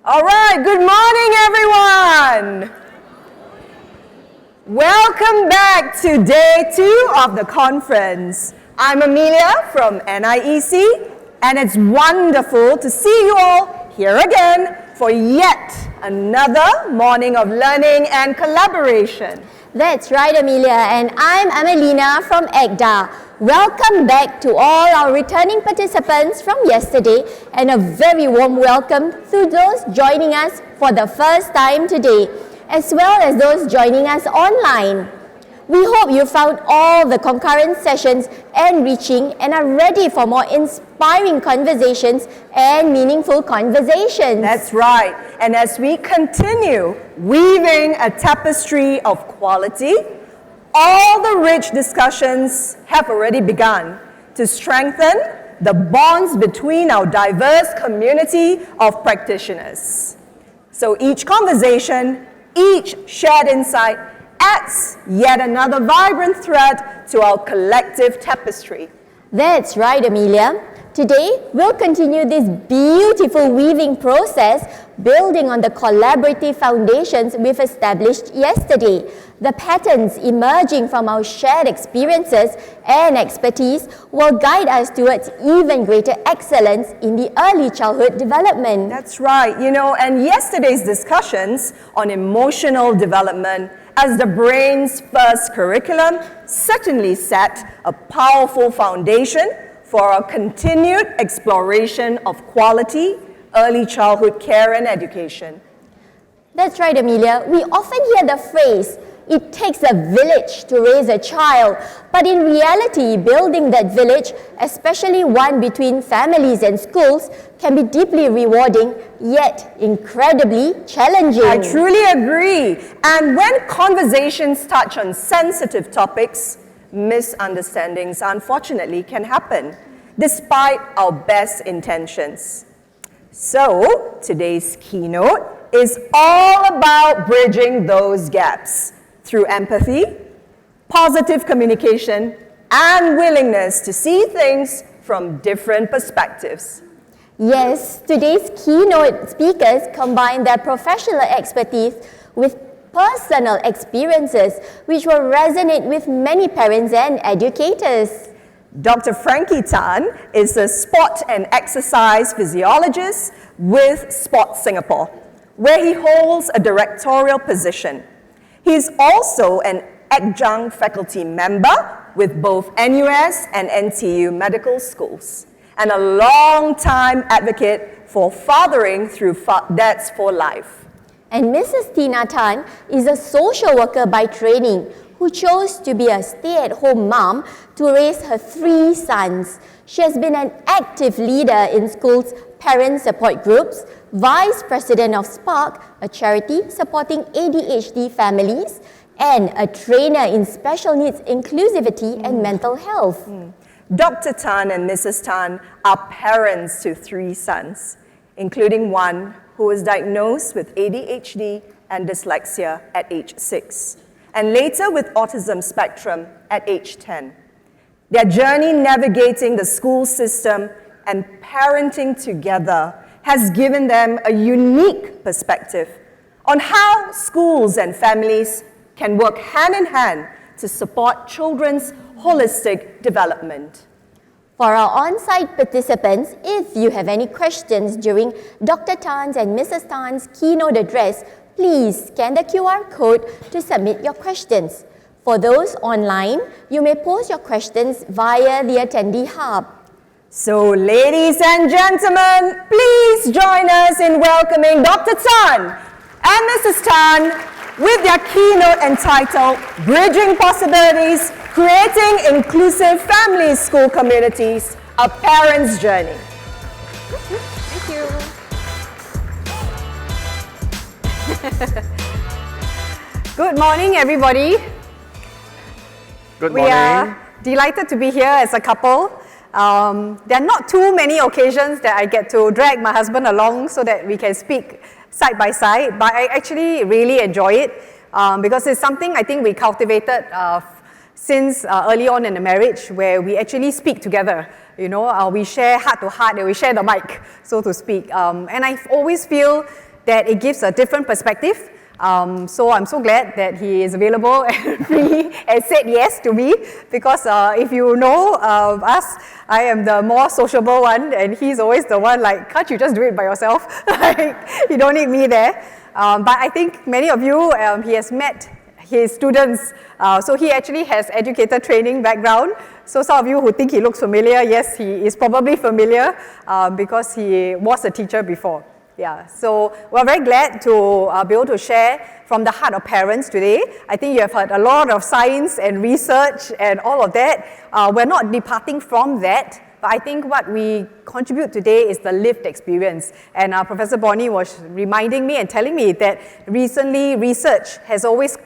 All right, good morning, everyone. Welcome back to day 2 of the conference. I'm Amelia from NIEC, and it's wonderful to see you all here again for yet another morning of learning and collaboration. That's right, Amelia, and I'm Amelina from EGDA. Welcome back to all our returning participants from yesterday, and a very warm welcome to those joining us for the first time today, as well as those joining us online. We hope you found all the concurrent sessions enriching and are ready for more inspiring conversations and meaningful conversations. That's right. And as we continue weaving a tapestry of quality, all the rich discussions have already begun to strengthen the bonds between our diverse community of practitioners. So each conversation, each shared insight adds yet another vibrant thread to our collective tapestry. That's right, Amelia. Today, we'll continue this beautiful weaving process, building on the collaborative foundations we've established yesterday. The patterns emerging from our shared experiences and expertise will guide us towards even greater excellence in the early childhood development. That's right, and yesterday's discussions on emotional development as the brain's first curriculum certainly set a powerful foundation for our continued exploration of quality early childhood care and education. That's right, Amelia. We often hear the phrase, "It takes a village to raise a child," but in reality, building that village, especially one between families and schools, can be deeply rewarding, yet incredibly challenging. I truly agree. And when conversations touch on sensitive topics, misunderstandings unfortunately can happen, despite our best intentions. So, today's keynote is all about bridging those gaps through empathy, positive communication, and willingness to see things from different perspectives. Yes, today's keynote speakers combine their professional expertise with personal experiences, which will resonate with many parents and educators. Dr. Frankie Tan is a sport and exercise physiologist with Sport Singapore, where he holds a directorial position. He is also an adjunct faculty member with both NUS and NTU medical schools, and a long-time advocate for fathering through Dads for Life. And Mrs. Tina Tan is a social worker by training who chose to be a stay-at-home mom to raise her 3 sons. She has been an active leader in schools' parent support groups, vice president of Spark, a charity supporting ADHD families, and a trainer in special needs inclusivity and mental health. Dr. Tan and Mrs. Tan are parents to 3 sons, including one who was diagnosed with ADHD and dyslexia at age 6, and later with autism spectrum at age 10. Their journey navigating the school system and parenting together has given them a unique perspective on how schools and families can work hand in hand to support children's holistic development. For our on-site participants, if you have any questions during Dr. Tan's and Mrs. Tan's keynote address, please scan the QR code to submit your questions. For those online, you may post your questions via the Attendee Hub. So, ladies and gentlemen, please join us in welcoming Dr. Tan and Mrs. Tan with their keynote entitled Bridging Possibilities, Creating Inclusive Family School Communities, A Parent's Journey. Thank you. Good morning, everybody. Good morning. We are delighted to be here as a couple. There are not too many occasions that I get to drag my husband along so that we can speak side by side, but I actually really enjoy it because it's something I think we cultivated since early on in the marriage, where we actually speak together. We share heart to heart, and we share the mic, so to speak. And I always feel that it gives a different perspective. So I'm so glad that he is available and free and said yes to me, because if you know us, I am the more sociable one and he's always the one like, can't you just do it by yourself? Like, you don't need me there. But I think many of you, he has met his students, so he actually has educator training background. So some of you who think he looks familiar, yes, he is probably familiar because he was a teacher before. Yeah, so we're very glad to be able to share from the heart of parents today. I think you have heard a lot of science and research and all of that. We're not departing from that, but I think what we contribute today is the lived experience. And Professor Bonnie was reminding me and telling me that recently research has always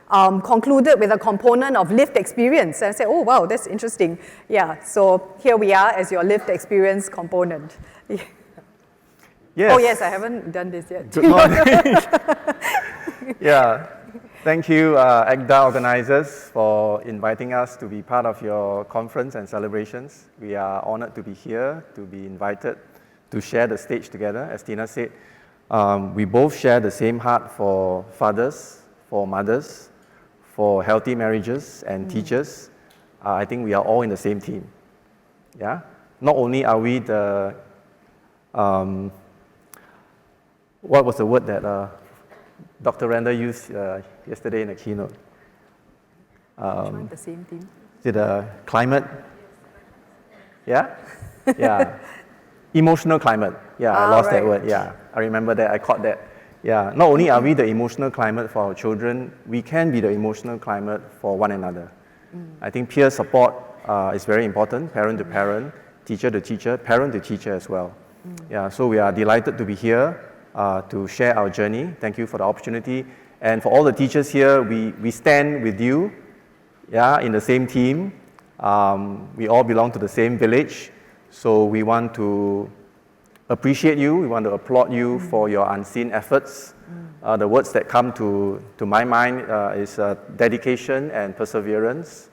concluded with a component of lived experience. And I said, oh wow, that's interesting. Yeah, so here we are as your lived experience component. Yes. Oh yes, I haven't done this yet. Good morning. Yeah, thank you ECCC organizers for inviting us to be part of your conference and celebrations. We are honored to be here, to be invited to share the stage together. As Tina said, we both share the same heart for fathers, for mothers, for healthy marriages and teachers. I think we are all in the same team. Yeah? Not only are we the what was the word that Dr. Randa used yesterday in the keynote? The same thing. Is it climate? Yeah? Yeah. Emotional climate. Yeah, I lost that word. Yeah, I remember that. I caught that. Yeah, not only are we the emotional climate for our children, we can be the emotional climate for one another. I think peer support is very important, parent to parent, teacher to teacher, parent to teacher as well. Yeah, so we are delighted to be here to share our journey. Thank you for the opportunity. And for all the teachers here, we stand with you, yeah, in the same team. We all belong to the same village. So we want to appreciate you. We want to applaud you for your unseen efforts. The words that come to my mind is dedication and perseverance.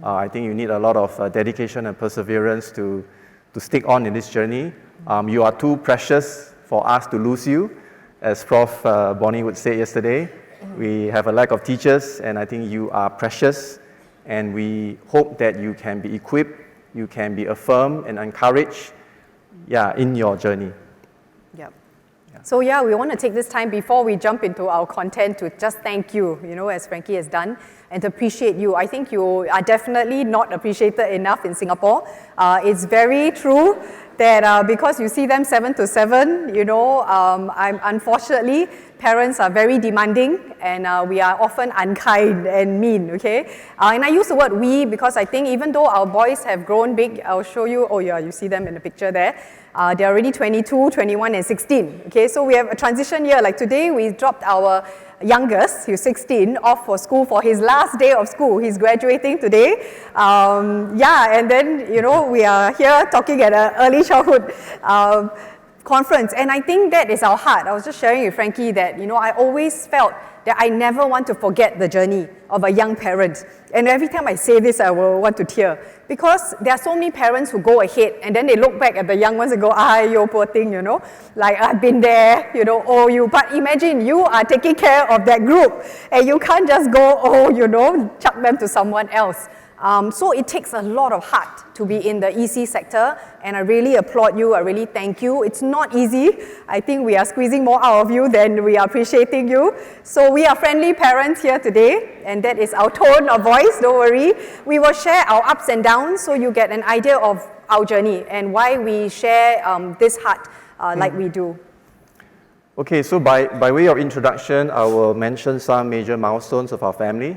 I think you need a lot of dedication and perseverance to stick on in this journey. You are too precious for us to lose you. As Prof. Bonnie would say yesterday, we have a lack of teachers, and I think you are precious, and we hope that you can be equipped, you can be affirmed and encouraged, in your journey. Yep. So yeah, we want to take this time before we jump into our content to just thank you, as Frankie has done, and to appreciate you. I think you are definitely not appreciated enough in Singapore. It's very true that because you see them 7 to 7, unfortunately, parents are very demanding and we are often unkind and mean, okay? And I use the word we because I think even though our boys have grown big, I'll show you, oh yeah, you see them in the picture there. They're already 22, 21 and 16, okay? So we have a transition year. Like today, we dropped our youngest, who's 16, off for school for his last day of school. He's graduating today. And then, we are here talking at an early childhood conference. And I think that is our heart. I was just sharing with Frankie that, I always felt that I never want to forget the journey of a young parent. And every time I say this, I will want to tear. Because there are so many parents who go ahead and then they look back at the young ones and go, you poor thing, like I've been there, But imagine you are taking care of that group and you can't just go, chuck them to someone else. So it takes a lot of heart to be in the EC sector, and I really applaud you, I really thank you. It's not easy. I think we are squeezing more out of you than we are appreciating you. So we are friendly parents here today, and that is our tone of voice, don't worry. We will share our ups and downs so you get an idea of our journey and why we share this heart like we do. Okay, so by way of introduction, I will mention some major milestones of our family.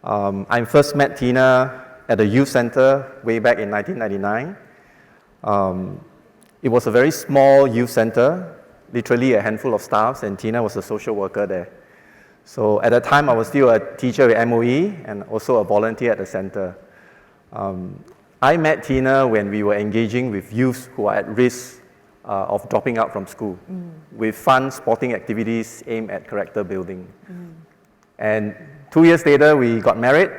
I first met Tina at the youth center way back in 1999. It was a very small youth center, literally a handful of staffs, and Tina was a social worker there. So at that time, I was still a teacher with MOE and also a volunteer at the center. I met Tina when we were engaging with youths who are at risk of dropping out from school with fun sporting activities aimed at character building. And 2 years later, we got married.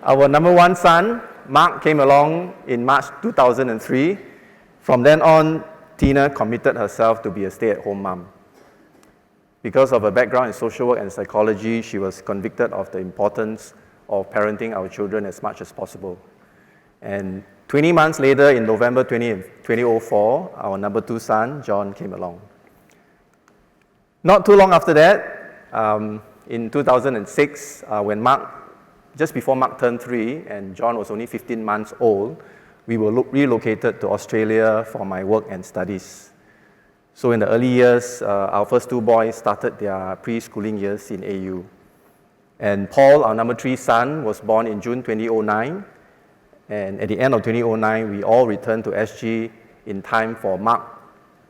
Our number one son Mark came along in March 2003. From then on, Tina committed herself to be a stay-at-home mom. Because of her background in social work and psychology, she was convicted of the importance of parenting our children as much as possible. And 20 months later, in November 2004, our number 2 son, John, came along. Not too long after that, in 2006, just before Mark turned 3 and John was only 15 months old, we were relocated to Australia for my work and studies. So in the early years, our first 2 boys started their preschooling years in AU. And Paul, our number 3 son, was born in June 2009. And at the end of 2009, we all returned to SG in time for Mark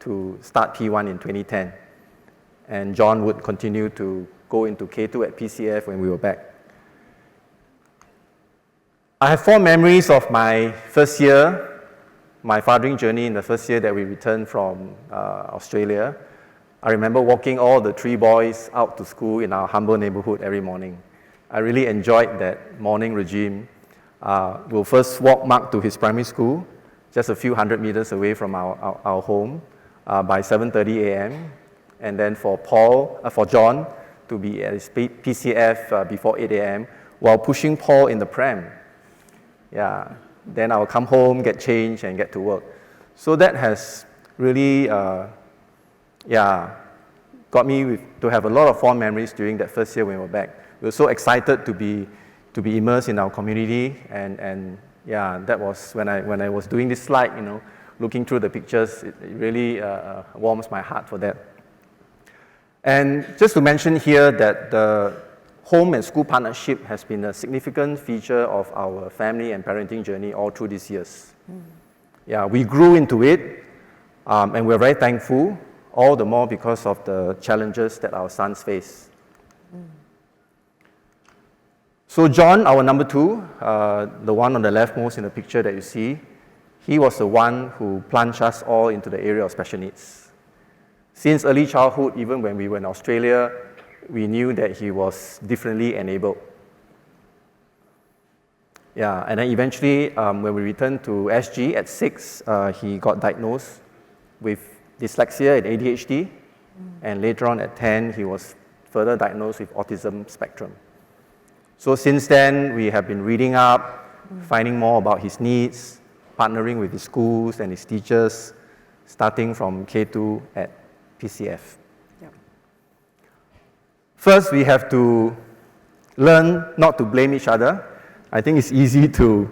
to start P1 in 2010. And John would continue to go into K2 at PCF when we were back. I have 4 memories of my first year, my fathering journey in the first year that we returned from Australia. I remember walking all the 3 boys out to school in our humble neighborhood every morning. I really enjoyed that morning regime. We'll first walk Mark to his primary school, just a few hundred meters away from our home, by 7:30 a.m. And then for John to be at his PCF before 8 a.m. while pushing Paul in the pram. Yeah. Then I'll come home, get changed, and get to work. So that has really, got me to have a lot of fond memories during that first year when we were back. We were so excited to be immersed in our community, and that was when I was doing this slide, looking through the pictures, it really warms my heart for that. And just to mention here that the home and school partnership has been a significant feature of our family and parenting journey all through these years. Yeah, we grew into it, and we're very thankful, all the more because of the challenges that our sons face. So John, our number 2, the one on the leftmost in the picture that you see, he was the one who plunged us all into the area of special needs. Since early childhood, even when we were in Australia, we knew that he was differently enabled. Yeah, and then eventually, when we returned to SG at 6, he got diagnosed with dyslexia and ADHD, and later on at 10, he was further diagnosed with autism spectrum. So since then, we have been reading up, finding more about his needs, partnering with his schools and his teachers, starting from K2 at PCF. First, we have to learn not to blame each other. I think it's easy to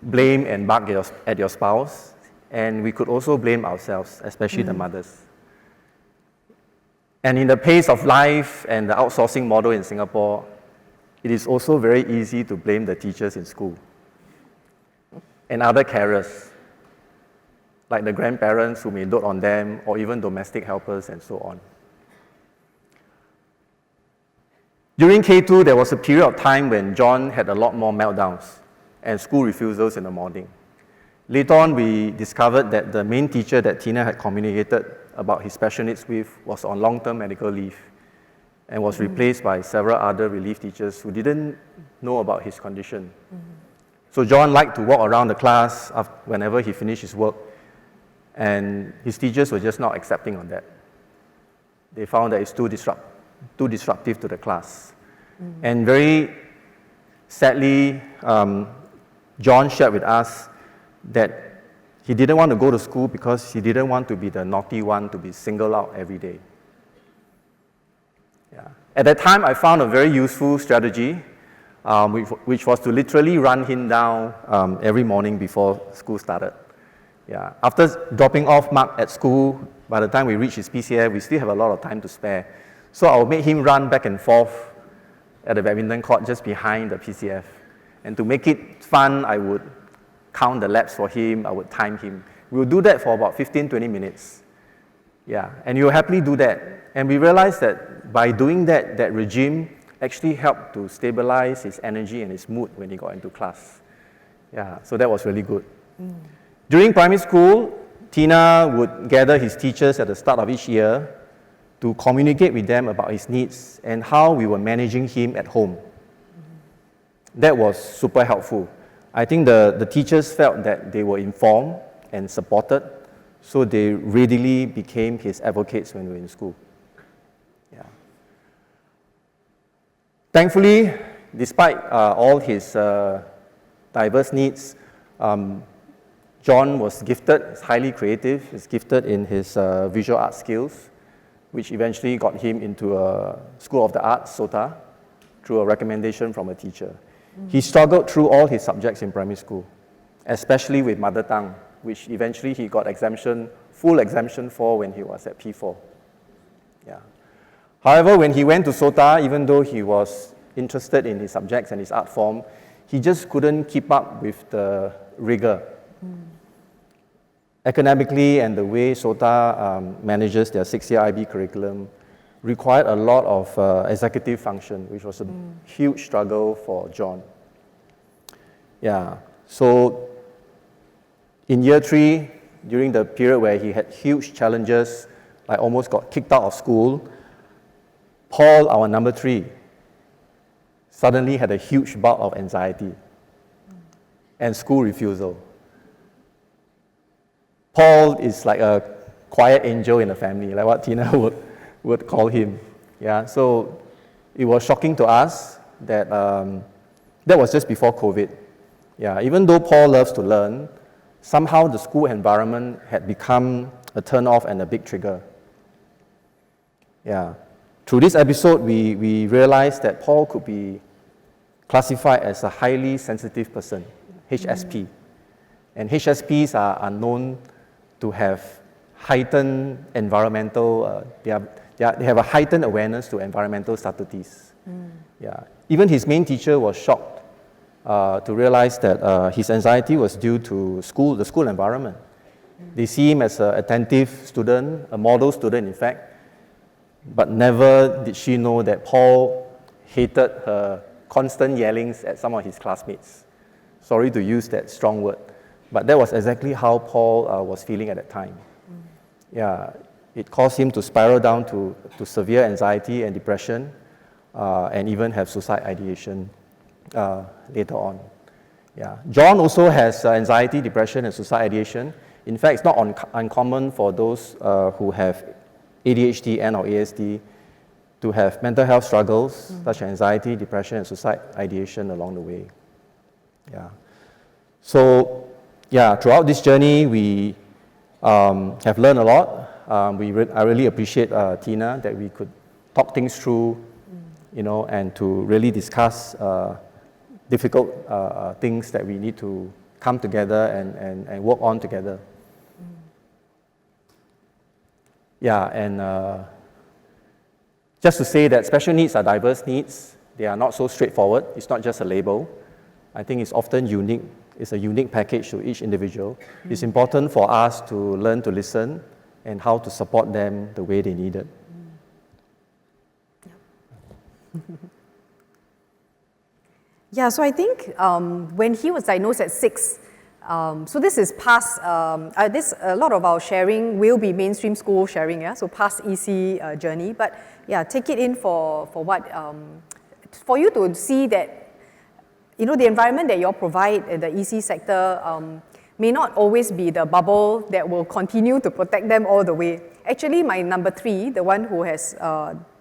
blame and bark at your spouse, and we could also blame ourselves, especially the mothers. And in the pace of life and the outsourcing model in Singapore, it is also very easy to blame the teachers in school and other carers, like the grandparents who may dote on them, or even domestic helpers and so on. During K2, there was a period of time when John had a lot more meltdowns and school refusals in the morning. Later on, we discovered that the main teacher that Tina had communicated about his special needs with was on long-term medical leave and was replaced by several other relief teachers who didn't know about his condition. So John liked to walk around the class whenever he finished his work, and his teachers were just not accepting of that. They found that it's too disruptive to the class. And very sadly, John shared with us that he didn't want to go to school because he didn't want to be the naughty one to be singled out every day. Yeah. At that time, I found a very useful strategy, which was to literally run him down every morning before school started. Yeah. After dropping off Mark at school, by the time we reached his PCF, we still have a lot of time to spare. So I would make him run back and forth at the badminton court just behind the PCF. And to make it fun, I would count the laps for him, I would time him. We would do that for about 15-20 minutes. Yeah, and he will happily do that. And we realized that by doing that, that regime actually helped to stabilize his energy and his mood when he got into class. Yeah, so that was really good. During primary school, Tina would gather his teachers at the start of each year to communicate with them about his needs and how we were managing him at home. That was super helpful. I think the teachers felt that they were informed and supported, so they readily became his advocates when we were in school. Yeah. Thankfully, despite all his diverse needs, John was gifted, he's highly creative, he's gifted in his visual art skills, which eventually got him into a School of the Arts, SOTA, through a recommendation from a teacher. He struggled through all his subjects in primary school, especially with mother tongue, which eventually he got full exemption for when he was at P4. Yeah. However, when he went to SOTA, even though he was interested in his subjects and his art form, he just couldn't keep up with the rigor. Academically, and the way SOTA manages their 6-year IB curriculum required a lot of executive function, which was a huge struggle for John. Yeah, so in year 3, during the period where he had huge challenges, like almost got kicked out of school, Paul, our number 3, suddenly had a huge bout of anxiety and school refusal. Paul is like a quiet angel in the family, like what Tina would call him. Yeah, so it was shocking to us that that was just before COVID. Yeah, even though Paul loves to learn, somehow the school environment had become a turn-off and a big trigger. Yeah, through this episode, we realized that Paul could be classified as a highly sensitive person, HSP. And HSPs are known to have heightened environmental, they have a heightened awareness to environmental subtleties. Yeah. Even his main teacher was shocked to realize that his anxiety was due to the school environment. They see him as an attentive student, a model student in fact, but never did she know that Paul hated her constant yellings at some of his classmates. Sorry to use that strong word, but that was exactly how Paul was feeling at that time. Yeah, it caused him to spiral down to severe anxiety and depression, and even have suicide ideation later on. Yeah. John also has anxiety, depression, and suicide ideation. In fact, it's not uncommon for those who have ADHD and or ASD to have mental health struggles such as anxiety, depression, and suicide ideation along the way. Yeah. So, yeah, throughout this journey, we have learned a lot. I really appreciate Tina that we could talk things through, and to really discuss difficult things that we need to come together and work on together. Yeah, and just to say that special needs are diverse needs. They are not so straightforward. It's not just a label. I think it's often unique. It's a unique package to each individual. It's important for us to learn to listen and how to support them the way they need it. Yeah, so I think when he was diagnosed at 6, so this is past, a lot of our sharing will be mainstream school sharing, yeah, so past EC journey, but yeah, take it in for what, for you to see that, the environment that you all provide in the EC sector may not always be the bubble that will continue to protect them all the way. Actually, my number 3, the one who has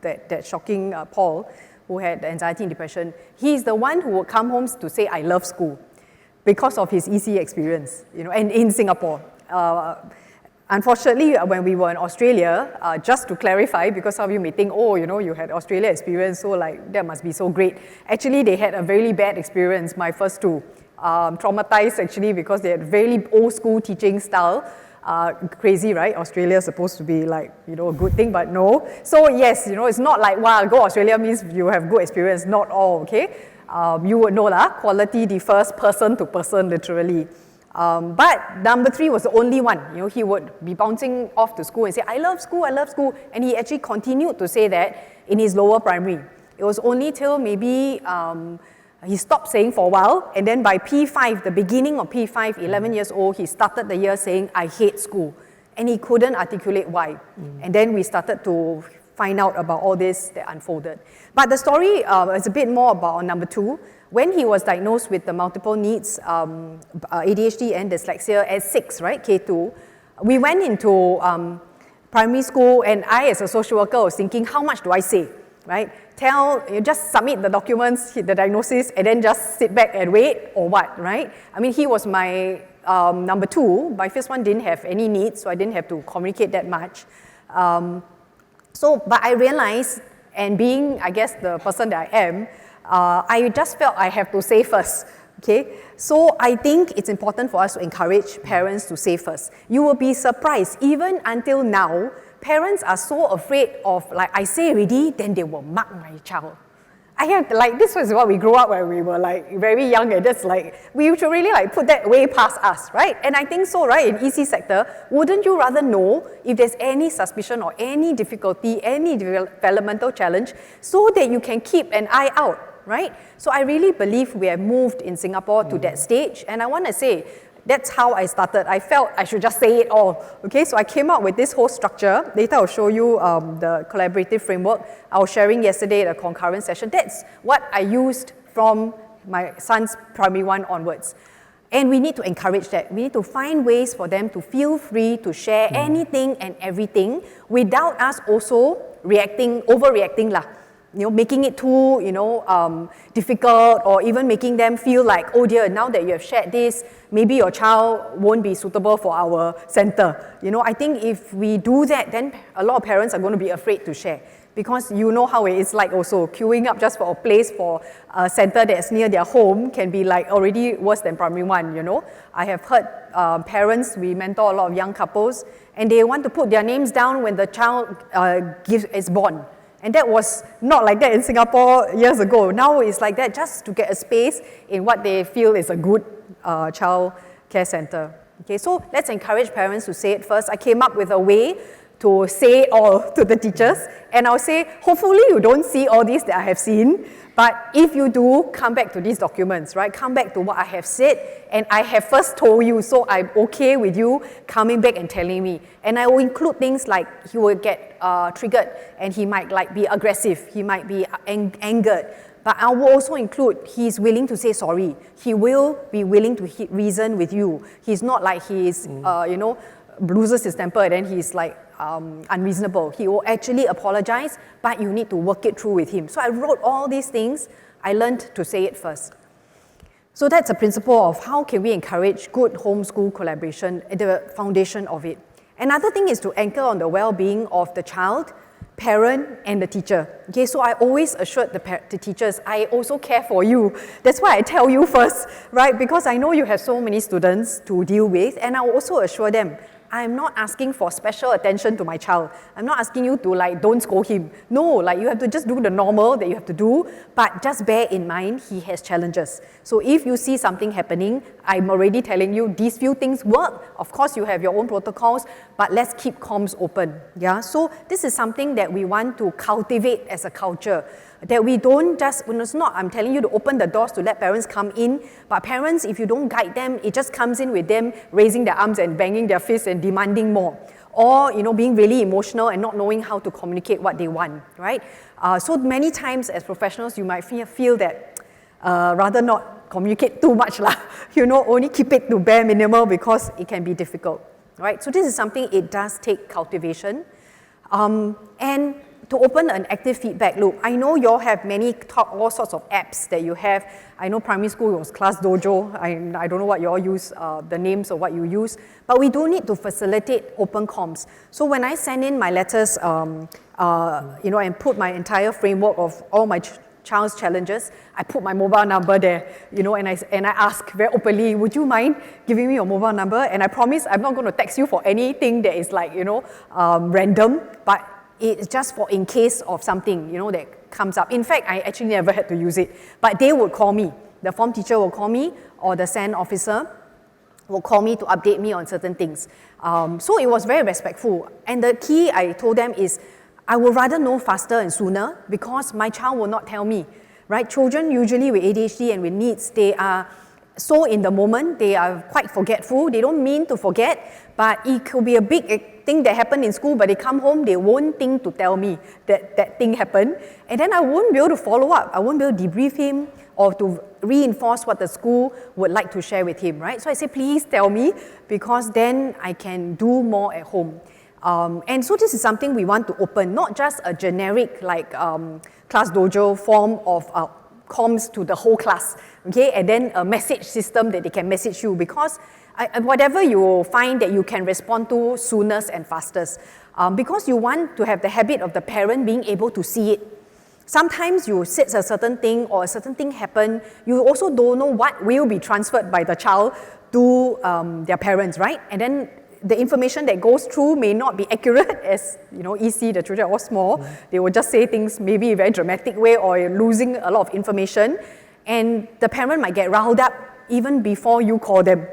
that shocking Paul, who had anxiety and depression, he's the one who would come home to say, I love school, because of his EC experience, and in Singapore. Unfortunately, when we were in Australia, just to clarify, because some of you may think, oh, you had Australia experience, so like, that must be so great. Actually, they had a very bad experience, my first 2. Traumatized actually, because they had very old school teaching style. Crazy, right? Australia is supposed to be like, a good thing, but no. So yes, it's not like, wow, go Australia means you have good experience, not all, okay? You would know that quality differs person to person, literally. But number 3 was the only one. He would be bouncing off to school and say, I love school, and he actually continued to say that in his lower primary. It was only till maybe he stopped saying for a while, and then by P5, the beginning of P5, 11 years old, he started the year saying, I hate school. And he couldn't articulate why. And then we started to find out about all this that unfolded. But the story is a bit more about number 2. When he was diagnosed with the multiple needs, ADHD and dyslexia at 6, right, K2, we went into primary school, and I, as a social worker, was thinking, how much do I say, right? You just submit the documents, the diagnosis, and then just sit back and wait, or what, right? I mean, he was my number 2. My first one didn't have any needs, so I didn't have to communicate that much. But I realized, and being, I guess, the person that I am, I just felt I have to say first, okay? So I think it's important for us to encourage parents to say first. You will be surprised, even until now, parents are so afraid of, like, I say already, then they will mark my child. This was what we grew up when we were very young, and that's we should really put that way past us, right? And I think so, right, in EC sector, wouldn't you rather know if there's any suspicion or any difficulty, any developmental challenge, so that you can keep an eye out, right? So I really believe we have moved in Singapore to that stage, and I want to say, that's how I started. I felt I should just say it all. Okay, so I came up with this whole structure. Later I'll show you the collaborative framework I was sharing yesterday at a concurrent session. That's what I used from my son's primary 1 onwards. And we need to encourage that. We need to find ways for them to feel free to share anything and everything without us also overreacting lah. Making it too, difficult, or even making them feel like, oh dear, now that you have shared this, maybe your child won't be suitable for our center. I think if we do that, then a lot of parents are going to be afraid to share, because you know how it is like also. Queuing up just for a place for a center that's near their home can be already worse than primary 1, I have heard parents, we mentor a lot of young couples, and they want to put their names down when the child is born. And that was not like that in Singapore years ago. Now it's like that just to get a space in what they feel is a good child care center. Okay, so let's encourage parents to say it first. I came up with a way to say it all to the teachers, and I'll say, hopefully you don't see all these that I have seen, but if you do, come back to these documents, right? Come back to what I have said, and I have first told you, so I'm okay with you coming back and telling me. And I will include things like he will get triggered, and he might be aggressive, he might be angered, but I will also include he's willing to say sorry. He will be willing to reason with you. He's not like he's, loses his temper and then he's unreasonable. He will actually apologize, but you need to work it through with him. So I wrote all these things. I learned to say it first. So that's a principle of how can we encourage good homeschool collaboration, the foundation of it. Another thing is to anchor on the well-being of the child, parent, and the teacher. Okay, so I always assured the teachers, I also care for you. That's why I tell you first, right? Because I know you have so many students to deal with, and I will also assure them, I'm not asking for special attention to my child. I'm not asking you to don't scold him. No, you have to just do the normal that you have to do, but just bear in mind he has challenges. So if you see something happening, I'm already telling you these few things work. Of course, you have your own protocols, but let's keep comms open. Yeah. So this is something that we want to cultivate as a culture. That we don't just, it's not, I'm telling you to open the doors to let parents come in, but parents, if you don't guide them, it just comes in with them raising their arms and banging their fists and demanding more. Or, being really emotional and not knowing how to communicate what they want, right? So many times as professionals, you might feel that rather not communicate too much, only keep it to bare minimal because it can be difficult, right? So this is something it does take cultivation. And to open an active feedback loop. I know you all have all sorts of apps that you have. I know primary school was Class Dojo. I don't know what you all use, the names of what you use, but we do need to facilitate open comms. So when I send in my letters, and put my entire framework of all my child's challenges, I put my mobile number there, and I ask very openly, would you mind giving me your mobile number? And I promise I'm not going to text you for anything that is random, but it's just for in case of something, that comes up. In fact, I actually never had to use it, but they would call me. The form teacher will call me, or the SEN officer will call me to update me on certain things. So it was very respectful. And the key I told them is, I would rather know faster and sooner because my child will not tell me, right? Children usually with ADHD and with needs, they are so in the moment, they are quite forgetful. They don't mean to forget, but it could be a big thing that happened in school, but they come home, they won't think to tell me that thing happened. And then I won't be able to follow up. I won't be able to debrief him or to reinforce what the school would like to share with him, right? So I say, please tell me, because then I can do more at home. And so this is something we want to open, not just a generic like class dojo form of comms to the whole class, okay? And then a message system that they can message you, because whatever you find that you can respond to soonest and fastest, because you want to have the habit of the parent being able to see it. Sometimes you said a certain thing or a certain thing happened, you also don't know what will be transferred by the child to their parents, right? And then the information that goes through may not be accurate, as you know, EC, the children are all small. They will just say things maybe in a very dramatic way, or you're losing a lot of information. And the parent might get riled up even before you call them.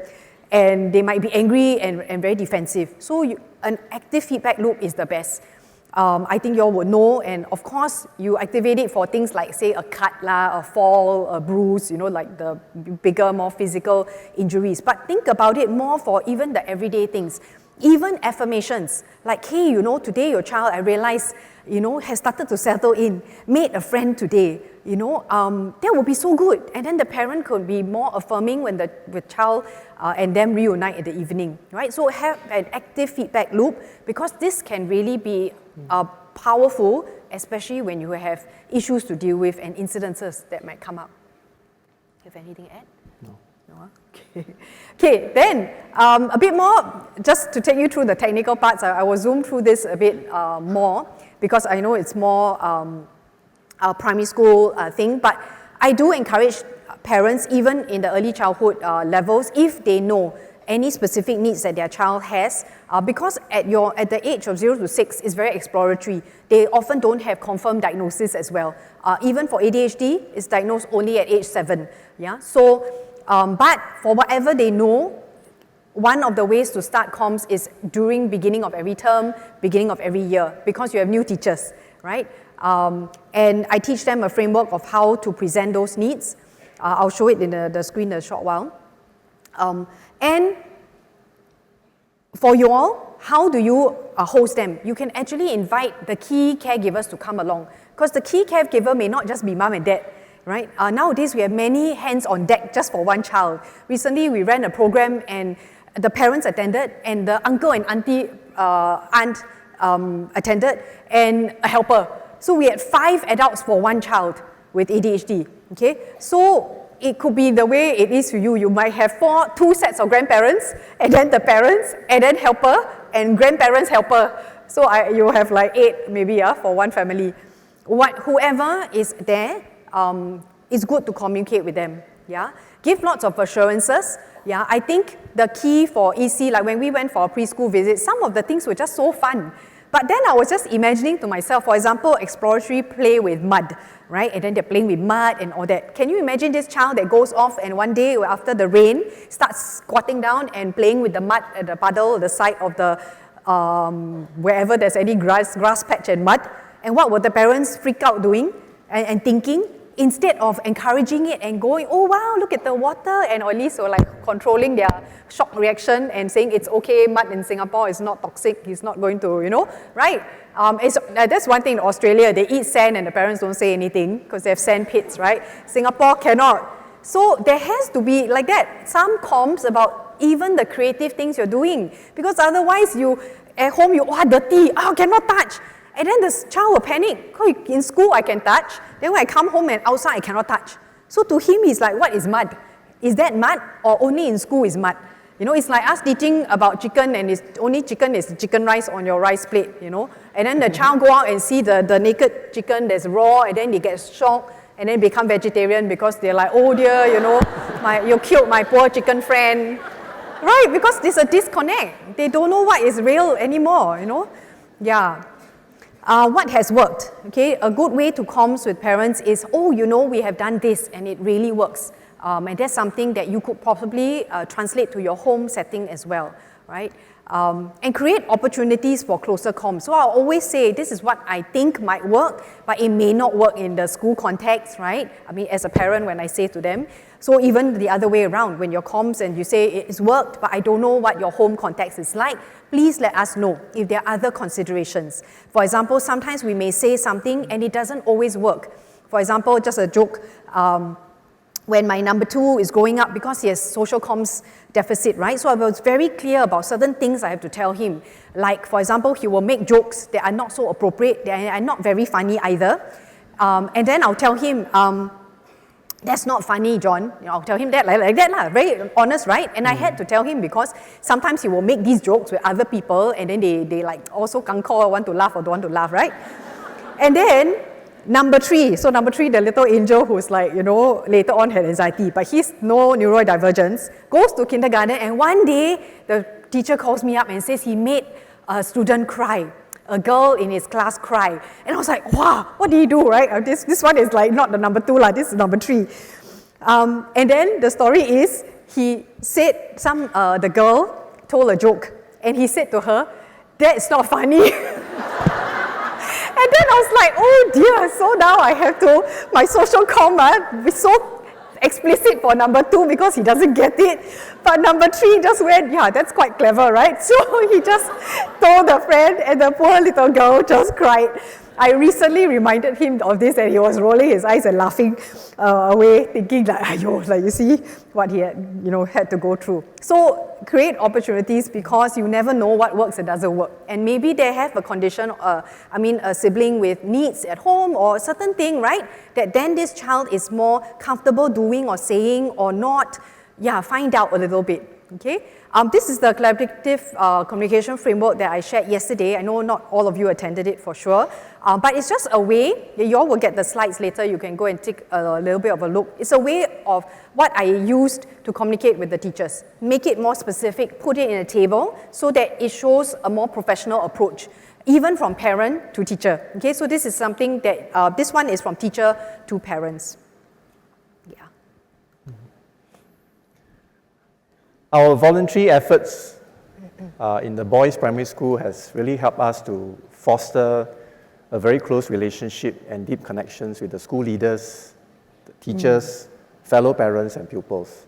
And they might be angry and very defensive. So an active feedback loop is the best. I think you all would know, and of course, you activate it for things like, say, a cut, a fall, a bruise, you know, like the bigger, more physical injuries. But think about it more for even the everyday things. Even affirmations, like, hey, you know, today your child, I realize, you know, has started to settle in, made a friend today, you know, that would be so good. And then the parent could be more affirming when the child and them reunite in the evening, right? So have an active feedback loop, because this can really be powerful, especially when you have issues to deal with and incidences that might come up. Have anything to add? No. No? Okay. Okay, then a bit more, just to take you through the technical parts, I will zoom through this a bit more, because I know it's more a primary school thing, but I do encourage parents, even in the early childhood levels, if they know any specific needs that their child has, because at the age of 0 to 6 is very exploratory. They often don't have confirmed diagnosis as well. Even for ADHD, it's diagnosed only at age 7. Yeah. So, but for whatever they know, one of the ways to start comms is during beginning of every term, beginning of every year, because you have new teachers, right? And I teach them a framework of how to present those needs. I'll show it in the screen in a short while. And for you all, how do you host them? You can actually invite the key caregivers to come along, because the key caregiver may not just be mom and dad, right? Nowadays, we have many hands on deck just for one child. Recently, we ran a program and the parents attended, and the uncle and aunt attended, and a helper. So we had 5 adults for one child with ADHD, okay? So it could be the way it is for you. You might have 2 sets of grandparents, and then the parents, and then helper, and grandparents helper. So you have like 8 maybe for one family. Whoever is there, it's good to communicate with them. Yeah, give lots of assurances. Yeah, I think the key for EC, like when we went for a preschool visit, some of the things were just so fun. But then I was just imagining to myself, for example, exploratory play with mud, right? And then they're playing with mud and all that. Can you imagine this child that goes off and one day after the rain starts squatting down and playing with the mud at the puddle, the side of the, wherever there's any grass patch and mud? And what were the parents freak out doing and thinking? Instead of encouraging it and going, oh wow, look at the water, and at least or like controlling their shock reaction and saying it's okay, mud in Singapore is not toxic, he's not going to, you know, right? That's one thing in Australia, they eat sand and the parents don't say anything because they have sand pits, right? Singapore cannot. So there has to be like that, some comms about even the creative things you're doing, because otherwise you, at home you, dirty, cannot touch. And then the child will panic. In school, I can touch. Then when I come home and outside, I cannot touch. So to him, he's like, what is mud? Is that mud? Or only in school is mud? You know, it's like us teaching about chicken, and it's only chicken is chicken rice on your rice plate, you know. And then the child go out and see the naked chicken that's raw, and then they get shocked, and then become vegetarian because they're like, oh dear, you know, you killed my poor chicken friend. Right, because there's a disconnect. They don't know what is real anymore, you know. Yeah. What has worked? Okay, a good way to comms with parents is, we have done this and it really works. And that's something that you could probably translate to your home setting as well, right? and create opportunities for closer comms. So I'll always say, this is what I think might work, but it may not work in the school context, right? I mean, as a parent, when I say to them, so even the other way around, when your comms and you say it's worked, but I don't know what your home context is like, please let us know if there are other considerations. For example, sometimes we may say something and it doesn't always work. For example, just a joke, when my number 2 is growing up, because he has social comms deficit, right? So I was very clear about certain things I have to tell him. Like, for example, he will make jokes that are not so appropriate, they are not very funny either. And then I'll tell him, that's not funny, John. You know, I'll tell him that like that, lah. Very honest, right? And I had to tell him because sometimes he will make these jokes with other people and then they like also kangko, want to laugh or don't want to laugh, right? And then number 3, so number 3, the little angel who's like, you know, later on had anxiety, but he's no neurodivergence, goes to kindergarten, and one day the teacher calls me up and says he made a student cry. A girl in his class cry. And I was like, wow, what did he do, right? This one is like not the number 2, this is number 3. And then the story is, he said, the girl told a joke, and he said to her, that's not funny. And then I was like, oh dear, so now I have to, my social comm be so explicit for number 2 because he doesn't get it. But number 3 just went, yeah, that's quite clever, right? So he just told a friend and the poor little girl just cried. I recently reminded him of this and he was rolling his eyes and laughing away, thinking like, ayo, like you see what he had, had to go through. So create opportunities because you never know what works and doesn't work. And maybe they have a condition, a sibling with needs at home or a certain thing, right? That then this child is more comfortable doing or saying or not. Yeah, find out a little bit, okay? This is the collaborative communication framework that I shared yesterday. I know not all of you attended it for sure, but it's just a way, you all will get the slides later, you can go and take a little bit of a look. It's a way of what I used to communicate with the teachers. Make it more specific, put it in a table so that it shows a more professional approach, even from parent to teacher. Okay, so this is something that, this one is from teacher to parents. Our voluntary efforts in the boys' primary school has really helped us to foster a very close relationship and deep connections with the school leaders, the teachers, fellow parents and pupils.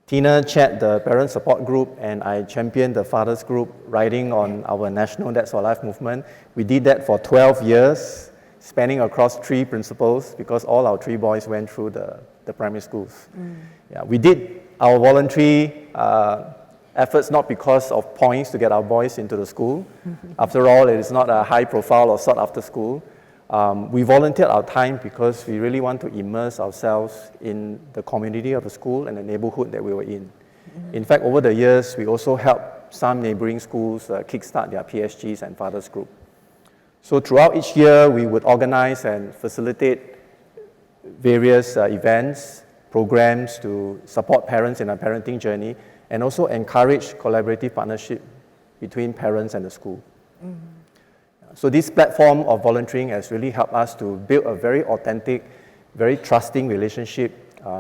Tina chaired the parent support group and I championed the fathers group riding on our national That's for Life movement. We did that for 12 years, spanning across 3 principals because all our 3 boys went through the primary schools. Yeah, we did our voluntary efforts not because of points to get our boys into the school. After all, it is not a high profile or sought after school. We volunteered our time because we really want to immerse ourselves in the community of the school and the neighborhood that we were in. In fact, over the years, we also helped some neighboring schools kickstart their PSGs and fathers group. So throughout each year, we would organize and facilitate various events, programs to support parents in our parenting journey and also encourage collaborative partnership between parents and the school. So this platform of volunteering has really helped us to build a very authentic, very trusting relationship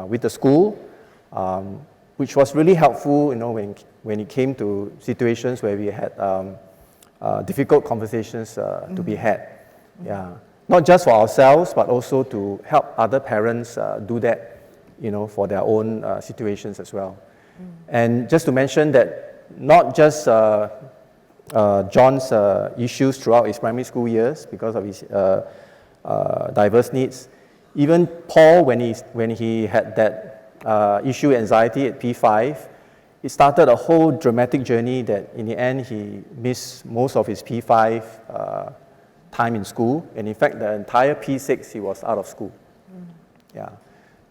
with the school, which was really helpful, when it came to situations where we had difficult conversations to be had. Yeah. Not just for ourselves, but also to help other parents do that, for their own situations as well. And just to mention that not just John's issues throughout his primary school years because of his diverse needs, even Paul, when he had that issue anxiety at P5, it started a whole dramatic journey that in the end he missed most of his P5 time in school, and in fact the entire P6 he was out of school. Yeah.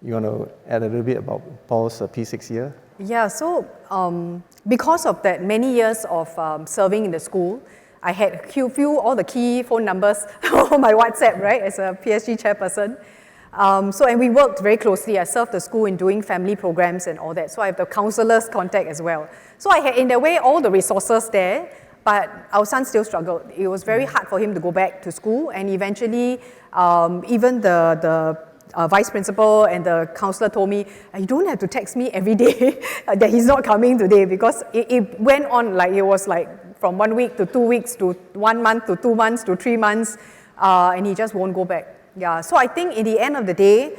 You want to add a little bit about Paul's P6 year? Yeah, so because of that many years of serving in the school, I had all the key phone numbers on my WhatsApp, right, as a PSG chairperson. And we worked very closely. I served the school in doing family programs and all that. So I have the counselor's contact as well. So I had, in a way, all the resources there, but our son still struggled. It was very hard for him to go back to school, and eventually, even the vice principal and the counselor told me, you don't have to text me every day that he's not coming today, because it went on like, it was like from 1 week to 2 weeks to 1 month to 2 months to 3 months, and he just won't go back. Yeah, so I think in the end of the day,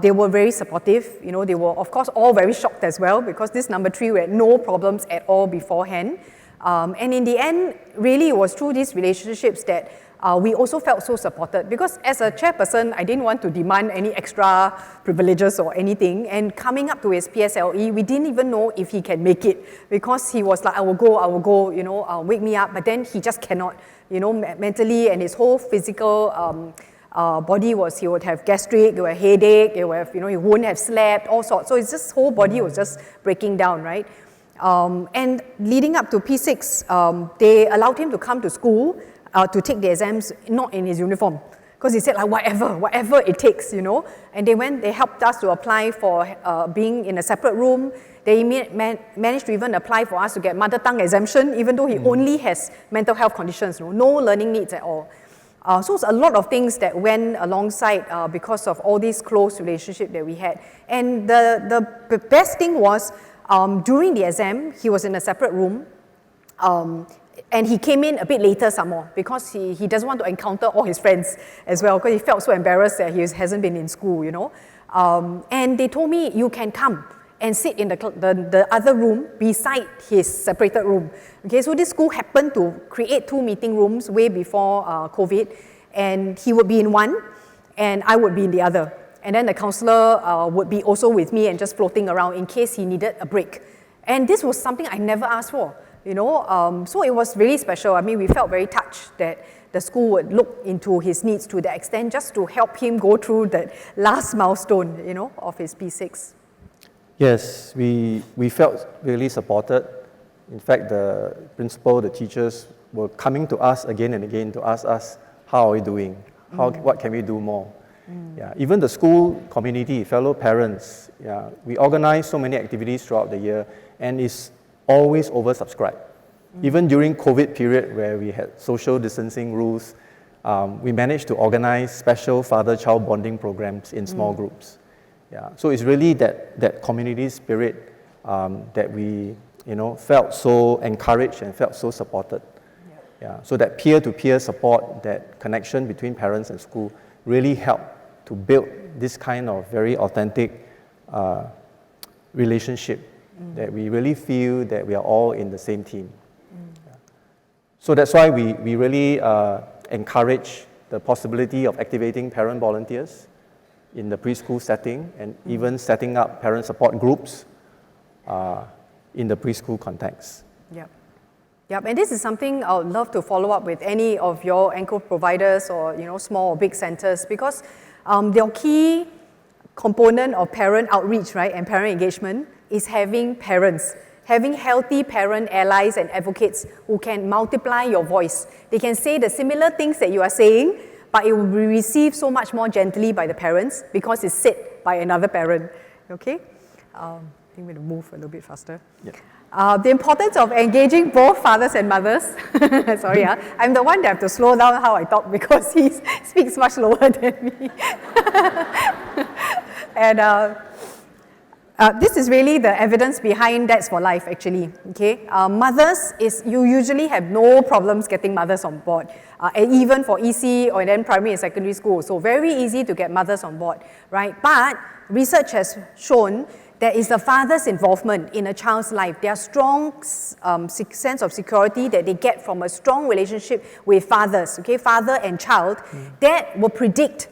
they were very supportive. You know, they were of course all very shocked as well, because this number 3 we had no problems at all beforehand. And in the end, really it was through these relationships that we also felt so supported, because as a chairperson, I didn't want to demand any extra privileges or anything. And coming up to his PSLE, we didn't even know if he can make it, because he was like, I will go, you know, wake me up. But then he just cannot, you know, mentally, and his whole physical body was, he would have gastric, he would have headache, he would have, you know, he wouldn't have slept, all sorts. So his just whole body was just breaking down, right? And leading up to P6, they allowed him to come to school to take the exams, not in his uniform, because he said like whatever it takes, you know. And they helped us to apply for being in a separate room. They managed to even apply for us to get mother tongue exemption, even though he only has mental health conditions, no learning needs at all. So it's a lot of things that went alongside because of all this close relationship that we had. And the best thing was, during the exam, he was in a separate room, and he came in a bit later some more, because he doesn't want to encounter all his friends as well, because he felt so embarrassed that he hasn't been in school, you know. And they told me, you can come and sit in the other room beside his separated room. Okay, so this school happened to create 2 meeting rooms way before COVID, and he would be in one, and I would be in the other. And then the counselor would be also with me and just floating around in case he needed a break. And this was something I never asked for, you know. So it was really special. I mean, we felt very touched that the school would look into his needs to the extent just to help him go through that last milestone, you know, of his P6. Yes, we felt really supported. In fact, the principal, the teachers were coming to us again and again to ask us, how are we doing? What can we do more? Yeah, even the school community, fellow parents, yeah, we organize so many activities throughout the year, and it's always oversubscribed. Even during COVID period, where we had social distancing rules, we managed to organize special father-child bonding programs in small groups. Yeah, so it's really that community spirit that we, you know, felt so encouraged and felt so supported. Yeah, so that peer-to-peer support, that connection between parents and school, really helped to build this kind of very authentic relationship that we really feel that we are all in the same team. Yeah. So that's why we really encourage the possibility of activating parent volunteers in the preschool setting, and even setting up parent support groups in the preschool context. Yep, and this is something I would love to follow up with any of your anchor providers or, you know, small or big centers, because their key component of parent outreach, right, and parent engagement is having parents, having healthy parent allies and advocates who can multiply your voice. They can say the similar things that you are saying, but it will be received so much more gently by the parents because it's said by another parent. Okay? I think we're going to move a little bit faster. Yeah. The importance of engaging both fathers and mothers. Sorry, I'm the one that have to slow down how I talk, because he speaks much slower than me. And this is really the evidence behind Dads for Life, actually. Okay, mothers you usually have no problems getting mothers on board, and even for EC or then primary and secondary school. So very easy to get mothers on board, right? But research has shown there is the father's involvement in a child's life. There are strong sense of security that they get from a strong relationship with fathers, okay, father and child, that will predict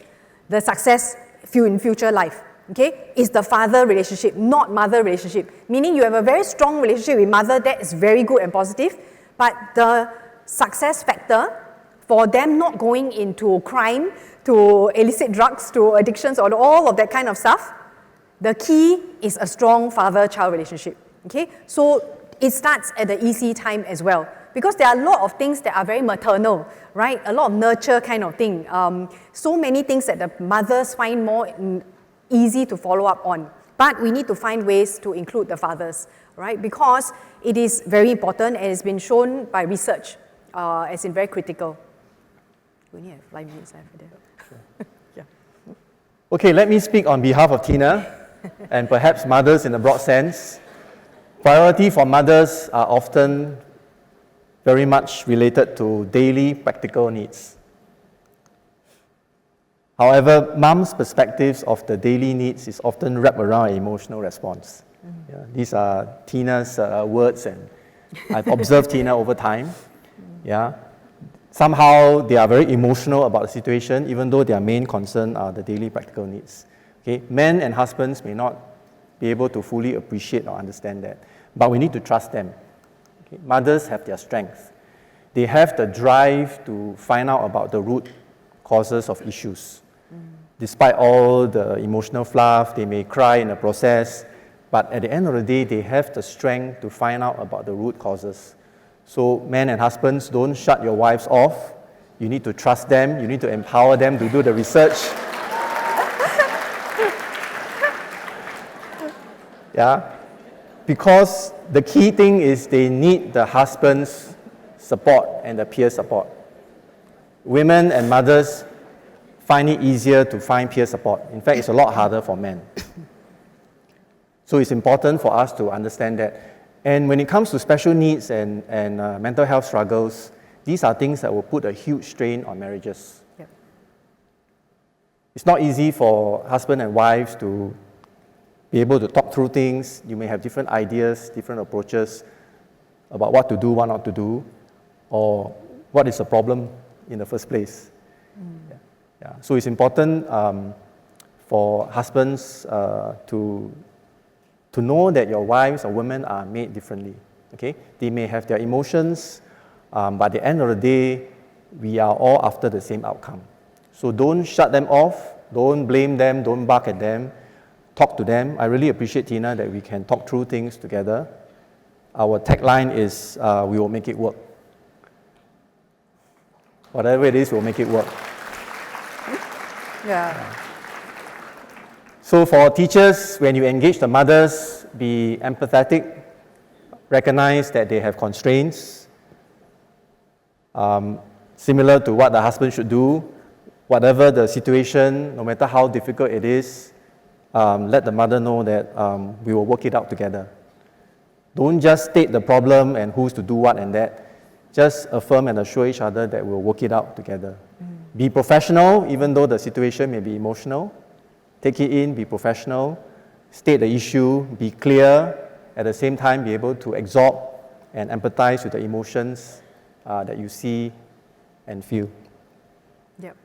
the success in future life. Okay, it's the father relationship, not mother relationship. Meaning you have a very strong relationship with mother, that is very good and positive, but the success factor for them not going into crime, to illicit drugs, to addictions, or all of that kind of stuff, the key is a strong father-child relationship. Okay, so it starts at the EC time as well, because there are a lot of things that are very maternal, right? A lot of nurture kind of thing. So many things that the mothers find more easy to follow up on. But we need to find ways to include the fathers, right? Because it is very important and it's been shown by research as in very critical. We only have 5 minutes left there. Sure. Yeah. Okay, let me speak on behalf of Tina and perhaps mothers in a broad sense. Priority for mothers are often very much related to daily practical needs. However, mom's perspectives of the daily needs is often wrapped around an emotional response. Yeah, these are Tina's words, and I've observed Tina over time. Yeah. Somehow they are very emotional about the situation, even though their main concern are the daily practical needs. Okay? Men and husbands may not be able to fully appreciate or understand that, but we need to trust them. Okay? Mothers have their strength. They have the drive to find out about the root causes of issues. Despite all the emotional fluff, they may cry in the process, but at the end of the day, they have the strength to find out about the root causes. So men and husbands, don't shut your wives off. You need to trust them. You need to empower them to do the research. Yeah? Because the key thing is they need the husband's support and the peer support. Women and mothers find it easier to find peer support. In fact, it's a lot harder for men. So it's important for us to understand that. And when it comes to special needs and mental health struggles, these are things that will put a huge strain on marriages. Yep. It's not easy for husband and wives to be able to talk through things. You may have different ideas, different approaches about what to do, what not to do, or what is the problem in the first place. Yeah. So it's important for husbands to know that your wives or women are made differently. Okay? They may have their emotions, but at the end of the day, we are all after the same outcome. So don't shut them off, don't blame them, don't bark at them, talk to them. I really appreciate, Tina, that we can talk through things together. Our tagline is, we will make it work. Whatever it is, we'll make it work. Yeah. So for teachers, when you engage the mothers, be empathetic, recognize that they have constraints, similar to what the husband should do. Whatever the situation, no matter how difficult it is, let the mother know that we will work it out together. Don't just state the problem and who's to do what and that. Just affirm and assure each other that we'll work it out together. Be professional, even though the situation may be emotional. Take it in, be professional, state the issue, be clear, at the same time be able to absorb and empathize with the emotions that you see and feel. Yep.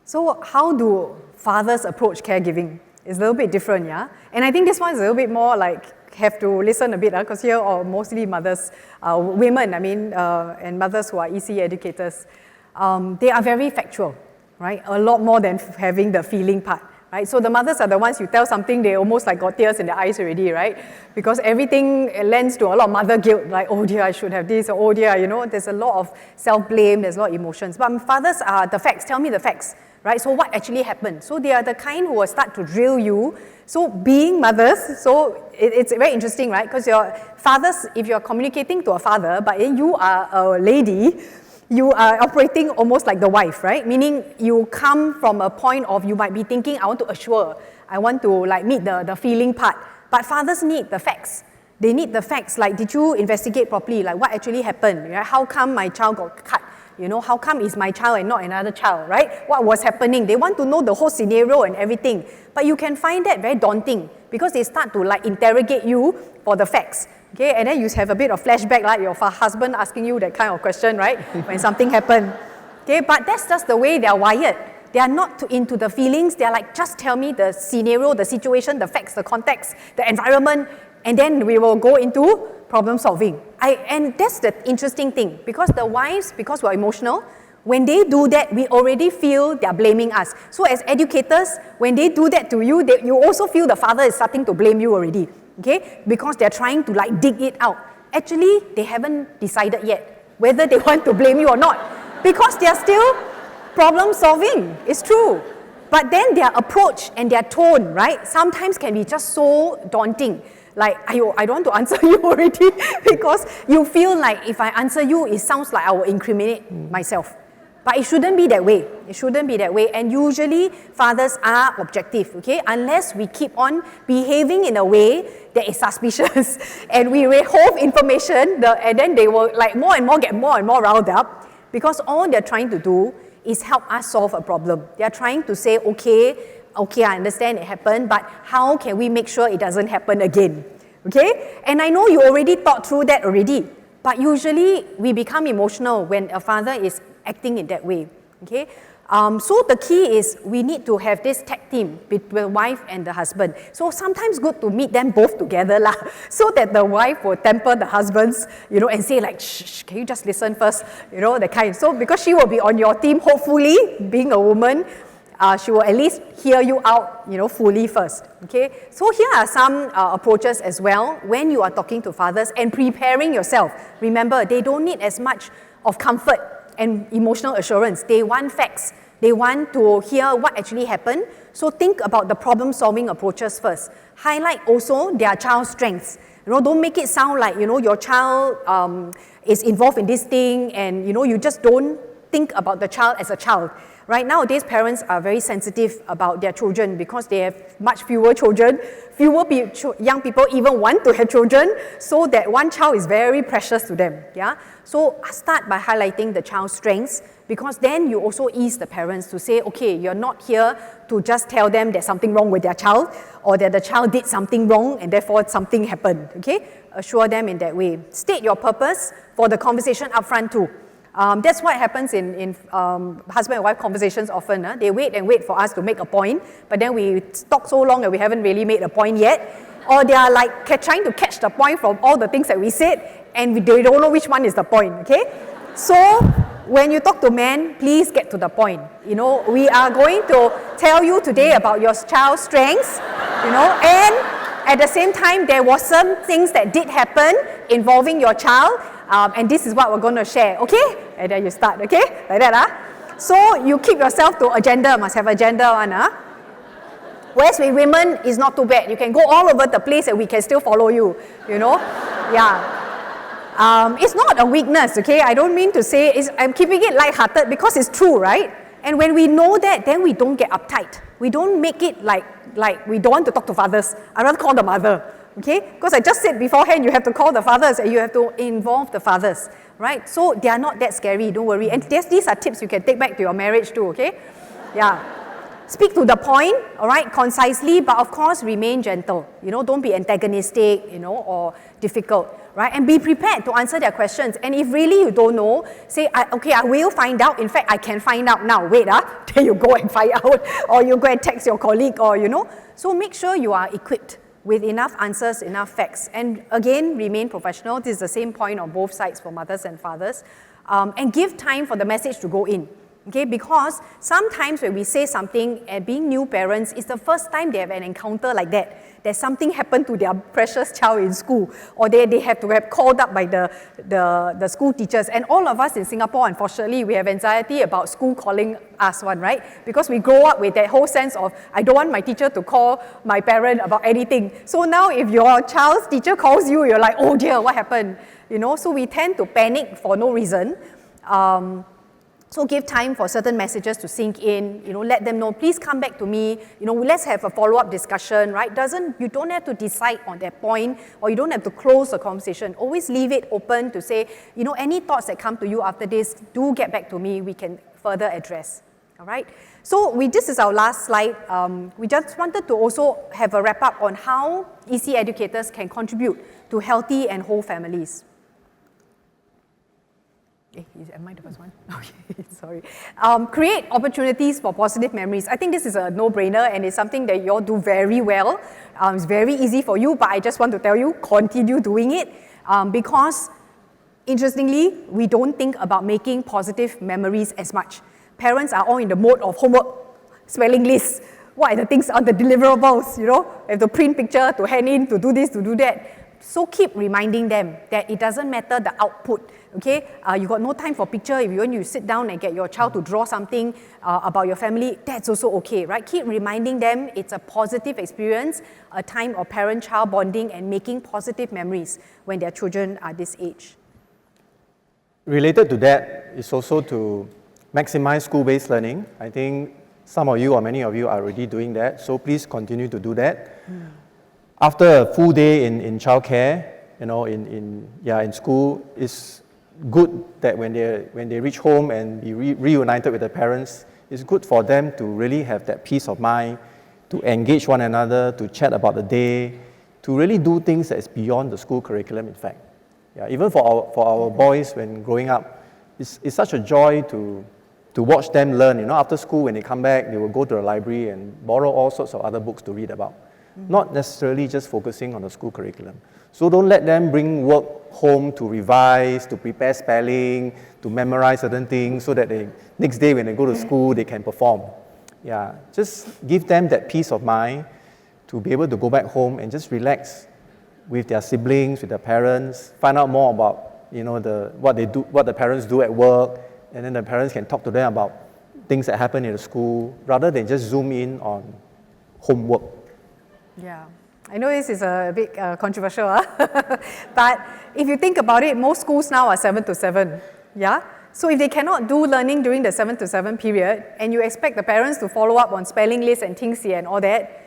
So how do fathers approach caregiving? It's a little bit different, yeah? And I think this one is a little bit more like, have to listen a bit, because here are mostly mothers, women, and mothers who are EC educators. They are very factual. Right? A lot more than having the feeling part, right? So the mothers are the ones you tell something, they almost like got tears in their eyes already, right? Because everything lends to a lot of mother guilt, like, oh dear, I should have this, or oh dear, there's a lot of self-blame, there's a lot of emotions. But fathers are the facts, tell me the facts, right? So what actually happened? So they are the kind who will start to drill you. So being mothers, so it's very interesting, right? Because your fathers, if you're communicating to a father, but then you are a lady, you are operating almost like the wife, right? Meaning you come from a point of, you might be thinking, I want to assure, I want to like meet the feeling part. But fathers need the facts. They need the facts, like did you investigate properly, like what actually happened, right? How come my child got cut? How come is my child and not another child, right? What was happening? They want to know the whole scenario and everything. But you can find that very daunting because they start to like interrogate you for the facts. Okay, and then you have a bit of flashback, like your husband asking you that kind of question, right? When something happened. Okay, but that's just the way they are wired. They are not into the feelings. They are like, just tell me the scenario, the situation, the facts, the context, the environment, and then we will go into problem solving. And that's the interesting thing, because the wives, because we're emotional, when they do that, we already feel they're blaming us. So as educators, when they do that to you, you also feel the father is starting to blame you already. Okay, because they're trying to like dig it out. Actually, they haven't decided yet whether they want to blame you or not, because they're still problem solving. It's true. But then their approach and their tone, right, sometimes can be just so daunting. Like, I don't want to answer you already because you feel like if I answer you, it sounds like I will incriminate myself. But it shouldn't be that way. It shouldn't be that way. And usually, fathers are objective, okay? Unless we keep on behaving in a way that is suspicious and we withhold information, and then they will like more and more get more and more riled up, because all they're trying to do is help us solve a problem. They're trying to say, okay, I understand it happened, but how can we make sure it doesn't happen again? Okay? And I know you already thought through that already, but usually we become emotional when a father is acting in that way. Okay? So the key is we need to have this tag team between the wife and the husband. So sometimes good to meet them both together lah, so that the wife will temper the husbands, you know, and say like, shh, can you just listen first, you know, that kind. So because she will be on your team, hopefully, being a woman, she will at least hear you out, you know, fully first. Okay. So here are some approaches as well when you are talking to fathers and preparing yourself. Remember, they don't need as much of comfort and emotional assurance. They want facts. They want to hear what actually happened. So think about the problem-solving approaches first. Highlight also their child's strengths. You know, don't make it sound like, you know, your child is involved in this thing and, you know, you just don't think about the child as a child. Right nowadays, parents are very sensitive about their children because they have much fewer children. Fewer young people even want to have children, so that one child is very precious to them. Yeah. So start by highlighting the child's strengths, because then you also ease the parents to say, okay, you're not here to just tell them there's something wrong with their child or that the child did something wrong and therefore something happened. Okay. Assure them in that way. State your purpose for the conversation upfront too. That's what happens in husband and wife conversations often. They wait and wait for us to make a point, but then we talk so long and we haven't really made a point yet. Or they are like trying to catch the point from all the things that we said, and they don't know which one is the point, okay? So, when you talk to men, please get to the point. You know, we are going to tell you today about your child's strengths, you know, and at the same time, there was some things that did happen involving your child, and this is what we're going to share, okay? And then you start, okay? Like that, So you keep yourself to agenda, must have agenda one, Whereas with women, it's not too bad. You can go all over the place and we can still follow you, you know? Yeah. It's not a weakness, okay? I don't mean to say, I'm keeping it lighthearted because it's true, right? And when we know that, then we don't get uptight. We don't make it like we don't want to talk to fathers. I'd rather call the mother, okay? Because I just said beforehand, you have to call the fathers and you have to involve the fathers, right? So they are not that scary, don't worry. And these are tips you can take back to your marriage too, okay? Yeah. Speak to the point, all right, concisely, but of course remain gentle. You know, don't be antagonistic, you know, or difficult, right? And be prepared to answer their questions. And if really you don't know, say, okay, I will find out. In fact, I can find out now. Wait, then you go and find out, or you go and text your colleague, or, you know. So make sure you are equipped with enough answers, enough facts. And again, remain professional. This is the same point on both sides for mothers and fathers. And give time for the message to go in. Okay, because sometimes when we say something, and being new parents, it's the first time they have an encounter like that. That something happened to their precious child in school, or they have to have called up by the school teachers. And all of us in Singapore, unfortunately, we have anxiety about school calling us one, right? Because we grow up with that whole sense of, I don't want my teacher to call my parent about anything. So now if your child's teacher calls you, you're like, oh dear, what happened? You know, so we tend to panic for no reason. So give time for certain messages to sink in, you know, let them know, please come back to me, you know, let's have a follow-up discussion, right? You don't have to decide on that point, or you don't have to close the conversation. Always leave it open to say, you know, any thoughts that come to you after this, do get back to me, we can further address, all right? So this is our last slide. We just wanted to also have a wrap-up on how EC educators can contribute to healthy and whole families. Am I the first one? Okay, sorry. Create opportunities for positive memories. I think this is a no-brainer and it's something that you all do very well. It's very easy for you, but I just want to tell you, continue doing it because, interestingly, we don't think about making positive memories as much. Parents are all in the mode of homework, spelling lists. What are the things on the deliverables, you know? Have to print picture, to hand in, to do this, to do that. So keep reminding them that it doesn't matter the output, okay? You got no time for picture. If you want to sit down and get your child to draw something about your family, that's also okay, right? Keep reminding them it's a positive experience, a time of parent-child bonding and making positive memories when their children are this age. Related to that is also to maximize school-based learning. I think some of you or many of you are already doing that, so please continue to do that. After a full day in childcare, you know, in school, it's good that when they reach home and be reunited with their parents, it's good for them to really have that peace of mind, to engage one another, to chat about the day, to really do things that is beyond the school curriculum, in fact. Yeah, even for our boys when growing up, it's such a joy to watch them learn. You know, after school, when they come back, they will go to the library and borrow all sorts of other books to read about. Not necessarily just focusing on the school curriculum. So don't let them bring work home to revise, to prepare spelling, to memorize certain things so that next day when they go to school, they can perform. Yeah, just give them that peace of mind to be able to go back home and just relax with their siblings, with their parents, find out more about, you know, what the parents do at work, and then the parents can talk to them about things that happen in the school rather than just zoom in on homework. Yeah, I know this is a bit controversial, but if you think about it, most schools now are 7 to 7, yeah? So if they cannot do learning during the 7 to 7 period, and you expect the parents to follow up on spelling lists and things here and all that,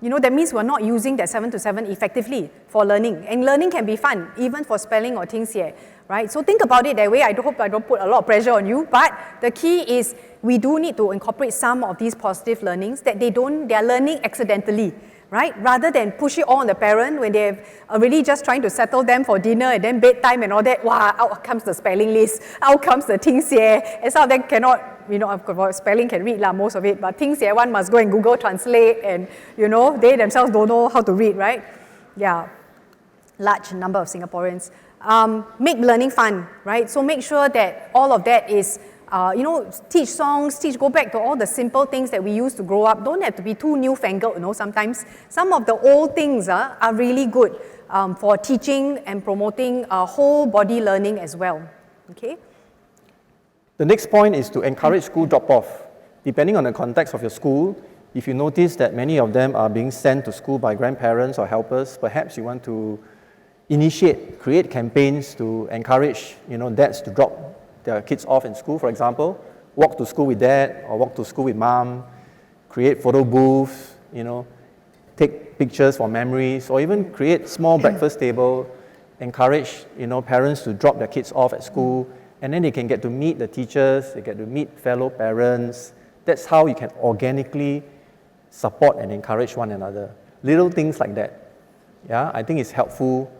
you know, that means we're not using that 7 to 7 effectively for learning. And learning can be fun, even for spelling or things here, right? So think about it that way. I hope I don't put a lot of pressure on you, but the key is we do need to incorporate some of these positive learnings that they are learning accidentally, right? Rather than push it all on the parent when they're really just trying to settle them for dinner and then bedtime and all that. Wow, out comes the spelling list, out comes the things here, and some of them cannot, you know, of course, spelling can read most of it, but things here, one must go and Google Translate, and, you know, they themselves don't know how to read, right? Yeah, large number of Singaporeans. Make learning fun, right? So make sure that all of that is, you know, teach songs, go back to all the simple things that we used to grow up. Don't have to be too newfangled, you know, sometimes. Some of the old things are really good for teaching and promoting whole body learning as well, okay? The next point is to encourage school drop-off. Depending on the context of your school, if you notice that many of them are being sent to school by grandparents or helpers, perhaps you want to create campaigns to encourage, you know, dads to drop their kids off in school, for example. Walk to school with dad or walk to school with mom, create photo booths, you know, take pictures for memories, or even create small breakfast table, encourage, you know, parents to drop their kids off at school, and then they can get to meet the teachers, they get to meet fellow parents. That's how you can organically support and encourage one another. Little things like that. Yeah, I think it's helpful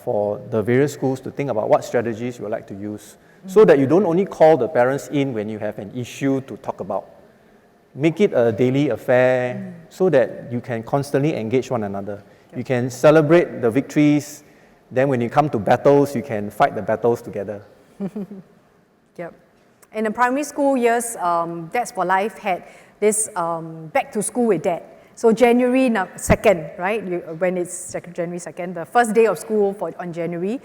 for the various schools to think about what strategies you would like to use, so that you don't only call the parents in when you have an issue to talk about. Make it a daily affair so that you can constantly engage one another. You can celebrate the victories, then when you come to battles, you can fight the battles together. Yep. In the primary school years, Dads for Life had this back to school with Dad. So January 2nd, right, when it's January 2nd, the first day of school on January,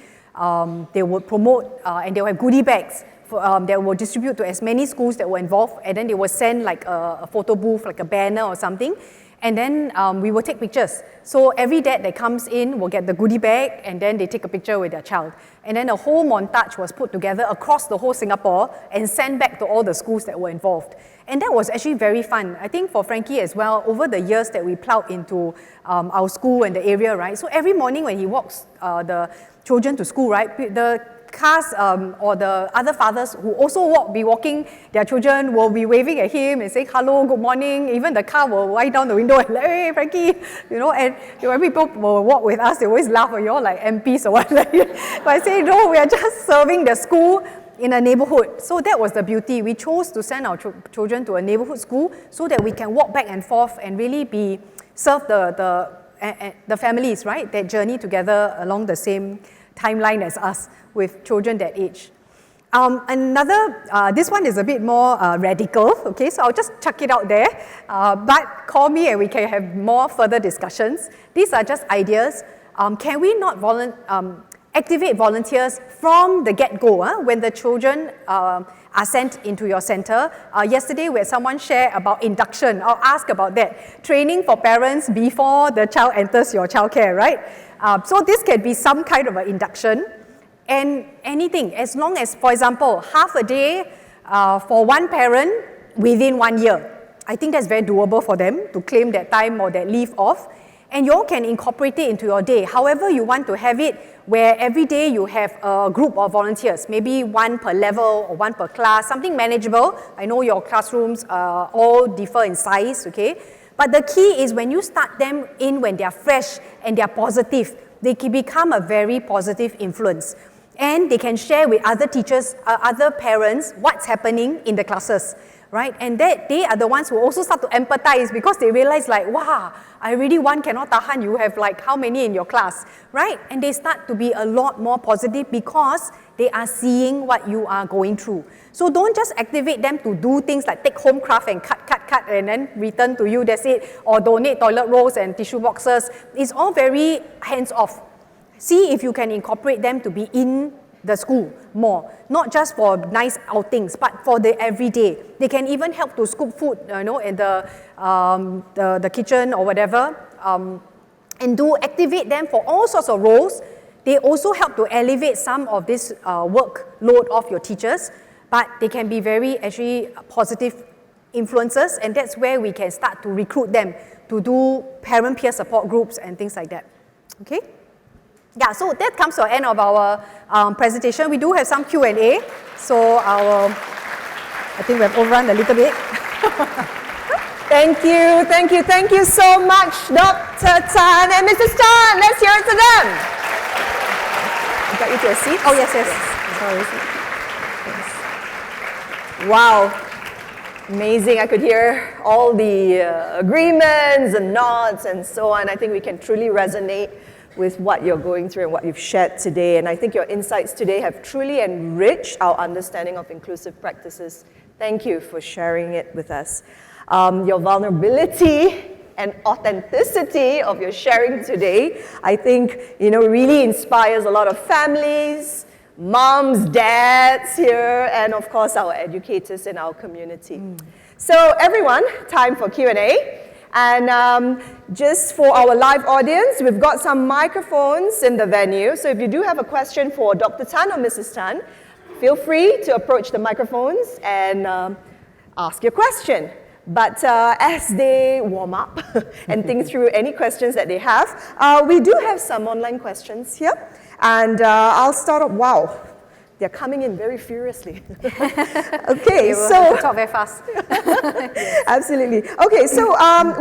they would promote and they will have goodie bags that will distribute to as many schools that were involved, and then they will send like a photo booth, like a banner or something, and then we will take pictures. So every dad that comes in will get the goodie bag, and then they take a picture with their child. And then a whole montage was put together across the whole Singapore and sent back to all the schools that were involved. And that was actually very fun. I think for Frankie as well, over the years that we plowed into our school and the area, right? So every morning when he walks the children to school, right, the cars or the other fathers who also be walking their children will be waving at him and saying hello, good morning. Even the car will wipe down the window and like, hey, Frankie, you know, and when people will walk with us, they always laugh, you're like MPs or what. But I say, no, we are just serving the school in a neighborhood. So that was the beauty. We chose to send our children to a neighborhood school so that we can walk back and forth and really serve the families, right, that journey together along the same timeline as us with children that age. This one is a bit more radical, okay, so I'll just chuck it out there, but call me and we can have more further discussions. These are just ideas. Can we not activate volunteers from the get-go when the children are sent into your center? Yesterday we had someone share about induction. I'll ask about that. Training for parents before the child enters your childcare, right? So this can be some kind of an induction, and anything, as long as, for example, half a day for one parent within 1 year. I think that's very doable for them to claim that time or that leave off. And you all can incorporate it into your day. However you want to have it, where every day you have a group of volunteers, maybe one per level or one per class, something manageable. I know your classrooms all differ in size, okay? But the key is when you start them in when they are fresh and they are positive, they can become a very positive influence. And they can share with other teachers, other parents, what's happening in the classes, right? And that they are the ones who also start to empathize because they realize like, wow, I really cannot tahan, you have like how many in your class, right? And they start to be a lot more positive because they are seeing what you are going through. So don't just activate them to do things like take home craft and cut and then return to you, that's it, or donate toilet rolls and tissue boxes. It's all very hands-off. See if you can incorporate them to be in the school more, not just for nice outings, but for the everyday. They can even help to scoop food, in the kitchen or whatever, and activate them for all sorts of roles. They also help to elevate some of this workload of your teachers, but they can be very actually positive influences, and that's where we can start to recruit them to do parent peer support groups and things like that. Okay? Yeah, so that comes to the end of our presentation. We do have some Q&A, so I think we have overrun a little bit. Thank you so much, Dr. Tan and Mrs. Tan. Let's hear it to them. Got you to a seat? Oh, yes. Sorry. Wow. Amazing. I could hear all the agreements and nods and so on. I think we can truly resonate with what you're going through and what you've shared today. And I think your insights today have truly enriched our understanding of inclusive practices. Thank you for sharing it with us. Your vulnerability and authenticity of your sharing today, I think, really inspires a lot of families, moms, dads here, and of course our educators in our community. So everyone, time for Q&A. And just for our live audience, we've got some microphones in the venue. So if you do have a question for Dr. Tan or Mrs. Tan, feel free to approach the microphones and ask your question. But as they warm up and think through any questions that they have, we do have some online questions here. And I'll start off, wow. They're coming in very furiously. Okay, so talk very fast. Yes. Absolutely. Okay, so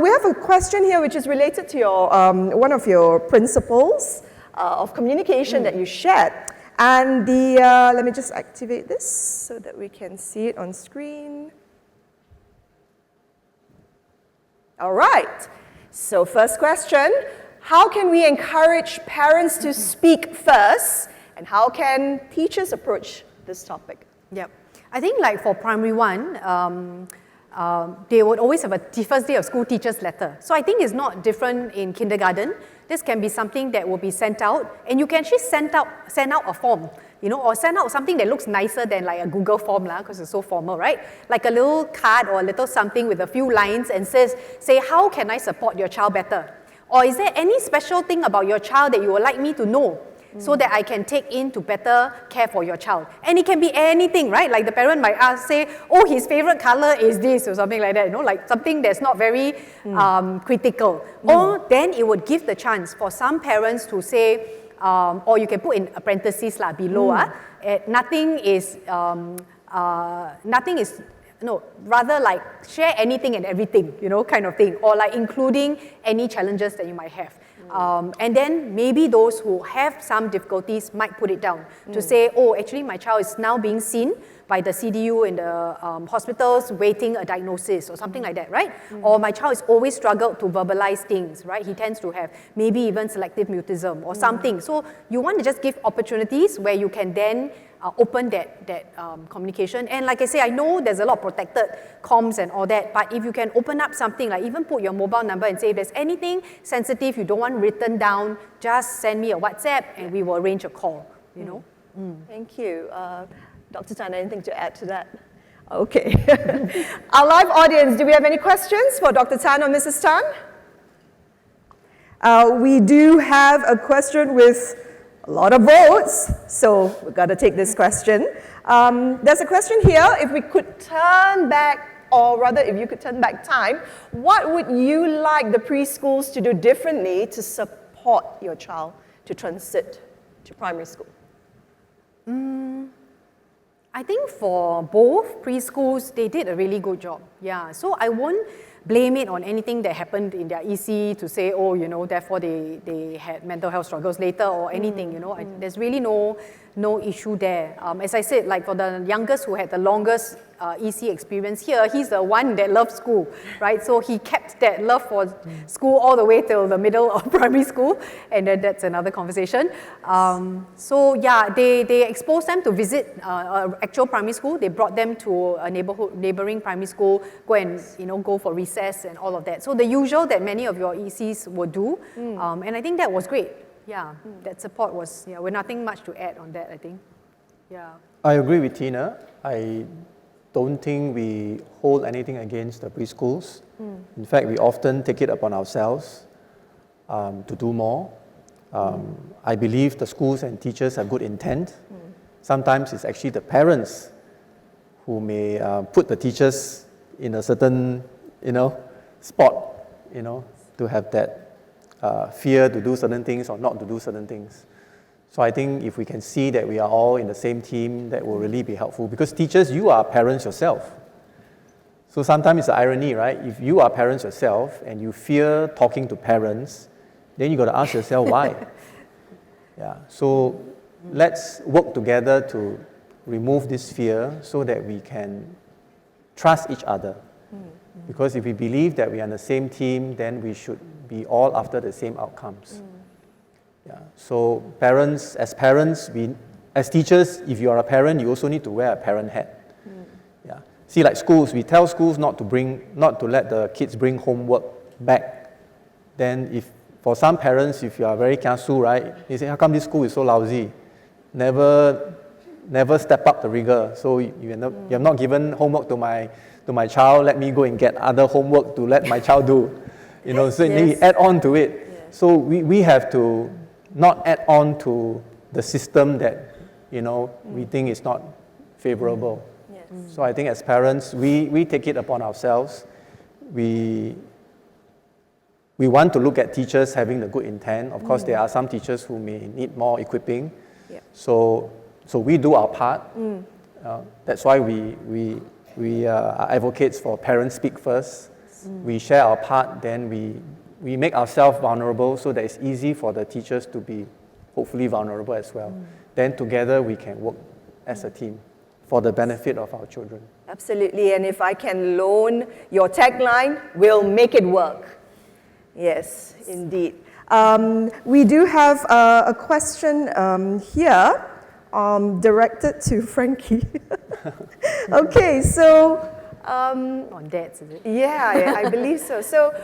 we have a question here which is related to your one of your principles of communication that you shared. And let me just activate this so that we can see it on screen. All right. So first question: how can we encourage parents to speak first? And how can teachers approach this topic? Yep. I think like for primary 1, they would always have a first day of school teacher's letter. So I think it's not different in kindergarten. This can be something that will be sent out, and you can actually send out a form, or send out something that looks nicer than like a Google form because it's so formal, right? Like a little card or a little something with a few lines and say, how can I support your child better? Or is there any special thing about your child that you would like me to know? So that I can take in to better care for your child. And it can be anything, right? Like the parent might say, oh, his favorite color is this or something like that, like something that's not very critical. Or then it would give the chance for some parents to say, or you can put in parentheses below, nothing is, rather like share anything and everything, kind of thing. Or like including any challenges that you might have. And then maybe those who have some difficulties might put it down to say, oh, actually my child is now being seen by the CDU in the hospitals waiting a diagnosis or something like that, right? Or my child has always struggled to verbalize things, right? He tends to have maybe even selective mutism or something. So you want to just give opportunities where you can then open that communication. And like I say, I know there's a lot of protected comms and all that, but if you can open up something, like even put your mobile number and say, if there's anything sensitive you don't want written down, just send me a WhatsApp and we will arrange a call, Thank you. Dr. Tan, anything to add to that? Okay. Our live audience, do we have any questions for Dr. Tan or Mrs. Tan? We do have a question with A lot of votes, so we've got to take this question. There's a question here, if we could turn back, or rather if you could turn back time, what would you like the preschools to do differently to support your child to transit to primary school? I think for both preschools, they did a really good job. Yeah, so I won't blame it on anything that happened in their EC to say, oh, you know, therefore they had mental health struggles later or anything, you know. There's really no issue there. As I said, like for the youngest who had the longest EC experience here, he's the one that loved school, right? So he kept that love for school all the way till the middle of primary school, and then that's another conversation. So yeah, they exposed them to visit actual primary school. They brought them to a neighboring primary school, go and, you know, go for recess and all of that. So the usual that many of your ECs would do, and I think that was great. Yeah, that support was, yeah, with nothing much to add on that, I think. Yeah. I agree with Tina. I don't think we hold anything against the preschools. In fact, we often take it upon ourselves to do more. I believe the schools and teachers have good intent. Sometimes it's actually the parents who may put the teachers in a certain, you know, spot, you know, to have that fear to do certain things or not to do certain things. So I think if we can see that we are all in the same team, that will really be helpful. Because teachers, you are parents yourself. So sometimes it's the irony, right? If you are parents yourself and you fear talking to parents, then you got to ask yourself why. Yeah. So let's work together to remove this fear so that we can trust each other. Because if we believe that we are on the same team, then we should be all after the same outcomes. Yeah. So parents, as teachers, if you are a parent, you also need to wear a parent hat. Yeah. See, like schools, we tell schools not to let the kids bring homework back. Then if, for some parents, if you are very kiasu, right, they say, how come this school is so lousy? Never step up the rigor. So you have not given homework to my child, let me go and get other homework to let my child do. You know, so you add on to it. Yes. So we have to not add on to the system that, you know, we think is not favorable. Yes. So I think as parents, we take it upon ourselves. We want to look at teachers having the good intent. Of course, there are some teachers who may need more equipping. Yep. So we do our part. That's why we are advocates for parents speak first. We share our part, then we make ourselves vulnerable so that it's easy for the teachers to be hopefully vulnerable as well. Then together we can work as a team for the benefit of our children. Absolutely, and if I can loan your tagline, we'll make it work. Yes, indeed. We do have a question here directed to Frankie. Okay, so On dads, is it? yeah, I believe so. So,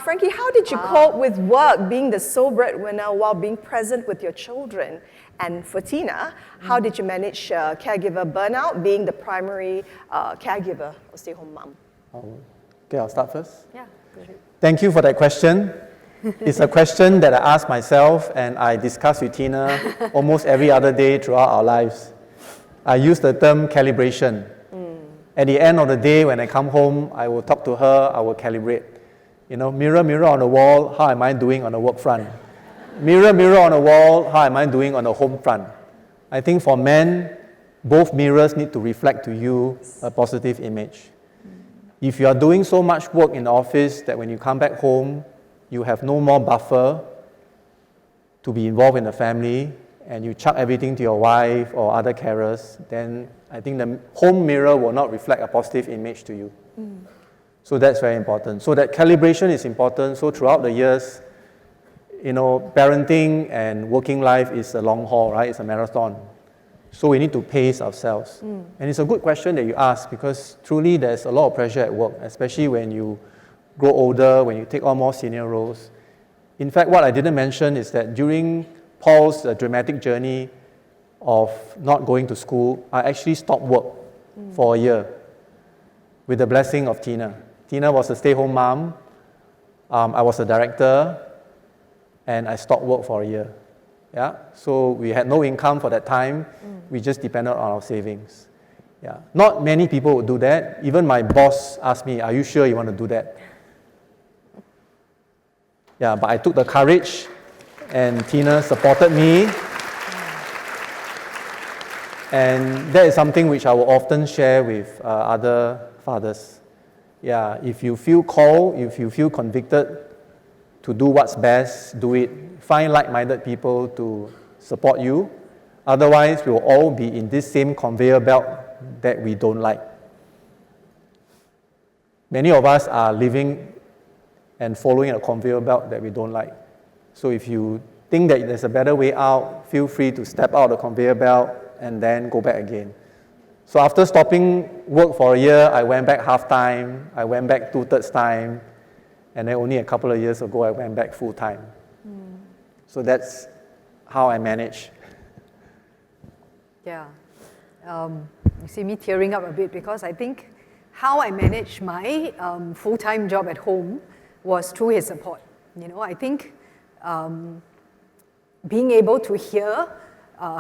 Frankie, how did you cope with work, being the sole breadwinner while being present with your children? And for Tina, how did you manage caregiver burnout, being the primary caregiver or stay-home mom? Okay, I'll start first. Yeah, go ahead. Thank you for that question. It's a question that I ask myself and I discuss with Tina almost every other day throughout our lives. I use the term calibration. At the end of the day, when I come home, I will talk to her, I will calibrate. You know, mirror, mirror on the wall, how am I doing on the work front? Mirror, mirror on the wall, how am I doing on the home front? I think for men, both mirrors need to reflect to you a positive image. If you are doing so much work in the office that when you come back home, you have no more buffer to be involved in the family, and you chuck everything to your wife or other carers, then I think the home mirror will not reflect a positive image to you. So that's very important. So that calibration is important. So throughout the years, you know, parenting and working life is a long haul, right? It's a marathon. So we need to pace ourselves. And it's a good question that you ask, because truly there's a lot of pressure at work, especially when you grow older, when you take on more senior roles. In fact, what I didn't mention is that during Paul's dramatic journey of not going to school, I actually stopped work for a year with the blessing of Tina. Tina was a stay-home mom. I was a director, and I stopped work for a year. Yeah, so we had no income for that time. We just depended on our savings. Yeah, not many people would do that. Even my boss asked me, "Are you sure you want to do that?" Yeah, but I took the courage, and Tina supported me. And that is something which I will often share with other fathers. Yeah, if you feel called, if you feel convicted to do what's best, do it. Find like-minded people to support you. Otherwise, we will all be in this same conveyor belt that we don't like. Many of us are living and following a conveyor belt that we don't like. So if you think that there's a better way out, feel free to step out of the conveyor belt and then go back again. So after stopping work for a year, I went back half-time, I went back 2/3 time, and then only a couple of years ago, I went back full-time. So that's how I manage. Yeah. You see me tearing up a bit because I think how I managed my full-time job at home was through his support. I think being able to hear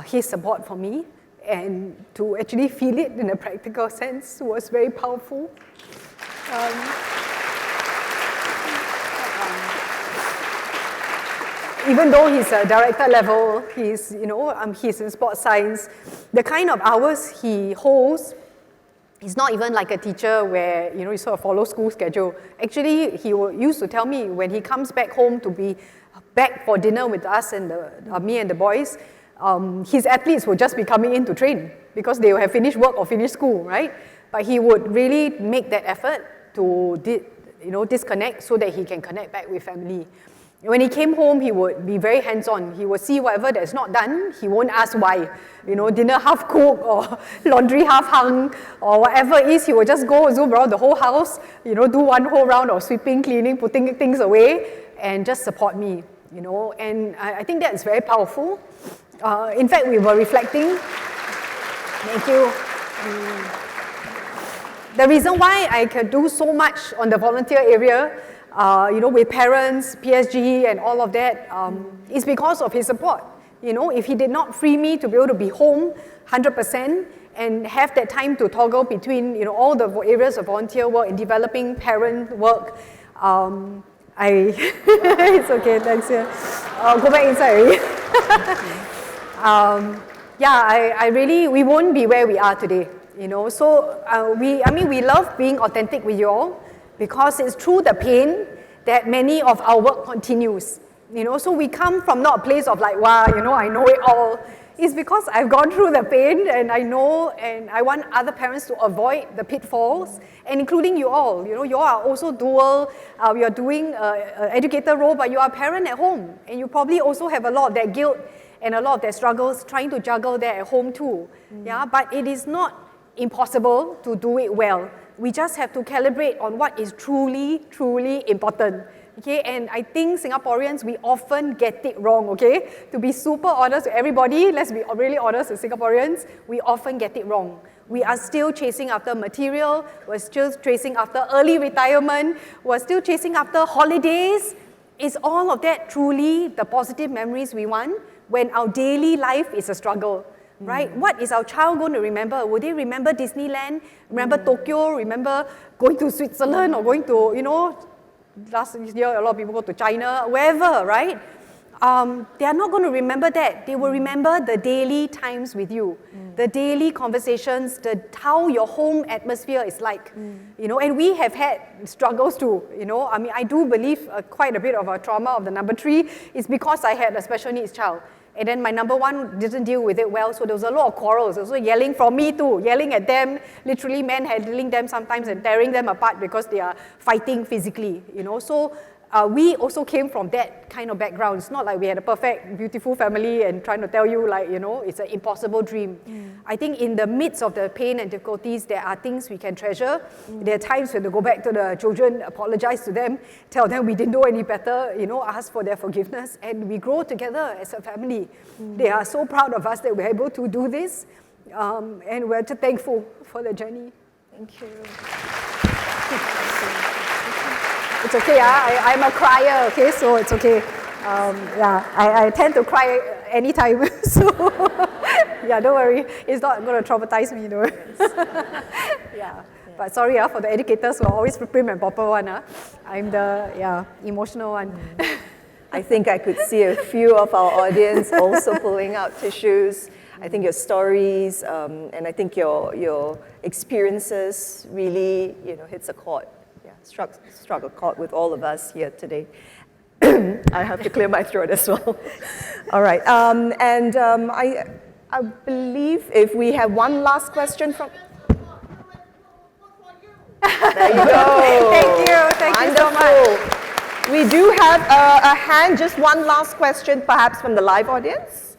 his support for me and to actually feel it in a practical sense was very powerful. Even though he's a director level, he's in sports science, the kind of hours he holds, he's not even like a teacher where, you sort of follow school schedule. Actually, he used to tell me when he comes back home to be back for dinner with us and me and the boys, his athletes would just be coming in to train because they will have finished work or finished school, right? But he would really make that effort to disconnect so that he can connect back with family. When he came home, he would be very hands-on. He would see whatever that's not done. He won't ask why. Dinner half cooked or laundry half hung or whatever it is. He would just go zoom around the whole house, do one whole round of sweeping, cleaning, putting things away, and just support me. And I think that is very powerful. In fact, we were reflecting. Thank you. The reason why I could do so much on the volunteer area with parents, PSG, and all of that, is because of his support. If he did not free me to be able to be home 100% and have that time to toggle between, all the areas of volunteer work and developing parent work, it's okay, thanks. Go back inside already. We won't be where we are today, So we love being authentic with you all, because it's through the pain that many of our work continues. So we come from not a place of like, wow, I know it all. It's because I've gone through the pain and I know, and I want other parents to avoid the pitfalls, and including you all. You all are also dual. You're doing an educator role, but you are a parent at home, and you probably also have a lot of that guilt and a lot of their struggles trying to juggle that at home too. Yeah, but it is not impossible to do it well. We just have to calibrate on what is truly, truly important. Okay, and I think Singaporeans, we often get it wrong, okay? To be super honest with everybody, let's be really honest with Singaporeans, we often get it wrong. We are still chasing after material, we're still chasing after early retirement, we're still chasing after holidays. Is all of that truly the positive memories we want when our daily life is a struggle? Right? What is our child going to remember? Will they remember Disneyland, remember Tokyo, remember going to Switzerland or going to, last year a lot of people go to China, wherever, right? They are not going to remember that. They will remember the daily times with you, the daily conversations, how your home atmosphere is like, and we have had struggles too, I do believe quite a bit of a trauma of the number 3 is because I had a special needs child. And then my number 1 didn't deal with it well, so there was a lot of quarrels. Also yelling from me too, yelling at them, literally manhandling them sometimes and tearing them apart because they are fighting physically, So we also came from that kind of background. It's not like we had a perfect, beautiful family and trying to tell you it's an impossible dream. I think in the midst of the pain and difficulties, there are things we can treasure. There are times when to go back to the children, apologize to them, tell them we didn't know any better, ask for their forgiveness, and we grow together as a family. They are so proud of us that we're able to do this, and we're just thankful for the journey. Thank you. It's okay, I'm a crier, okay, so it's okay. I tend to cry anytime. So, yeah, don't worry. It's not going to traumatize me, though. Yeah. But sorry for the educators who are always prim and proper one. I'm the emotional one. I think I could see a few of our audience also pulling out tissues. I think your stories and I think your experiences really, hits a chord. Yeah, struck a chord with all of us here today. I have to clear my throat as well. All right, I believe if we have one last question from. There you go. Thank you so much. We do have a hand, just one last question perhaps from the live audience.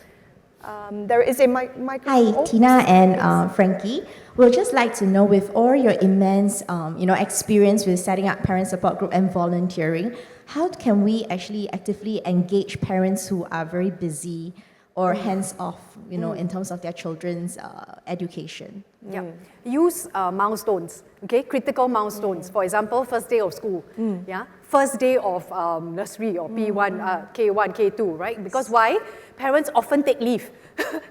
There is a microphone. Hi, Tina and Frankie. We'd just like to know, with all your immense experience with setting up parent support group and volunteering, how can we actually actively engage parents who are very busy or hands-off, in terms of their children's education? Yeah. Use milestones, okay? Critical milestones. For example, first day of school, first day of nursery or P1, K1, K2, right? Because why? Parents often take leave.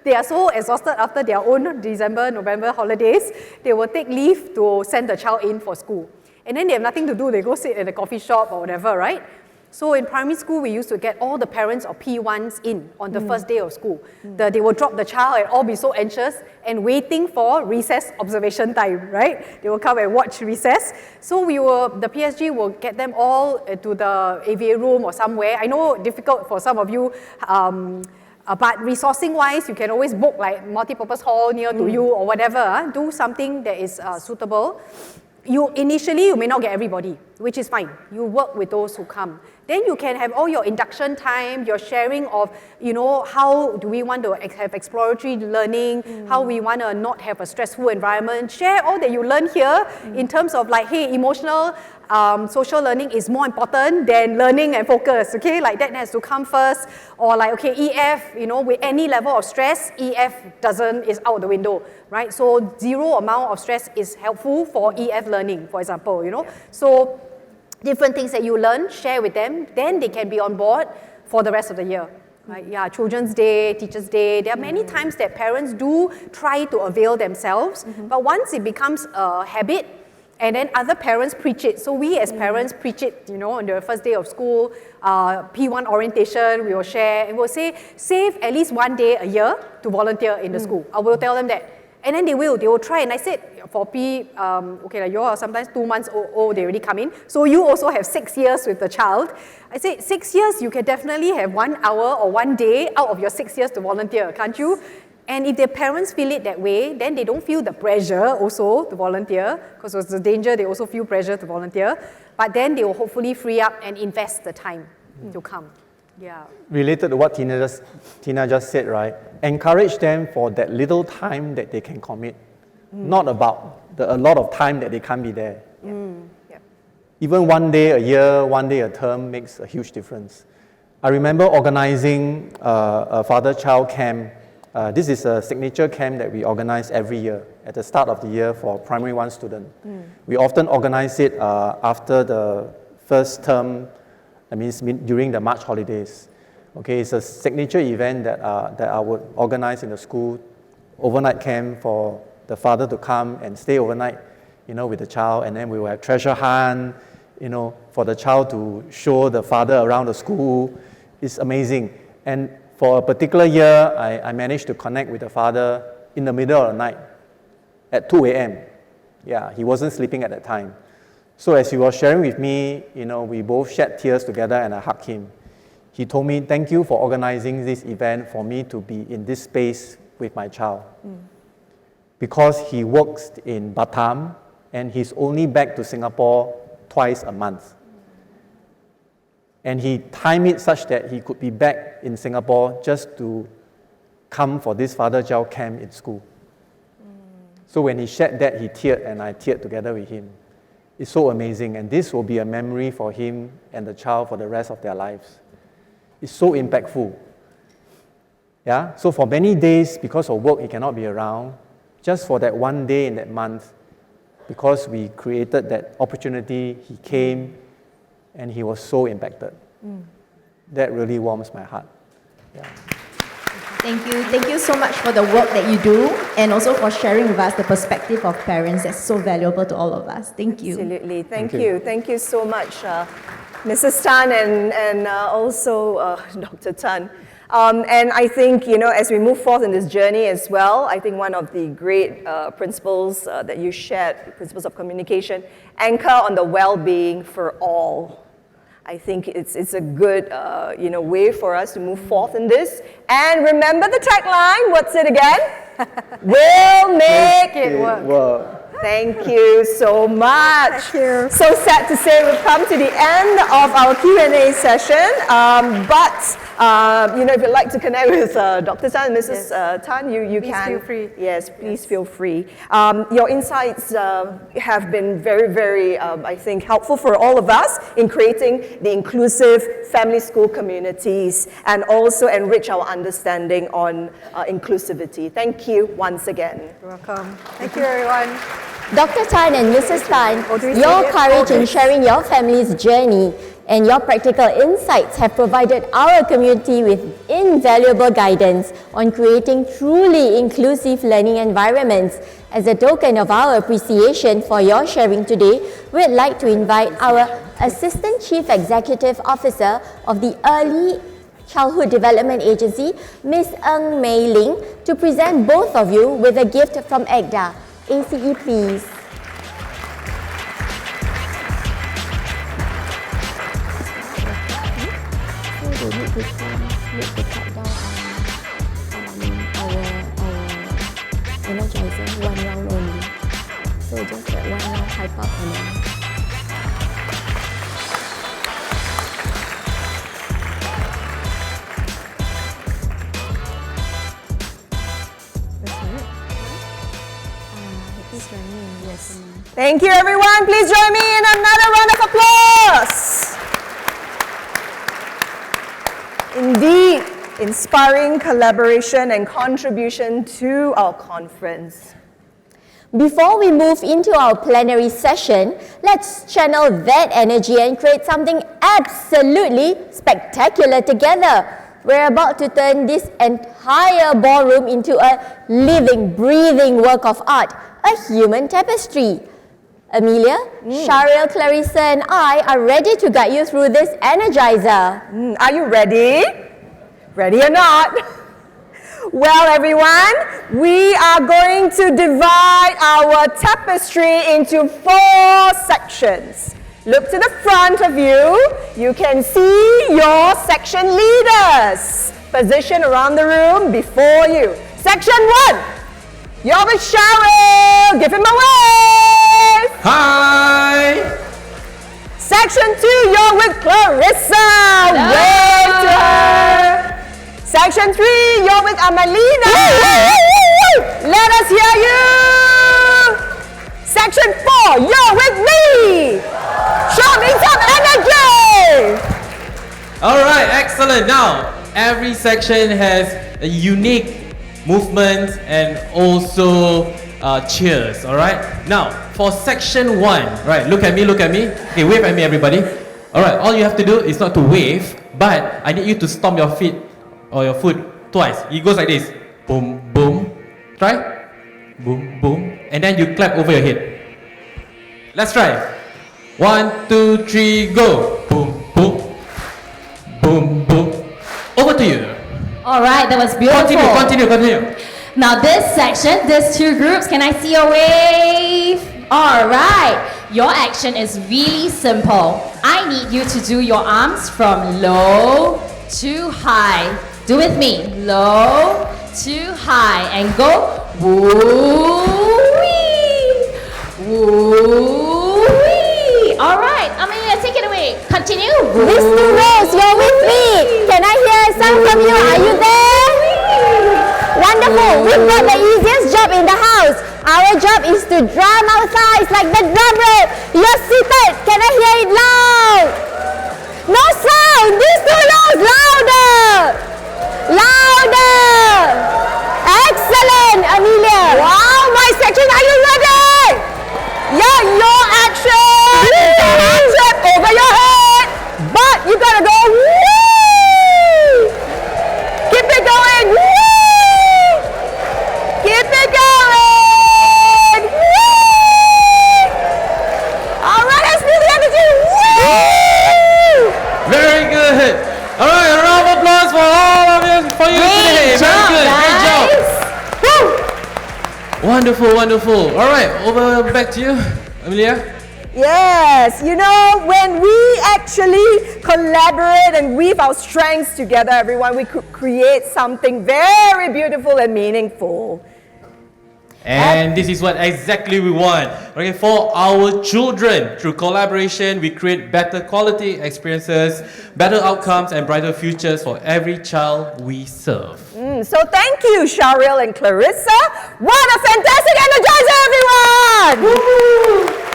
They are so exhausted after their own December, November holidays, they will take leave to send the child in for school. And then they have nothing to do, they go sit in a coffee shop or whatever, right? So in primary school, we used to get all the parents of P1s in on the first day of school. They will drop the child and all be so anxious and waiting for recess observation time, right? They will come and watch recess. So the PSG will get them all to the AVA room or somewhere. I know difficult for some of you, but resourcing-wise, you can always book like multi-purpose hall near to you or whatever. Do something that is suitable. Initially, you may not get everybody, which is fine. You work with those who come. Then you can have all your induction time, your sharing of, how do we want to have exploratory learning, how we want to not have a stressful environment. Share all that you learn here in terms of like, hey, emotional, social learning is more important than learning and focus, okay? Like that has to come first. Or like, okay, EF, with any level of stress, EF is out the window, right? So zero amount of stress is helpful for EF learning, for example, So different things that you learn, share with them, then they can be on board for the rest of the year. Right? Yeah, Children's Day, Teachers' Day. There are many times that parents do try to avail themselves, but once it becomes a habit, and then other parents preach it. So we as parents preach it, on the first day of school, P1 orientation, we will share, and we'll say, save at least one day a year to volunteer in the school. I will tell them that. And then they will try. And I said, for like you are sometimes 2 months old, they already come in. So you also have 6 years with the child. I said, 6 years, you can definitely have 1 hour or 1 day out of your 6 years to volunteer, can't you? And if their parents feel it that way, then they don't feel the pressure also to volunteer, because it's a danger, they also feel pressure to volunteer. But then they will hopefully free up and invest the time to come. Yeah. Related to what Tina just said, right? Encourage them for that little time that they can commit, not about a lot of time that they can't be there. Yeah. Even 1 day a year, 1 day a term makes a huge difference. I remember organizing a father-child camp. This is a signature camp that we organize every year at the start of the year for primary 1 student. We often organize it after the first term, that means during the March holidays. Okay, it's a signature event that I would organize in the school, overnight camp for the father to come and stay overnight, with the child, and then we will have treasure hunt, for the child to show the father around the school. It's amazing. And for a particular year, I managed to connect with the father in the middle of the night at 2 a.m. Yeah, he wasn't sleeping at that time. So as he was sharing with me, we both shed tears together and I hugged him. He told me, thank you for organizing this event for me to be in this space with my child. Because he works in Batam and he's only back to Singapore twice a month. And he timed it such that he could be back in Singapore just to come for this father-child camp in school. So when he shared that, he teared and I teared together with him. It's so amazing, and this will be a memory for him and the child for the rest of their lives. It's so impactful. Yeah? So for many days, because of work, he cannot be around. Just for that 1 day in that month, because we created that opportunity, he came and he was so impacted. That really warms my heart. Yeah. Thank you. Thank you so much for the work that you do and also for sharing with us the perspective of parents. That's so valuable to all of us. Thank you. Absolutely. Thank Thank you. you. Thank you so much, Mrs. Tan and also Dr. Tan. And I think, as we move forth in this journey as well, I think one of the great principles that you shared, principles of communication, anchor on the well-being for all. I think it's a good, way for us to move forth in this. And remember the tagline. What's it again? We'll make it work. Well, Thank you so much. Thank you. So sad to say we've come to the end of our Q&A session. If you'd like to connect with Dr. Tan and Mrs. Tan, you Please can. feel free. Yes, please feel free. Your insights have been very, very, I think, helpful for all of us in creating the inclusive family school communities and also enrich our understanding on inclusivity. Thank you once again. You're welcome. Thank you, everyone. Dr. Tan and Mrs. Tan, do we say your it? courage in sharing your family's journey and your practical insights have provided our community with invaluable guidance on creating truly inclusive learning environments. As a token of our appreciation for your sharing today, we'd like to invite our Assistant Chief Executive Officer of the Early Childhood Development Agency, Ms. Ng Mei Ling, to present both of you with a gift from ECCDA. ACE, please. So we need to cut down our Energizer one round only. So just that one round hype up and then. Yes. Thank you, everyone. Please join me in another round of applause. Indeed, inspiring collaboration and contribution to our conference. Before we move into our plenary session, let's channel that energy and create something absolutely spectacular together. We're about to turn this entire ballroom into a living, breathing work of art, a human tapestry. Amelia, Shariel, Clarissa, and I are ready to guide you through this Energizer. Are you ready? Ready or not? Well, everyone, we are going to divide our tapestry into 4 sections. Look to the front of you. You can see your section leaders positioned around the room before you. Section 1, you're with Cheryl. Give him a wave. Hi! Section 2, you're with Clarissa. Wave to her. Section 3, you're with Amelina. Let us hear you. Section 4, you're with me. Show me some energy. All right, excellent. Now, every section has a unique movement and also cheers, all right? Now, for section 1, right, look at me. Okay, wave at me, everybody. All right, all you have to do is not to wave, but I need you to stomp your feet or your foot twice. It goes like this. Boom, boom. Try. Boom, boom. And then you clap over your head. Let's try. 1, 2, 3, go. Boom, boom. Boom, boom. Over to you. All right, that was beautiful. Continue. Now this section, these 2 groups, can I see a wave? All right, your action is really simple. I need you to do your arms from low to high. Do with me, low to high, and go woo-wee, woo-wee. All right, Amelia, take it away. Continue. These 2 rows, you're with me. Can I hear a sound from you? Are you there? Wonderful. We've got the easiest job in the house. Our job is to drum our thighs like the drum roll. You're seated. Can I hear it loud? No sound. These 2 rows, louder. Louder. Excellent, Amelia. Wow, my section, are you ready? Yeah, your action is a hand trip over your head, but you gotta go woo! Keep it going, woo! Wonderful, wonderful. All right, over back to you, Amelia. Yes, you know, when we actually collaborate and weave our strengths together, everyone, we could create something very beautiful and meaningful. And this is what exactly we want. Okay, for our children, through collaboration, we create better quality experiences, better outcomes, and brighter futures for every child we serve. So thank you, Sharil and Clarissa. What a fantastic Energizer, everyone! Woo-hoo.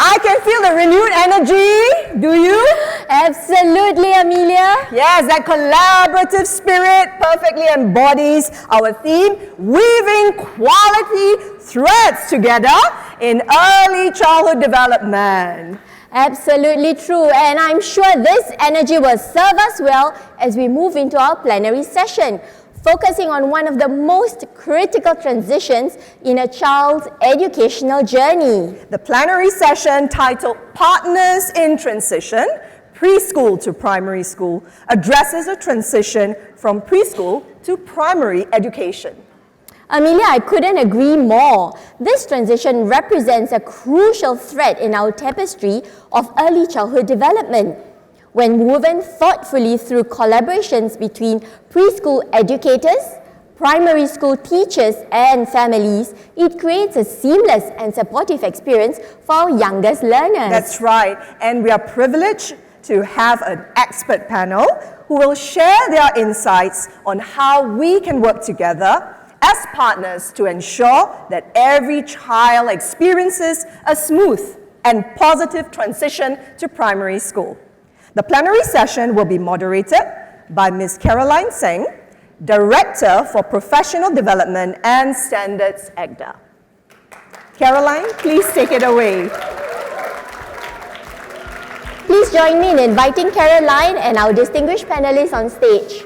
I can feel the renewed energy. Do you? Absolutely, Amelia. Yes, that collaborative spirit perfectly embodies our theme, weaving quality threads together in early childhood development. Absolutely true, and I'm sure this energy will serve us well as we move into our plenary session, focusing on one of the most critical transitions in a child's educational journey. The plenary session, titled Partners in Transition, Preschool to Primary School, addresses a transition from preschool to primary education. Amelia, I couldn't agree more. This transition represents a crucial thread in our tapestry of early childhood development. When woven thoughtfully through collaborations between preschool educators, primary school teachers, and families, it creates a seamless and supportive experience for our youngest learners. That's right, and we are privileged to have an expert panel who will share their insights on how we can work together as partners to ensure that every child experiences a smooth and positive transition to primary school. The plenary session will be moderated by Ms. Caroline Seng, Director for Professional Development and Standards, ECCDA. Caroline, please take it away. Please join me in inviting Caroline and our distinguished panelists on stage.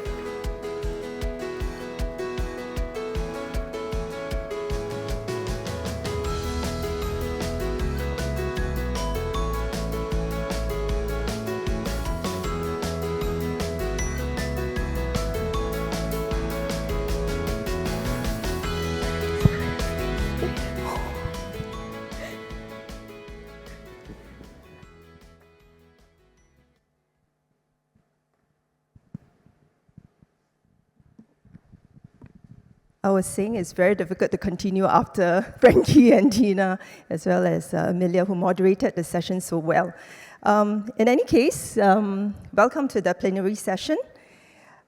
I was saying it's very difficult to continue after Frankie and Tina, as well as Amelia, who moderated the session so well. In any case, welcome to the plenary session.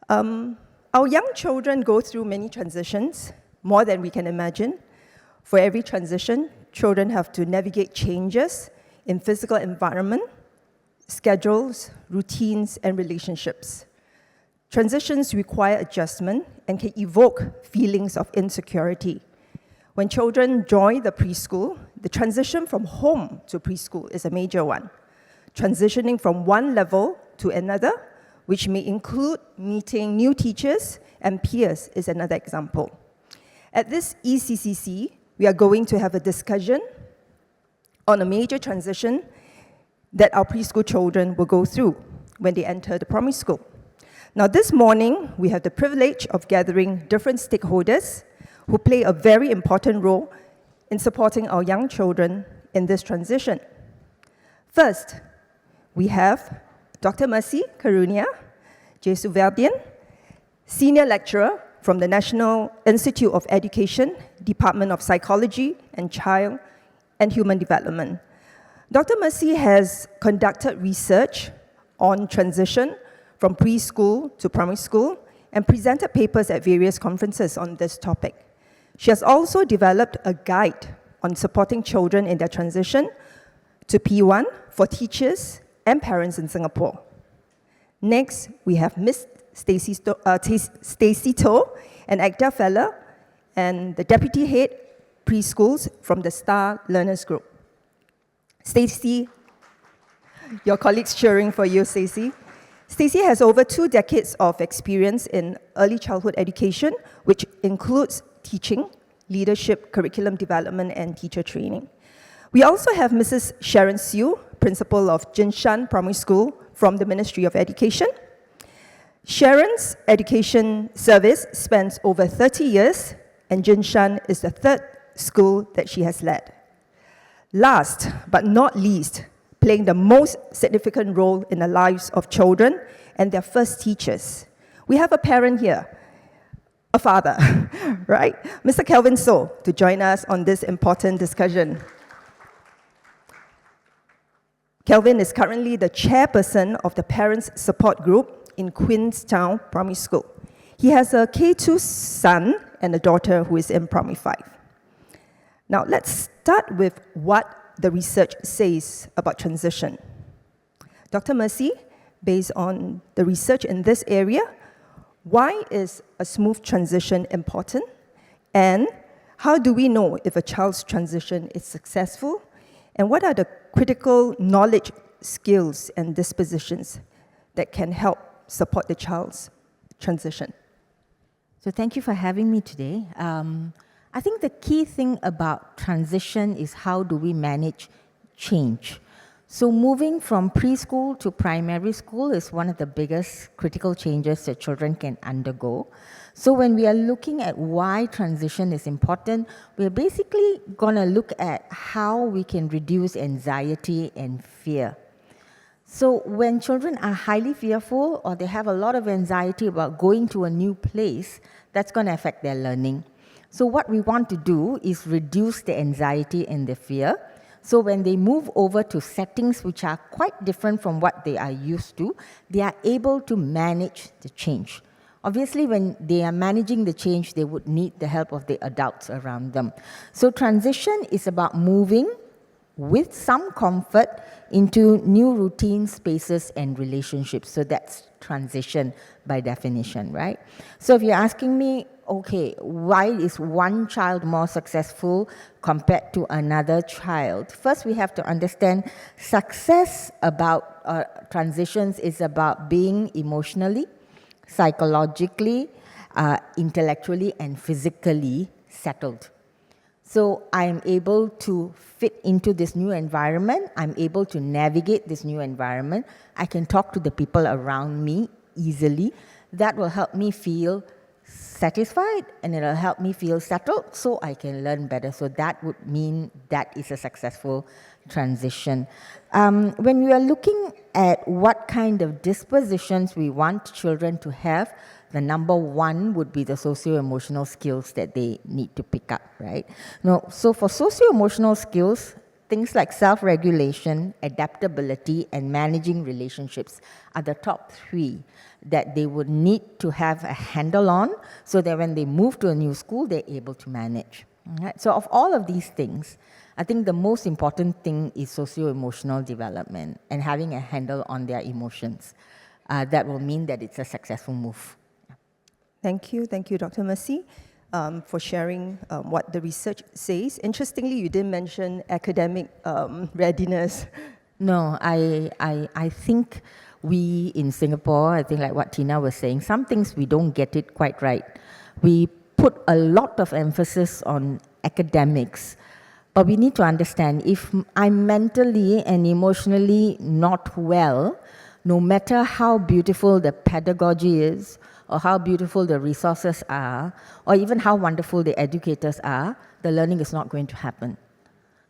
Our young children go through many transitions, more than we can imagine. For every transition, children have to navigate changes in physical environment, schedules, routines, and relationships. Transitions require adjustment and can evoke feelings of insecurity. When children join the preschool, the transition from home to preschool is a major one. Transitioning from one level to another, which may include meeting new teachers and peers, is another example. At this ECCC, we are going to have a discussion on a major transition that our preschool children will go through when they enter the primary school. Now, this morning, we have the privilege of gathering different stakeholders who play a very important role in supporting our young children in this transition. First, we have Dr. Mercy Karunia Jesuvardian, Senior Lecturer from the National Institute of Education, Department of Psychology and Child and Human Development. Dr. Mercy has conducted research on transition from preschool to primary school and presented papers at various conferences on this topic. She has also developed a guide on supporting children in their transition to P1 for teachers and parents in Singapore. Next, we have Ms. Stacey To, an ECCDA Fellow and the Deputy Head Preschools from the Star Learners Group. Stacey, your colleagues cheering for you, Stacey. Stacey has over 2 decades of experience in early childhood education, which includes teaching, leadership, curriculum development, and teacher training. We also have Mrs. Sharon Siu, Principal of Jinshan Primary School from the Ministry of Education. Sharon's education service spans over 30 years and Jinshan is the third school that she has led. Last but not least, playing the most significant role in the lives of children and their first teachers. We have a parent here, a father, right? Mr. Kelvin So, to join us on this important discussion. Kelvin is currently the chairperson of the Parents Support Group in Queenstown Primary School. He has a K2 son and a daughter who is in Primary 5. Now, let's start with what the research says about transition. Dr. Mercy, based on the research in this area, why is a smooth transition important? And how do we know if a child's transition is successful? And what are the critical knowledge, skills, and dispositions that can help support the child's transition? So thank you for having me today. I think the key thing about transition is how do we manage change. So moving from preschool to primary school is one of the biggest critical changes that children can undergo. So when we are looking at why transition is important, we're basically going to look at how we can reduce anxiety and fear. So when children are highly fearful or they have a lot of anxiety about going to a new place, that's going to affect their learning. So what we want to do is reduce the anxiety and the fear. So when they move over to settings which are quite different from what they are used to, they are able to manage the change. Obviously, when they are managing the change, they would need the help of the adults around them. So transition is about moving with some comfort into new routine spaces and relationships. So that's transition by definition, right? So if you're asking me, okay, why is one child more successful compared to another child? First, we have to understand success about transitions is about being emotionally, psychologically, intellectually, and physically settled. So I'm able to fit into this new environment. I'm able to navigate this new environment. I can talk to the people around me easily. That will help me feel satisfied, and it'll help me feel settled so I can learn better. So that would mean that is a successful transition. When we are looking at what kind of dispositions we want children to have, the number one would be the socio-emotional skills that they need to pick up, right? Now, so for socio-emotional skills, things like self-regulation, adaptability, and managing relationships are the top three that they would need to have a handle on so that when they move to a new school, they're able to manage. Right? So of all of these things, I think the most important thing is socio-emotional development and having a handle on their emotions. That will mean that it's a successful move. Thank you, Dr. Mercy, for sharing what the research says. Interestingly, you didn't mention academic readiness. No, I think we in Singapore, I think like what Tina was saying, some things we don't get it quite right. We put a lot of emphasis on academics, but we need to understand if I'm mentally and emotionally not well, no matter how beautiful the pedagogy is, or how beautiful the resources are, or even how wonderful the educators are, the learning is not going to happen.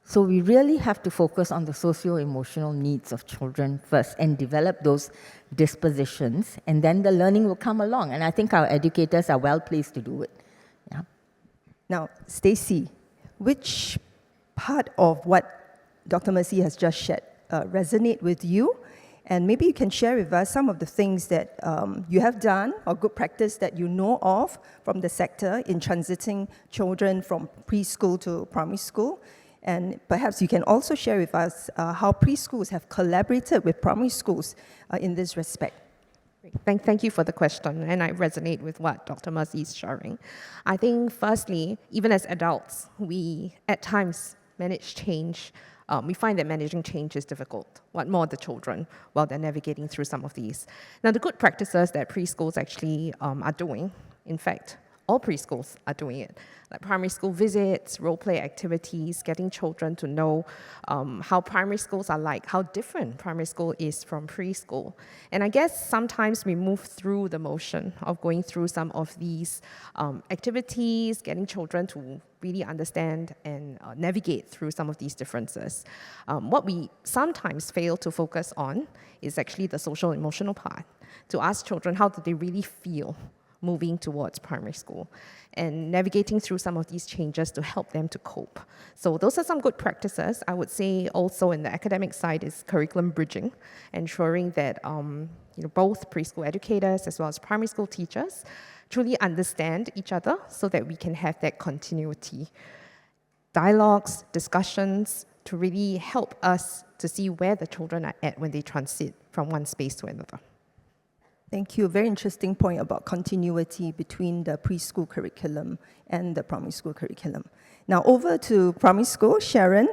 So we really have to focus on the socio-emotional needs of children first and develop those dispositions, and then the learning will come along. And I think our educators are well placed to do it. Yeah. Now, Stacey, which part of what Dr. Mercy has just shared resonate with you? And maybe you can share with us some of the things that you have done or good practice that you know of from the sector in transiting children from preschool to primary school. And perhaps you can also share with us how preschools have collaborated with primary schools in this respect. Thank you for the question, and I resonate with what Dr. Mercy is sharing. I think firstly, even as adults, we at times manage change. We find that managing change is difficult. What more the children while they're navigating through some of these. Now, the good practices that preschools actually are doing, in fact, all preschools are doing it, like primary school visits, role play activities, getting children to know how primary schools are like, how different primary school is from preschool. And I guess sometimes we move through the motion of going through some of these activities, getting children to really understand and navigate through some of these differences. What we sometimes fail to focus on is actually the social emotional part, to ask children how do they really feel moving towards primary school and navigating through some of these changes to help them to cope. So those are some good practices. I would say also in the academic side is curriculum bridging, ensuring that both preschool educators as well as primary school teachers truly understand each other so that we can have that continuity. Dialogues, discussions to really help us to see where the children are at when they transit from one space to another. Thank you. Very interesting point about continuity between the preschool curriculum and the primary school curriculum. Now over to primary school, Sharon.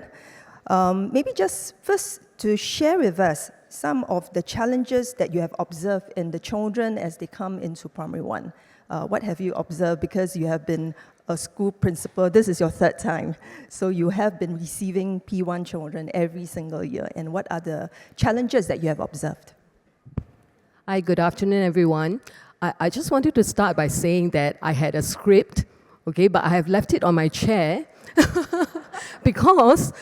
Maybe just first to share with us some of the challenges that you have observed in the children as they come into primary one. What have you observed? Because you have been a school principal, this is your third time. So you have been receiving P1 children every single year. And what are the challenges that you have observed? Hi, good afternoon, everyone. I just wanted to start by saying that I had a script, okay, but I have left it on my chair because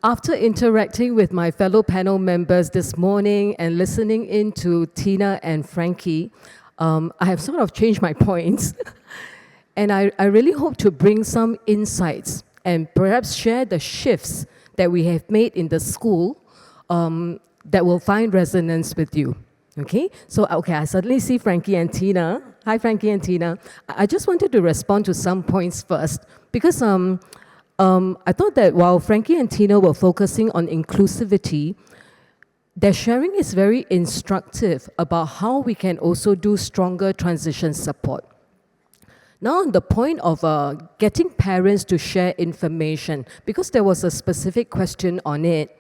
after interacting with my fellow panel members this morning and listening in to Tina and Frankie, I have sort of changed my points. And I really hope to bring some insights and perhaps share the shifts that we have made in the school that will find resonance with you. Okay, so I suddenly see Frankie and Tina. Hi, Frankie and Tina. I just wanted to respond to some points first because I thought that while Frankie and Tina were focusing on inclusivity, their sharing is very instructive about how we can also do stronger transition support. Now, on the point of getting parents to share information, because there was a specific question on it,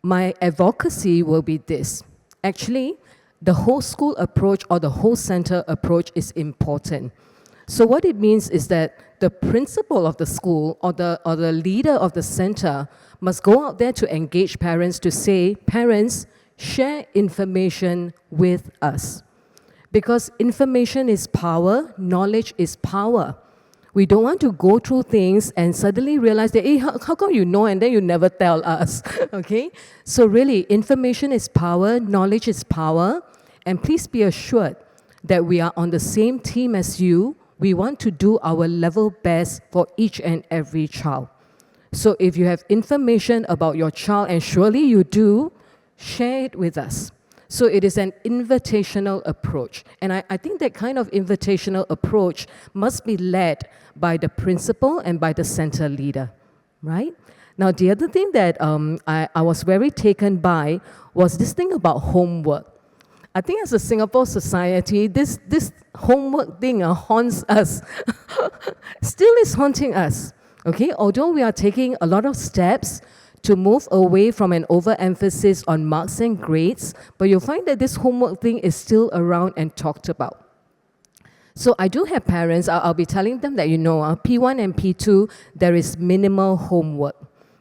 my advocacy will be this. Actually, the whole school approach or the whole center approach is important. So what it means is that the principal of the school or the leader of the center must go out there to engage parents to say, parents, share information with us. Because information is power, knowledge is power. We don't want to go through things and suddenly realize that, hey, how come you know and then you never tell us, okay? So really, information is power, knowledge is power, and please be assured that we are on the same team as you. We want to do our level best for each and every child. So if you have information about your child, and surely you do, share it with us. So it is an invitational approach. And I think that kind of invitational approach must be led by the principal and by the center leader, right? Now, the other thing that I was very taken by was this thing about homework. I think as a Singapore society, this homework thing haunts us, still is haunting us, okay? Although we are taking a lot of steps to move away from an overemphasis on marks and grades, but you'll find that this homework thing is still around and talked about. So I do have parents, I'll be telling them that, P1 and P2, there is minimal homework,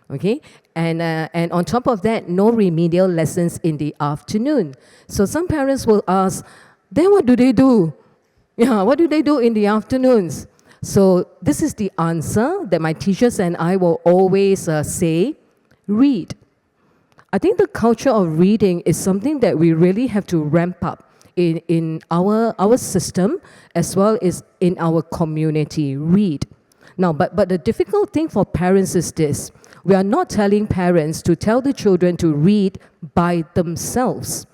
okay? And on top of that, no remedial lessons in the afternoon. So some parents will ask, then what do they do? Yeah, what do they do in the afternoons? So this is the answer that my teachers and I will always say, read. I think the culture of reading is something that we really have to ramp up in our system as well as in our community. Read. Now, but the difficult thing for parents is this. We are not telling parents to tell the children to read by themselves.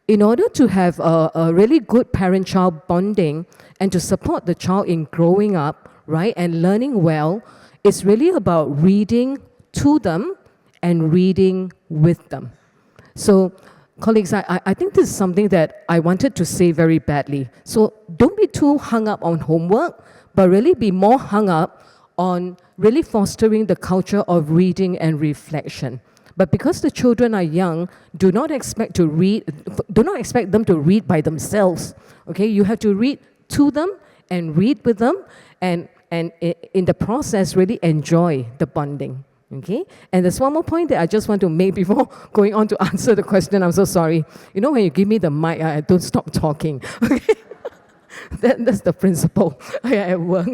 In order to have a really good parent-child bonding and to support the child in growing up, right, and learning well, it's really about reading to them and reading with them. So, colleagues, I think this is something that I wanted to say very badly. So don't be too hung up on homework, but really be more hung up on really fostering the culture of reading and reflection. But because the children are young, do not expect them to read by themselves. Okay, you have to read to them and read with them, and in the process really enjoy the bonding. Okay? And there's one more point that I just want to make before going on to answer the question. I'm so sorry. You know, when you give me the mic, I don't stop talking. Okay? That's the principle at work.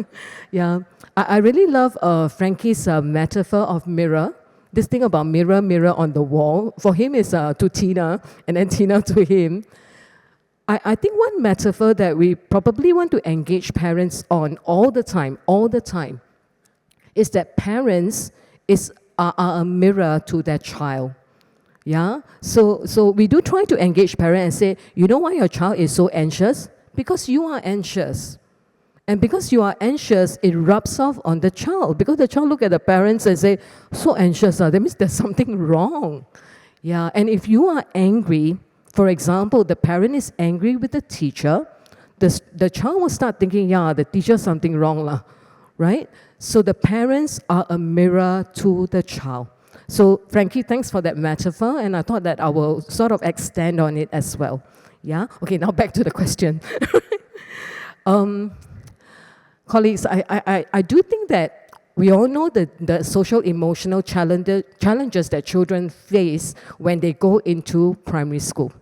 Yeah. I really love Frankie's metaphor of mirror. This thing about mirror, mirror on the wall. For him, it's to Tina, and then Tina to him. I think one metaphor that we probably want to engage parents on all the time, is that parents are a mirror to their child. Yeah? So we do try to engage parents and say, you know why your child is so anxious? Because you are anxious. And because you are anxious, it rubs off on the child. Because the child look at the parents and say, so anxious, that means there's something wrong. Yeah, and if you are angry, for example, the parent is angry with the teacher, the child will start thinking, yeah, the teacher's something wrong, right? So the parents are a mirror to the child. So Frankie, thanks for that metaphor, and I thought that I will sort of extend on it as well. Yeah? Okay, now back to the question. Colleagues, I do think that we all know the social emotional challenges that children face when they go into primary school,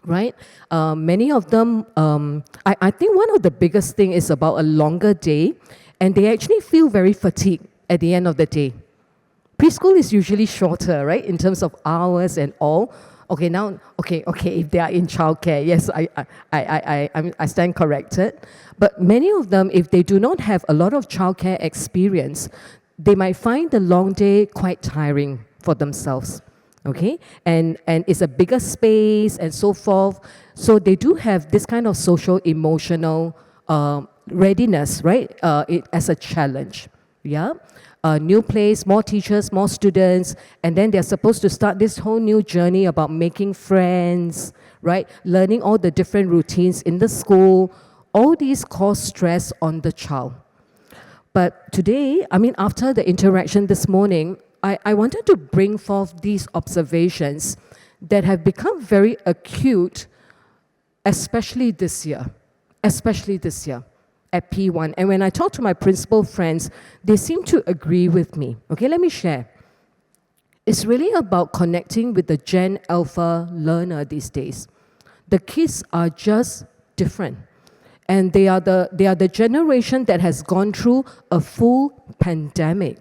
right? Many of them, I think one of the biggest thing is about a longer day, and they actually feel very fatigued at the end of the day. Preschool is usually shorter, right, in terms of hours and all. Okay, now, okay, if they are in childcare, yes, I stand corrected. But many of them, if they do not have a lot of childcare experience, they might find the long day quite tiring for themselves, okay? And it's a bigger space and so forth. So they do have this kind of social emotional readiness, right, as a challenge, yeah? New place, more teachers, more students, and then they're supposed to start this whole new journey about making friends, right? Learning all the different routines in the school. All these cause stress on the child. But today, after the interaction this morning, I wanted to bring forth these observations that have become very acute, especially this year. At P1. And when I talk to my principal friends, they seem to agree with me. Okay, let me share. It's really about connecting with the Gen Alpha learner these days. The kids are just different. And they are the generation that has gone through a full pandemic.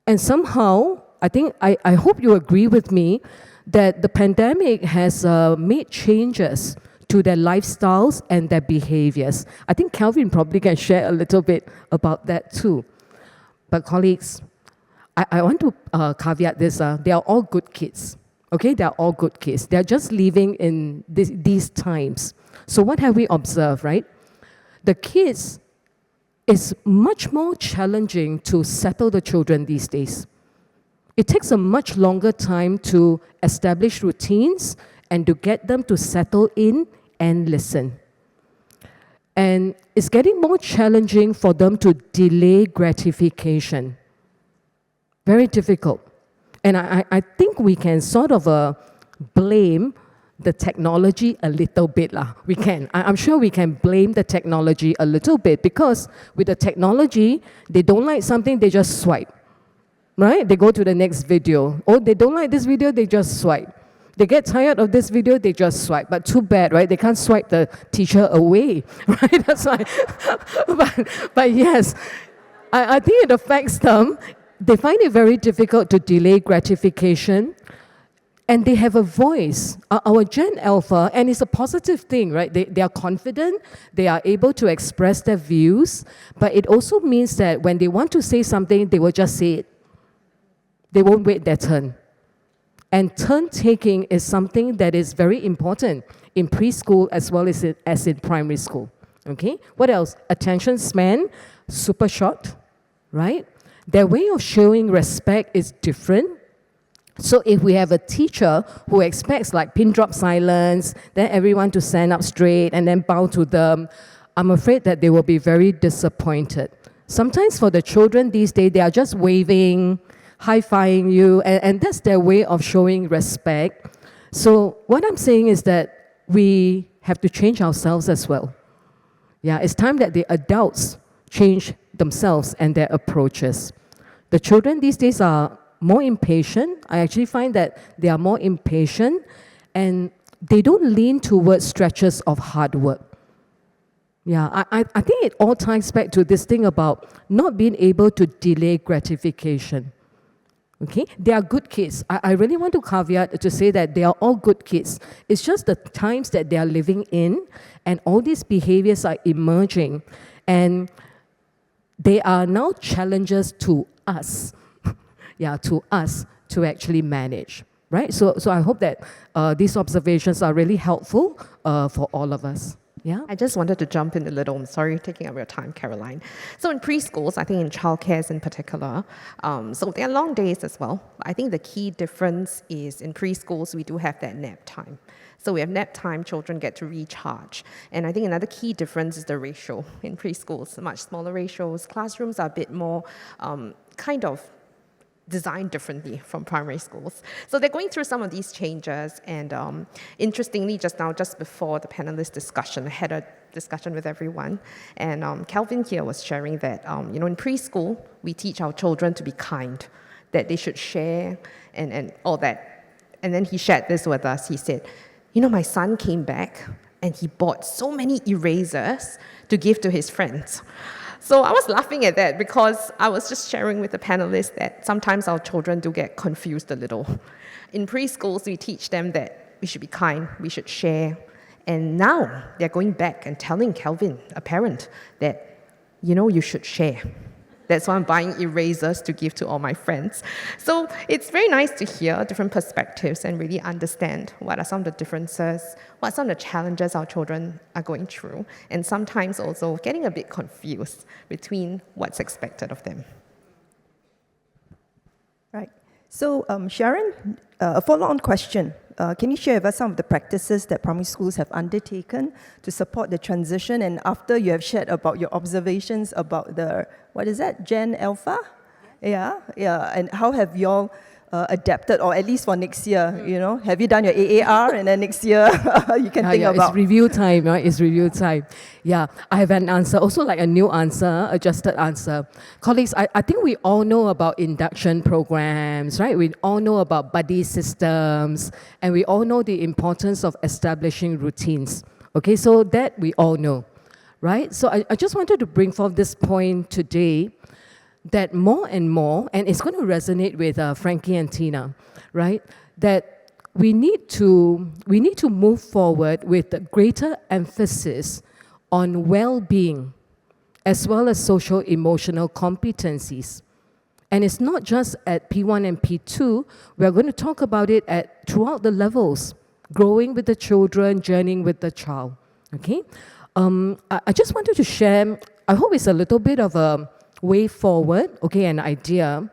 And somehow, I hope you agree with me that the pandemic has made changes to their lifestyles and their behaviors. I think Calvin probably can share a little bit about that too. But colleagues, I want to caveat this. They are all good kids. Okay, they are all good kids. They are just living in these times. So what have we observed, right? The kids, it's much more challenging to settle the children these days. It takes a much longer time to establish routines and to get them to settle in and listen. And it's getting more challenging for them to delay gratification. Very difficult. And I think we can sort of blame the technology a little bit. We can. I'm sure we can blame the technology a little bit because with the technology, they don't like something, they just swipe. Right? They go to the next video. Oh, they don't like this video, they just swipe. They get tired of this video, they just swipe. But too bad, right? They can't swipe the teacher away, right? That's why. but yes, I think it affects them. They find it very difficult to delay gratification. And they have a voice. Our Gen Alpha, and it's a positive thing, right? They are confident, they are able to express their views, but it also means that when they want to say something, they will just say it. They won't wait their turn. And turn-taking is something that is very important in preschool as well as in primary school. Okay? What else? Attention span, super short, right? Their way of showing respect is different. So if we have a teacher who expects like pin drop silence, then everyone to stand up straight and then bow to them, I'm afraid that they will be very disappointed. Sometimes for the children these days, they are just waving, high-fiving you, and that's their way of showing respect. So what I'm saying is that we have to change ourselves as well. Yeah, it's time that the adults change themselves and their approaches. The children these days are more impatient. I actually find that they are more impatient and they don't lean towards stretches of hard work. Yeah, I think it all ties back to this thing about not being able to delay gratification. Okay, they are good kids. I really want to caveat to say that they are all good kids. It's just the times that they are living in and all these behaviors are emerging and they are now challenges to us. Yeah, to us to actually manage, right? So I hope that these observations are really helpful for all of us. Yeah. I just wanted to jump in a little. I'm sorry taking up your time, Caroline. So in preschools, I think in childcare in particular, so there are long days as well. I think the key difference is in preschools, we do have that nap time. So we have nap time, children get to recharge. And I think another key difference is the ratio in preschools, much smaller ratios. Classrooms are a bit more kind of designed differently from primary schools. So they're going through some of these changes, and interestingly, just now, just before the panelist discussion, I had a discussion with everyone, and Calvin here was sharing that, in preschool, we teach our children to be kind, that they should share, and all that. And then he shared this with us. He said, my son came back, and he bought so many erasers to give to his friends. So I was laughing at that because I was just sharing with the panelists that sometimes our children do get confused a little. In preschools, we teach them that we should be kind, we should share. And now they're going back and telling Calvin, a parent, that, you should share. That's why I'm buying erasers to give to all my friends. So it's very nice to hear different perspectives and really understand what are some of the differences, what are some of the challenges our children are going through, and sometimes also getting a bit confused between what's expected of them. Right. So, Sharon, a follow-on question. Can you share with us some of the practices that primary schools have undertaken to support the transition? And after you have shared about your observations about the, Gen Alpha? Yeah. And how have you all adapted, or at least for next year, Have you done your AAR, and then next year you can think about... It's review time, right? It's review time. Yeah, I have an answer, also like a new answer, adjusted answer. Colleagues, I think we all know about induction programs, right? We all know about buddy systems, and we all know the importance of establishing routines. Okay, so that we all know, right? So I just wanted to bring forth this point today, that more and more, and it's going to resonate with Frankie and Tina, right? That we need to move forward with a greater emphasis on well-being as well as social emotional competencies. And it's not just at P1 and P2, we're going to talk about it throughout the levels, growing with the children, journeying with the child, okay? I just wanted to share, I hope it's a little bit of a way forward, okay, an idea.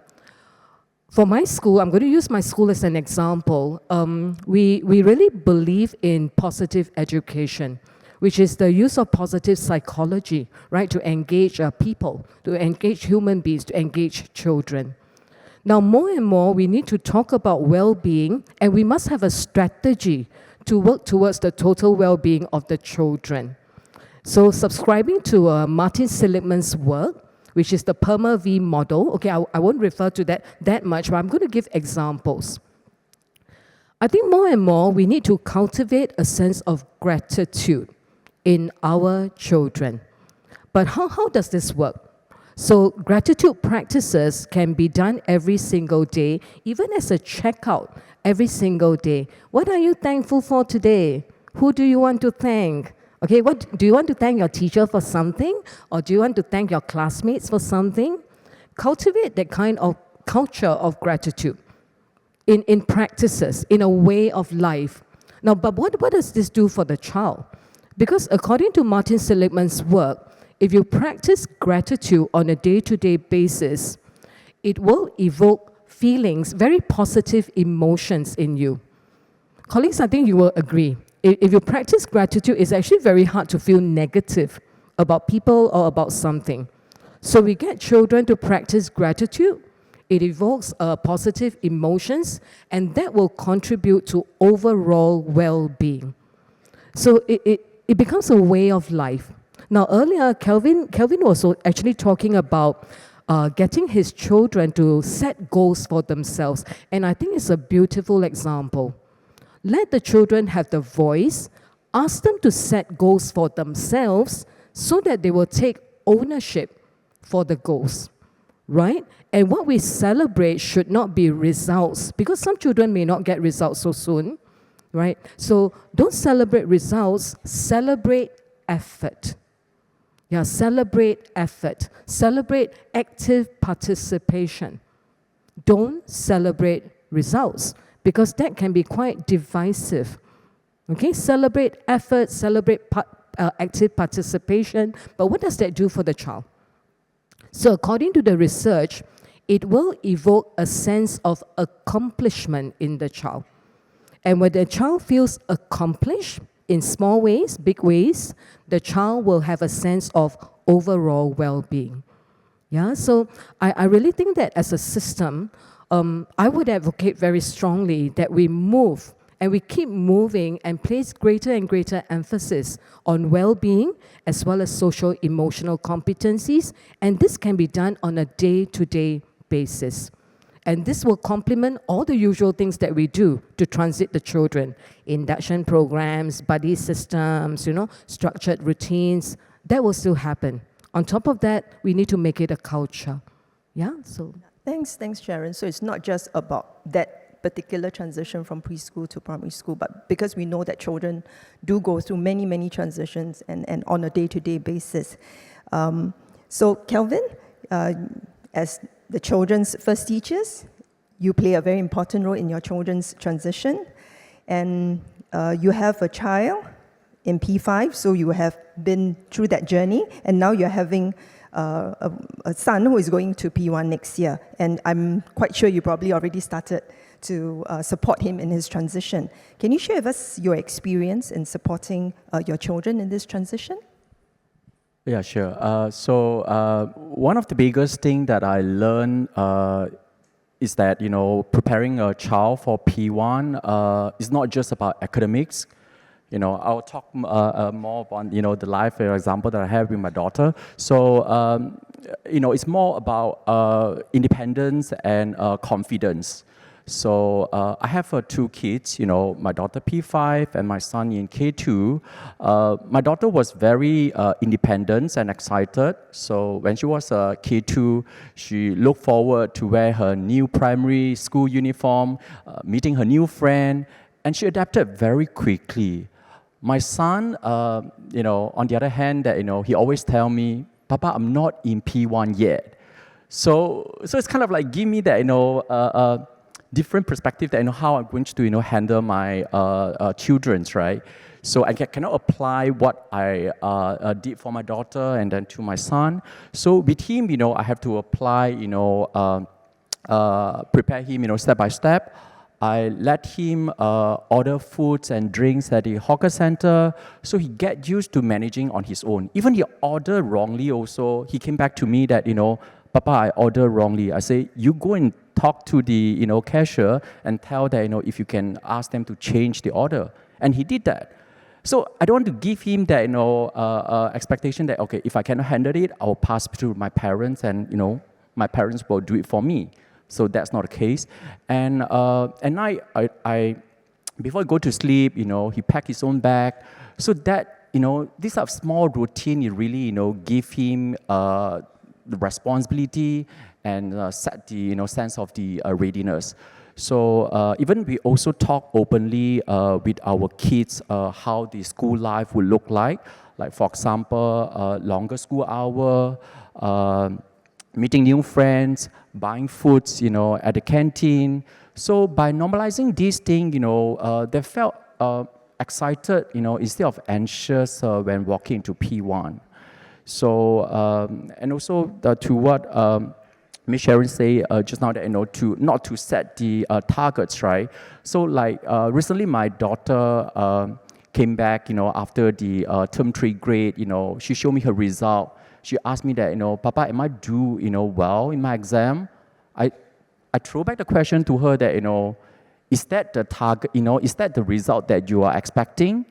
For my school, I'm going to use my school as an example. We really believe in positive education, which is the use of positive psychology, right, to engage people, to engage human beings, to engage children. Now, more and more, we need to talk about well-being, and we must have a strategy to work towards the total well-being of the children. So subscribing to Martin Seligman's work, which is the PERMA-V model. Okay, I won't refer to that much, but I'm going to give examples. I think more and more we need to cultivate a sense of gratitude in our children. But how does this work? So gratitude practices can be done every single day, even as a checkout every single day. What are you thankful for today? Who do you want to thank? Okay, what do you want to thank your teacher for something? Or do you want to thank your classmates for something? Cultivate that kind of culture of gratitude in practices, in a way of life. Now, but what does this do for the child? Because according to Martin Seligman's work, if you practice gratitude on a day-to-day basis, it will evoke feelings, very positive emotions in you. Colleagues, I think you will agree. If you practice gratitude, it's actually very hard to feel negative about people or about something. So we get children to practice gratitude. It evokes positive emotions, and that will contribute to overall well-being. So it becomes a way of life. Now, earlier, Kelvin was actually talking about getting his children to set goals for themselves. And I think it's a beautiful example. Let the children have the voice, ask them to set goals for themselves so that they will take ownership for the goals, right? And what we celebrate should not be results, because some children may not get results so soon, right? So don't celebrate results, celebrate effort. Yeah, celebrate effort. Celebrate active participation. Don't celebrate results, because that can be quite divisive. Okay, celebrate effort, celebrate active participation, but what does that do for the child? So according to the research, it will evoke a sense of accomplishment in the child. And when the child feels accomplished in small ways, big ways, the child will have a sense of overall well-being. Yeah, so I really think that as a system, I would advocate very strongly that we move and we keep moving and place greater and greater emphasis on well-being as well as social emotional competencies, and this can be done on a day-to-day basis. And this will complement all the usual things that we do to transit the children. Induction programs, buddy systems, structured routines, that will still happen. On top of that, we need to make it a culture. Yeah, so. Thanks, Sharon. So it's not just about that particular transition from preschool to primary school, but because we know that children do go through many, many transitions and on a day-to-day basis. So Kelvin, as the children's first teachers, you play a very important role in your children's transition, and you have a child in P5, so you have been through that journey, and now you're having a son who is going to P1 next year, and I'm quite sure you probably already started to support him in his transition. Can you share with us your experience in supporting your children in this transition? Yeah, sure. So one of the biggest things that I learned is that, preparing a child for P1 is not just about academics. I'll talk more about, the life example that I have with my daughter. So, it's more about independence and confidence. So I have two kids, my daughter P5 and my son in K2. My daughter was very independent and excited. So when she was K2, she looked forward to wear her new primary school uniform, meeting her new friend, and she adapted very quickly. My son, on the other hand, that he always tell me, "Papa, I'm not in P1 yet." So it's kind of like give me that different perspective that how I'm going to handle my children's, right? So I cannot apply what I did for my daughter and then to my son. So with him, I have to apply, prepare him, step by step. I let him order foods and drinks at the hawker center, so he get used to managing on his own. Even he ordered wrongly also, he came back to me that, "Papa, I ordered wrongly." I say, "You go and talk to the cashier and tell that, if you can ask them to change the order." And he did that. So I don't want to give him that, expectation that, okay, if I cannot handle it, I'll pass to my parents and, my parents will do it for me. So that's not the case. And I before I go to sleep, he packed his own bag. So that, these are small routine, you really, give him the responsibility and set the, sense of the readiness. So even we also talk openly with our kids how the school life will look like. Like for example, longer school hour, meeting new friends, buying foods, at the canteen. So by normalizing these things, they felt excited, instead of anxious when walking to P1. So and also to what Ms. Sharon say just now, that not to set the targets, right? So like recently, my daughter came back, after the term 3 grade. She showed me her result. She asked me that, "Papa, am I do well in my exam?" I throw back the question to her that, is that the target? Is that the result that you are expecting?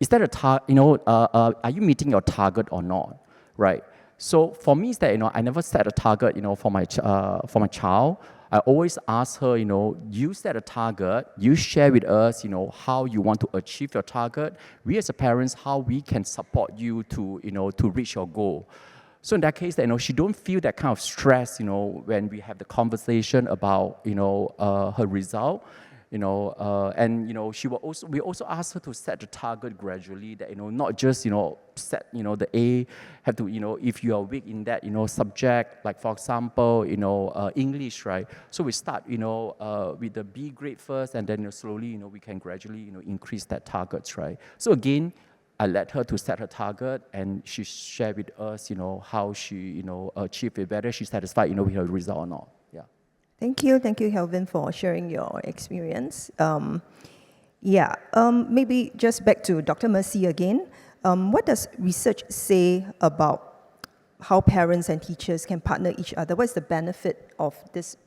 is that are you meeting your target or not, right? So for me, is that, I never set a target, for my child. I always ask her, you set a target, you share with us, how you want to achieve your target. We as a parents, how we can support you to, to reach your goal. So in that case, she don't feel that kind of stress, when we have the conversation about, her result. And we also ask her to set the target gradually, that not just set the A, have to if you are weak in that subject, like for example English, right? So we start with the B grade first, and then slowly we can gradually increase that targets, right? So again, I let her to set her target, and she shared with us how she achieved it, whether she's satisfied with her result or not. Yeah. Thank you, Kelvin, for sharing your experience. Maybe just back to Dr. Mercy again. What does research say about how parents and teachers can partner each other? What's the benefit of this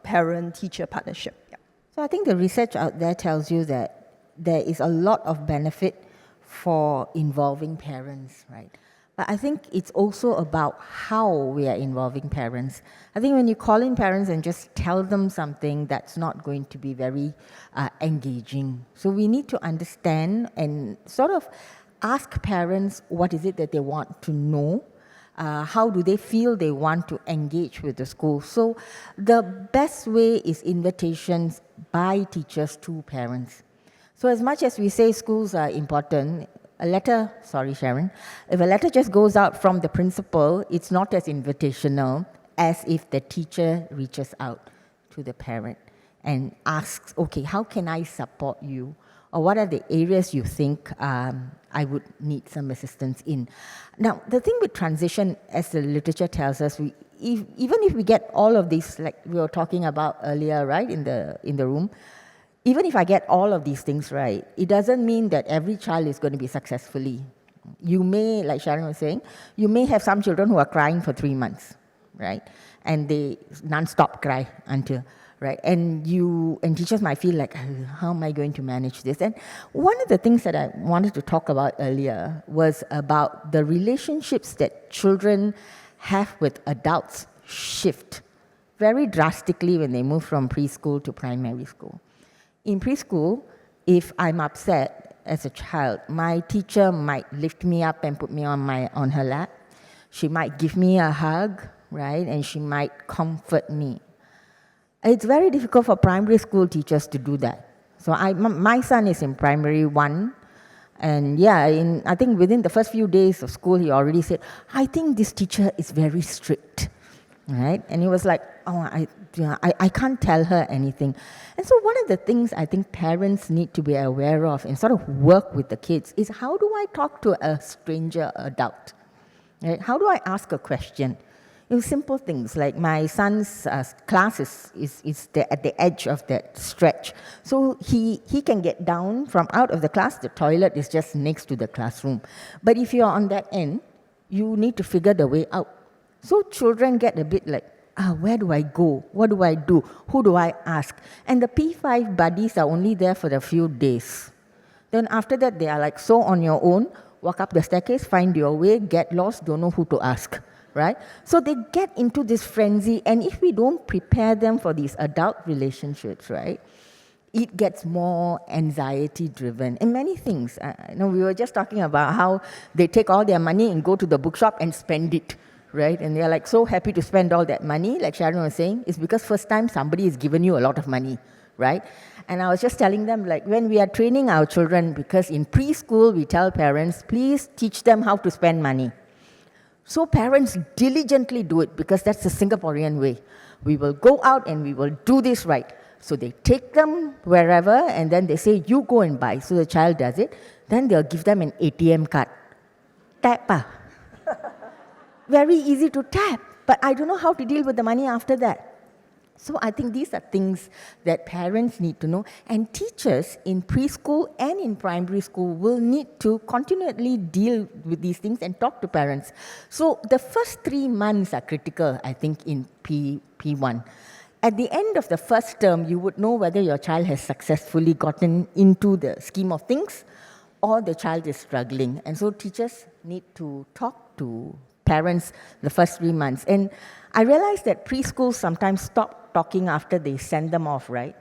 parent-teacher partnership? Yeah. So I think the research out there tells you that there is a lot of benefit for involving parents, right? But I think it's also about how we are involving parents. I think when you call in parents and just tell them something, that's not going to be very engaging. So we need to understand and sort of ask parents what is it that they want to know, how do they feel they want to engage with the school. So the best way is invitations by teachers to parents. So as much as we say schools are important, if a letter just goes out from the principal, it's not as invitational as if the teacher reaches out to the parent and asks, okay, how can I support you? Or what are the areas you think I would need some assistance in? Now, the thing with transition, as the literature tells us, even if we get all of these, like we were talking about earlier, right, in the room, even if I get all of these things right, it doesn't mean that every child is going to be successfully. You may, like Sharon was saying, you may have some children who are crying for 3 months, right? And they non-stop cry until, right? And teachers might feel like, how am I going to manage this? And one of the things that I wanted to talk about earlier was about the relationships that children have with adults shift very drastically when they move from preschool to primary school. In preschool, if I'm upset as a child, my teacher might lift me up and put me on her lap. She might give me a hug, right? And she might comfort me. It's very difficult for primary school teachers to do that. So my son is in primary 1. And I think within the first few days of school, he already said, I think this teacher is very strict, right? And he was like, I can't tell her anything. And so one of the things I think parents need to be aware of and sort of work with the kids is, how do I talk to a stranger adult? Right? How do I ask a question? Simple things like my son's class is at the edge of that stretch. So he can get down from out of the class. The toilet is just next to the classroom. But if you're on that end, you need to figure the way out. So children get a bit like, where do I go? What do I do? Who do I ask? And the P5 buddies are only there for a few days. Then after that, they are like, so on your own, walk up the staircase, find your way, get lost, don't know who to ask, right? So they get into this frenzy, and if we don't prepare them for these adult relationships, right, it gets more anxiety-driven and many things. We were just talking about how they take all their money and go to the bookshop and spend it. Right? And they're like so happy to spend all that money, like Sharon was saying, it's because first time somebody has given you a lot of money, right? And I was just telling them, like, when we are training our children, because in preschool we tell parents, please teach them how to spend money. So parents diligently do it, because that's the Singaporean way. We will go out and we will do this right. So they take them wherever, and then they say, you go and buy. So the child does it. Then they'll give them an ATM card. Tap. Very easy to tap, but I don't know how to deal with the money after that. So I think these are things that parents need to know, and teachers in preschool and in primary school will need to continually deal with these things and talk to parents. So the first 3 months are critical, I think, in P1. At the end of the first term, you would know whether your child has successfully gotten into the scheme of things, or the child is struggling. And so teachers need to talk to parents the first 3 months. And I realized that preschools sometimes stop talking after they send them off, right?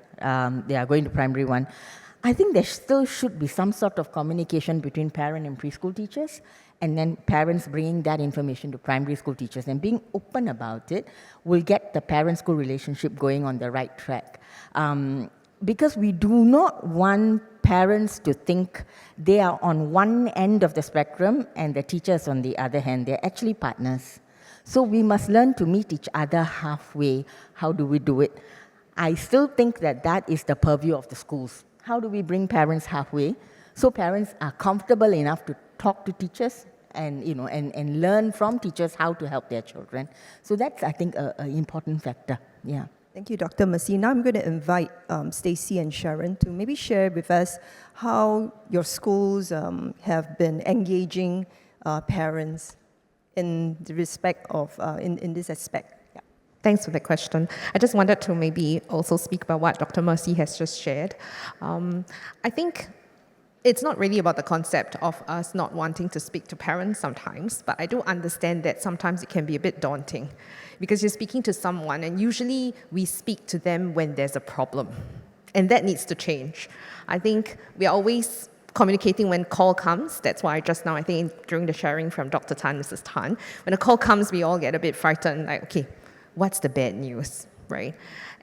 They are going to primary 1. I think there still should be some sort of communication between parent and preschool teachers, and then parents bringing that information to primary school teachers and being open about it will get the parent-school relationship going on the right track. Because we do not want parents to think they are on one end of the spectrum and the teachers on the other hand. They're actually partners. So we must learn to meet each other halfway. How do we do it? I still think that that is the purview of the schools. How do we bring parents halfway so parents are comfortable enough to talk to teachers and, and learn from teachers how to help their children. So that's, I think, an important factor. Yeah. Thank you, Dr. Mercy. Now I'm going to invite Stacey and Sharon to maybe share with us how your schools have been engaging parents in the respect of, in this aspect. Yeah. Thanks for the question. I just wanted to maybe also speak about what Dr. Mercy has just shared. I think it's not really about the concept of us not wanting to speak to parents sometimes, but I do understand that sometimes it can be a bit daunting because you're speaking to someone and usually we speak to them when there's a problem, and that needs to change. I think we are always communicating when call comes. That's why just now, I think during the sharing from Dr. Tan, Mrs. Tan, when a call comes, we all get a bit frightened, like, okay, what's the bad news, right?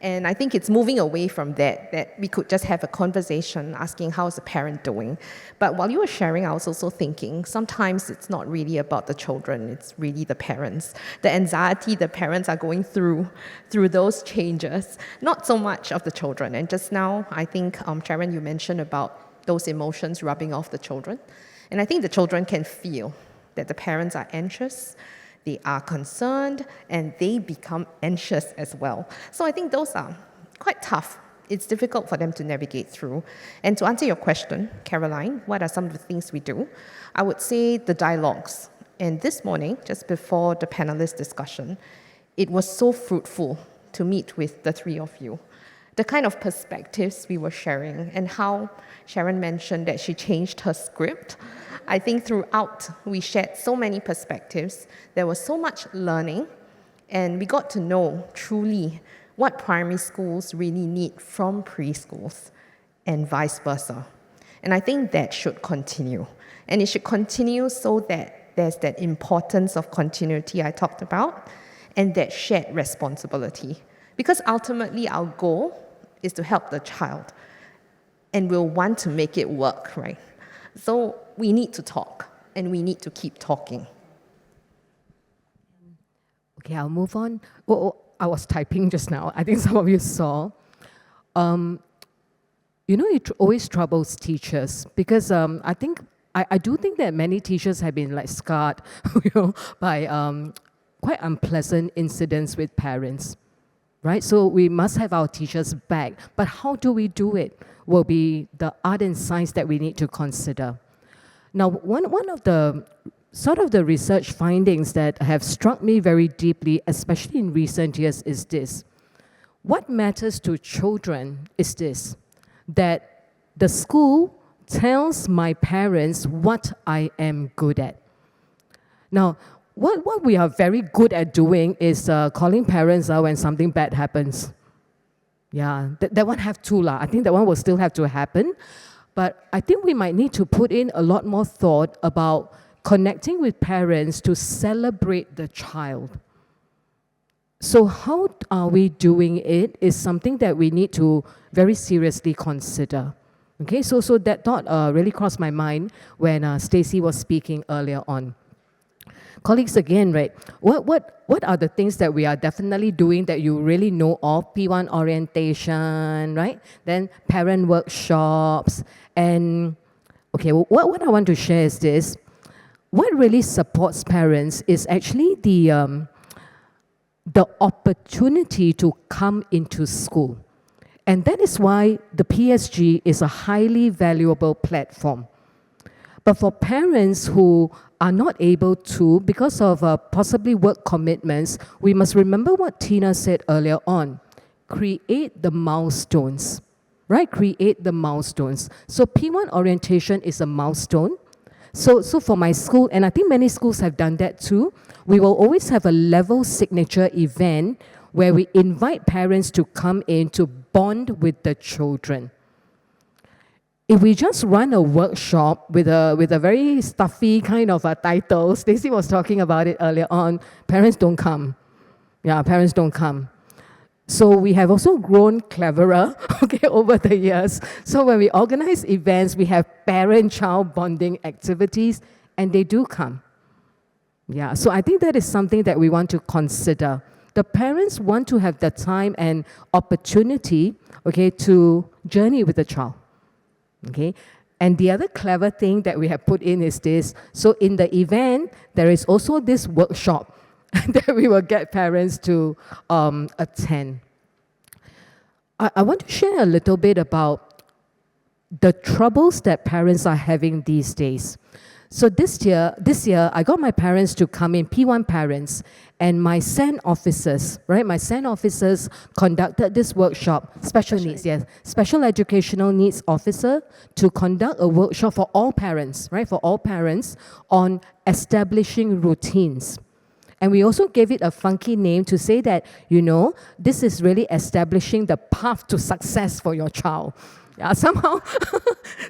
And I think it's moving away from that we could just have a conversation asking how's the parent doing. But while you were sharing, I was also thinking sometimes it's not really about the children, it's really the parents. The anxiety the parents are going through those changes, not so much of the children. And just now, I think, Sharon, you mentioned about those emotions rubbing off the children. And I think the children can feel that the parents are anxious, they are concerned, and they become anxious as well. So I think those are quite tough. It's difficult for them to navigate through. And to answer your question, Caroline, what are some of the things we do? I would say the dialogues. And this morning, just before the panelist discussion, it was so fruitful to meet with the three of you. The kind of perspectives we were sharing and how Sharon mentioned that she changed her script. I think throughout we shared so many perspectives. There was so much learning, and we got to know truly what primary schools really need from preschools and vice versa. And I think that should continue. And it should continue so that there's that importance of continuity I talked about and that shared responsibility. Because ultimately our goal is to help the child, and we'll want to make it work, right? So we need to talk, and we need to keep talking. Okay, I'll move on. I was typing just now. I think some of you saw. It always troubles teachers because I do think that many teachers have been scarred, by quite unpleasant incidents with parents. Right? So we must have our teachers back. But how do we do it will be the art and science that we need to consider. Now, one of the sort of the research findings that have struck me very deeply, especially in recent years, is this. What matters to children is this, that the school tells my parents what I am good at. Now, what we are very good at doing is calling parents out when something bad happens. Yeah, that one have to lah. I think that one will still have to happen. But I think we might need to put in a lot more thought about connecting with parents to celebrate the child. So how are we doing it is something that we need to very seriously consider. Okay, so that thought really crossed my mind when Stacey was speaking earlier on. Colleagues, again, right, what are the things that we are definitely doing that you really know of? P1 orientation, right? Then parent workshops. And, okay, what I want to share is this. What really supports parents is actually the opportunity to come into school. And that is why the PSG is a highly valuable platform. But for parents who are not able to, because of possibly work commitments, we must remember what Tina said earlier on. Create the milestones, right? Create the milestones. So P1 orientation is a milestone. So for my school, and I think many schools have done that too, we will always have a level signature event where we invite parents to come in to bond with the children. If we just run a workshop with a very stuffy kind of a title, Stacey was talking about it earlier on, parents don't come. Yeah, parents don't come. So we have also grown cleverer, okay, over the years. So when we organize events, we have parent-child bonding activities, and they do come. Yeah, so I think that is something that we want to consider. The parents want to have the time and opportunity, okay, to journey with the child, okay? And the other clever thing that we have put in is this. So in the event, there is also this workshop that we will get parents to attend. I want to share a little bit about the troubles that parents are having these days. So this year, I got my parents to come in, P1 parents, and my SEN officers, right? My SEN officers conducted this workshop, special needs, yes, special educational needs officer, to conduct a workshop for all parents, right? For all parents on establishing routines. And we also gave it a funky name to say that, you know, this is really establishing the path to success for your child. Yeah, somehow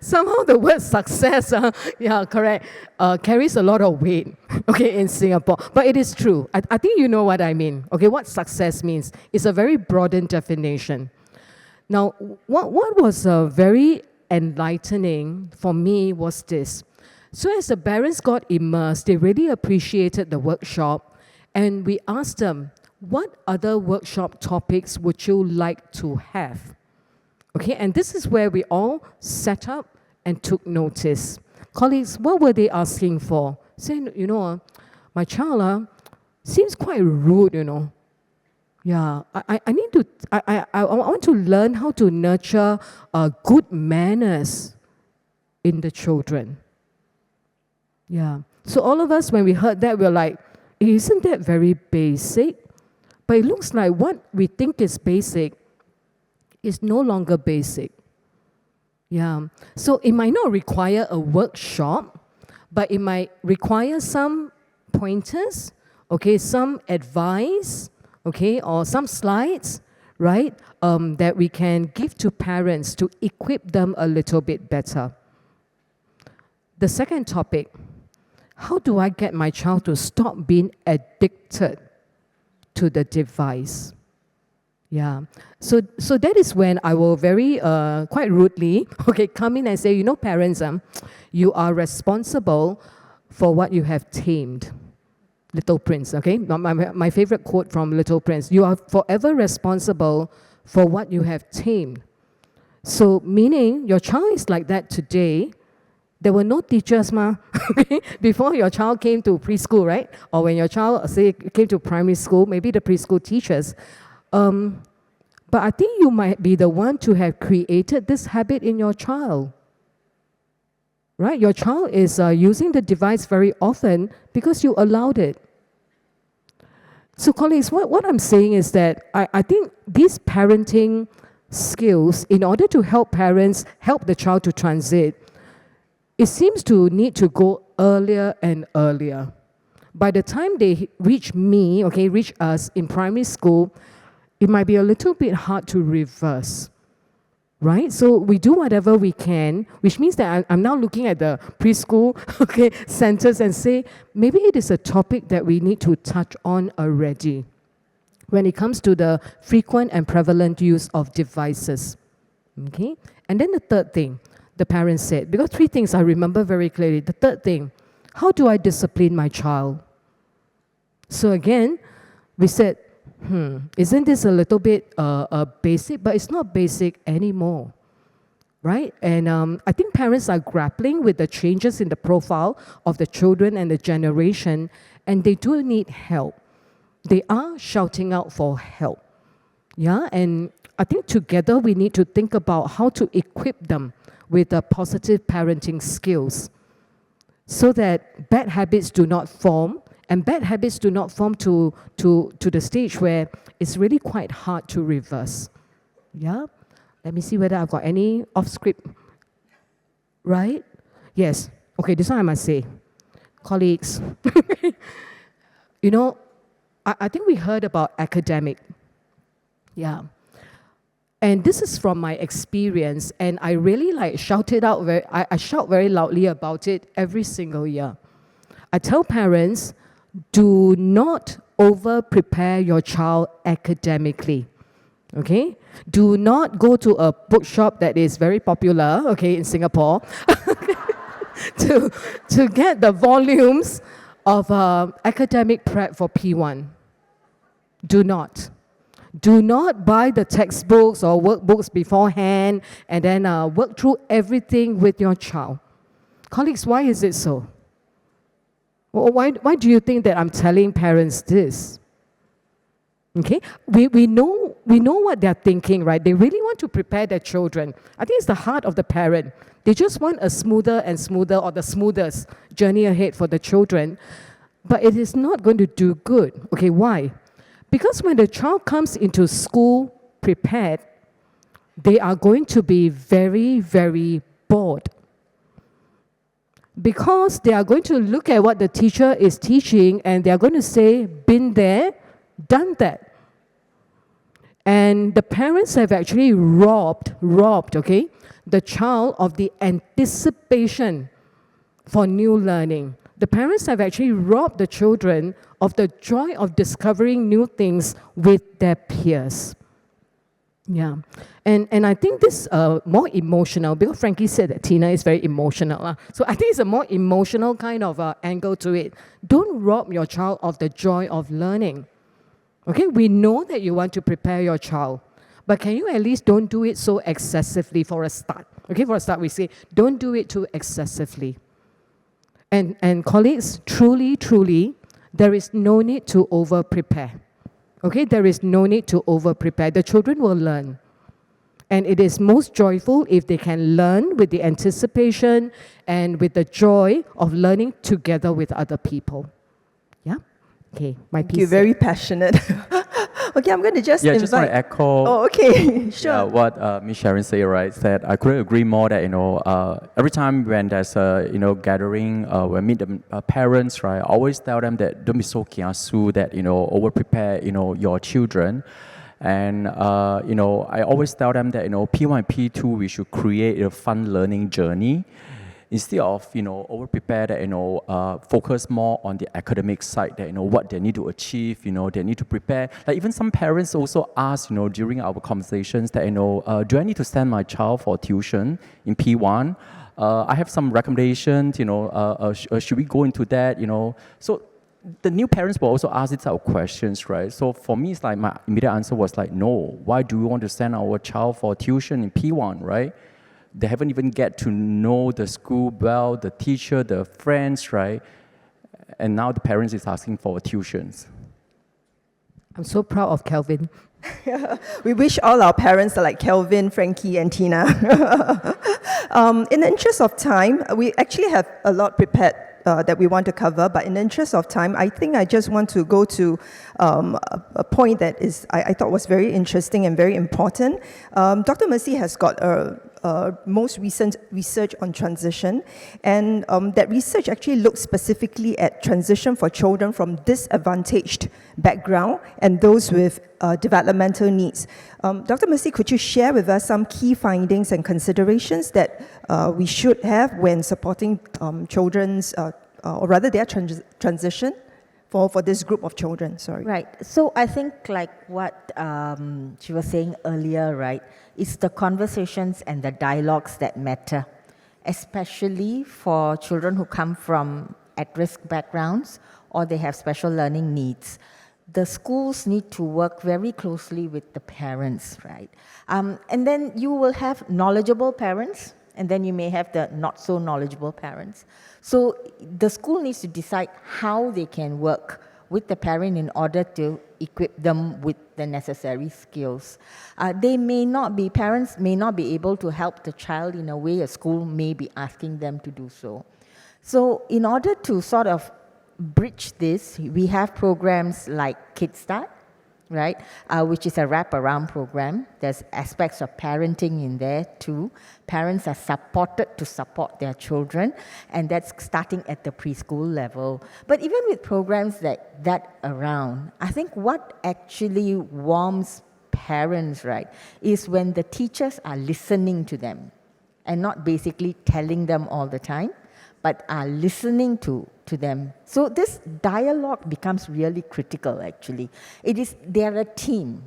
the word success, yeah, correct, carries a lot of weight, okay, in Singapore. But it is true. I think you know what I mean. Okay, what success means is a very broadened definition. Now, what was very enlightening for me was this. So as the parents got immersed, they really appreciated the workshop. And we asked them, what other workshop topics would you like to have? Okay, and this is where we all sat up and took notice. Colleagues, what were they asking for? Saying, you know, my child seems quite rude, you know. Yeah, I want to learn how to nurture good manners in the children. Yeah, so all of us, when we heard that, we were like, isn't that very basic? But it looks like what we think is basic is no longer basic. Yeah. So it might not require a workshop, but it might require some pointers, okay, some advice, okay, or some slides, right, that we can give to parents to equip them a little bit better. The second topic, how do I get my child to stop being addicted to the device? Yeah, so that is when I will very, quite rudely, okay, come in and say, you know, parents, you are responsible for what you have tamed. Little Prince, okay? My favorite quote from Little Prince, you are forever responsible for what you have tamed. So meaning your child is like that today. There were no teachers, before your child came to preschool, right? Or when your child, say, came to primary school, maybe the preschool teachers. But I think you might be the one to have created this habit in your child. Right? Your child is using the device very often because you allowed it. So colleagues, what I'm saying is that I think these parenting skills, in order to help parents help the child to transit, it seems to need to go earlier and earlier. By the time they reach me, okay, reach us in primary school, it might be a little bit hard to reverse, right? So we do whatever we can, which means that I'm now looking at the preschool, okay, centers and say, maybe it is a topic that we need to touch on already when it comes to the frequent and prevalent use of devices, okay? And then the third thing, the parents said, because three things I remember very clearly. The third thing, how do I discipline my child? So again, we said, isn't this a little bit basic? But it's not basic anymore, right? And I think parents are grappling with the changes in the profile of the children and the generation, and they do need help. They are shouting out for help, yeah? And I think together we need to think about how to equip them with the positive parenting skills so that bad habits do not form, and bad habits do not form to the stage where it's really quite hard to reverse. Yeah? Let me see whether I've got any off script. Right? Yes. Okay, this one I must say. Colleagues, you know, I think we heard about academic. Yeah. And this is from my experience, and I really shout it out, I shout very loudly about it every single year. I tell parents, do not over-prepare your child academically, okay? Do not go to a bookshop that is very popular, okay, in Singapore, to get the volumes of academic prep for P1. Do not. Do not buy the textbooks or workbooks beforehand and then work through everything with your child. Colleagues, why is it so? Why do you think that I'm telling parents this? Okay, we know what they're thinking, right? They really want to prepare their children. I think it's the heart of the parent. They just want a smoother and smoother, or the smoothest journey ahead for the children. But it is not going to do good. Okay, why? Because when the child comes into school prepared, they are going to be very, very bored. Because they are going to look at what the teacher is teaching and they are going to say, been there, done that. And the parents have actually robbed, okay, the child of the anticipation for new learning. The parents have actually robbed the children of the joy of discovering new things with their peers. Yeah, and I think this more emotional, because Frankie said that Tina is very emotional. So I think it's a more emotional kind of angle to it. Don't rob your child of the joy of learning. Okay, we know that you want to prepare your child, but can you at least don't do it so excessively for a start? Okay, for a start we say, don't do it too excessively. And colleagues, truly, there is no need to over-prepare. Okay, there is no need to over-prepare. The children will learn. And it is most joyful if they can learn with the anticipation and with the joy of learning together with other people. Yeah? Okay, my piece. You're very passionate. Okay, I'm going to just invite... just want to echo sure. What Ms. Sharon said, right? That I couldn't agree more that, every time when there's a, gathering, when I meet the parents, right, I always tell them that don't be so kiasu that, over-prepare, your children. And, I always tell them that, P1 and P2, we should create a fun learning journey. Instead of, over-prepare that, focus more on the academic side that, what they need to achieve, they need to prepare. Like even some parents also ask, during our conversations that, do I need to send my child for tuition in P1? I have some recommendations, should we go into that, So the new parents will also ask these type of questions, right? So for me, it's like my immediate answer was like, no, why do we want to send our child for tuition in P1, right? They haven't even get to know the school well, the teacher, the friends, right? And now the parents is asking for tuitions. I'm so proud of Kelvin. We wish all our parents are like Kelvin, Frankie, and Tina. In the interest of time, we actually have a lot prepared that we want to cover, but in the interest of time, I think I just want to go to a point that I thought was very interesting and very important. Dr. Mercy has got a most recent research on transition, and that research actually looks specifically at transition for children from disadvantaged background and those with developmental needs. Dr. Mercy, could you share with us some key findings and considerations that we should have when supporting children's, or rather their transition for this group of children? Sorry. Right. So I think like what she was saying earlier, right, it's the conversations and the dialogues that matter, especially for children who come from at-risk backgrounds or they have special learning needs. The schools need to work very closely with the parents, right? And then you will have knowledgeable parents, and then you may have the not so knowledgeable parents. So the school needs to decide how they can work with the parent in order to equip them with the necessary skills. Parents may not be able to help the child in a way a school may be asking them to do so. So in order to sort of bridge this, we have programs like Kids Start, right, which is a wrap-around program. There's aspects of parenting in there too. Parents are supported to support their children, and that's starting at the preschool level. But even with programs like that around, I think what actually warms parents, right, is when the teachers are listening to them and not basically telling them all the time, but are listening to them. So this dialogue becomes really critical, actually. They're a team.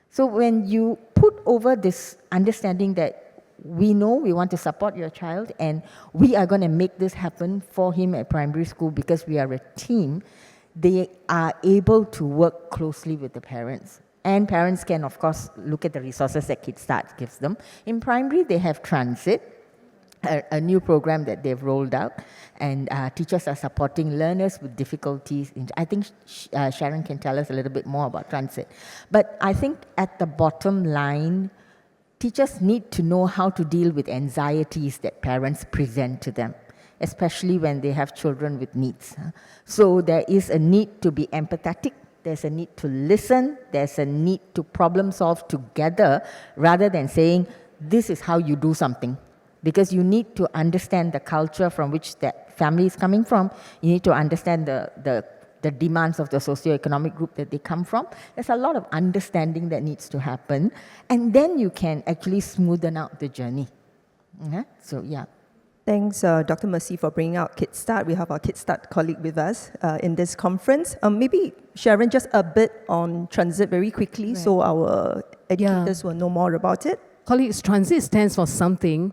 So when you put over this understanding that we know we want to support your child and we are going to make this happen for him at primary school because we are a team, they are able to work closely with the parents. And parents can, of course, look at the resources that Kickstart gives them. In primary, they have Transit, a new program that they've rolled out, and teachers are supporting learners with difficulties. I think Sharon can tell us a little bit more about Transit. But I think at the bottom line, teachers need to know how to deal with anxieties that parents present to them, especially when they have children with needs. So there is a need to be empathetic, there's a need to listen, there's a need to problem solve together, rather than saying, this is how you do something. Because you need to understand the culture from which that family is coming from. You need to understand the demands of the socioeconomic group that they come from. There's a lot of understanding that needs to happen. And then you can actually smoothen out the journey. So, yeah. Thanks, Dr. Mercy, for bringing out Kickstart. We have our Kickstart colleague with us in this conference. Maybe, Sharon, just a bit on Transit very quickly, so our educators will know more about it. Colleagues, Transit stands for something,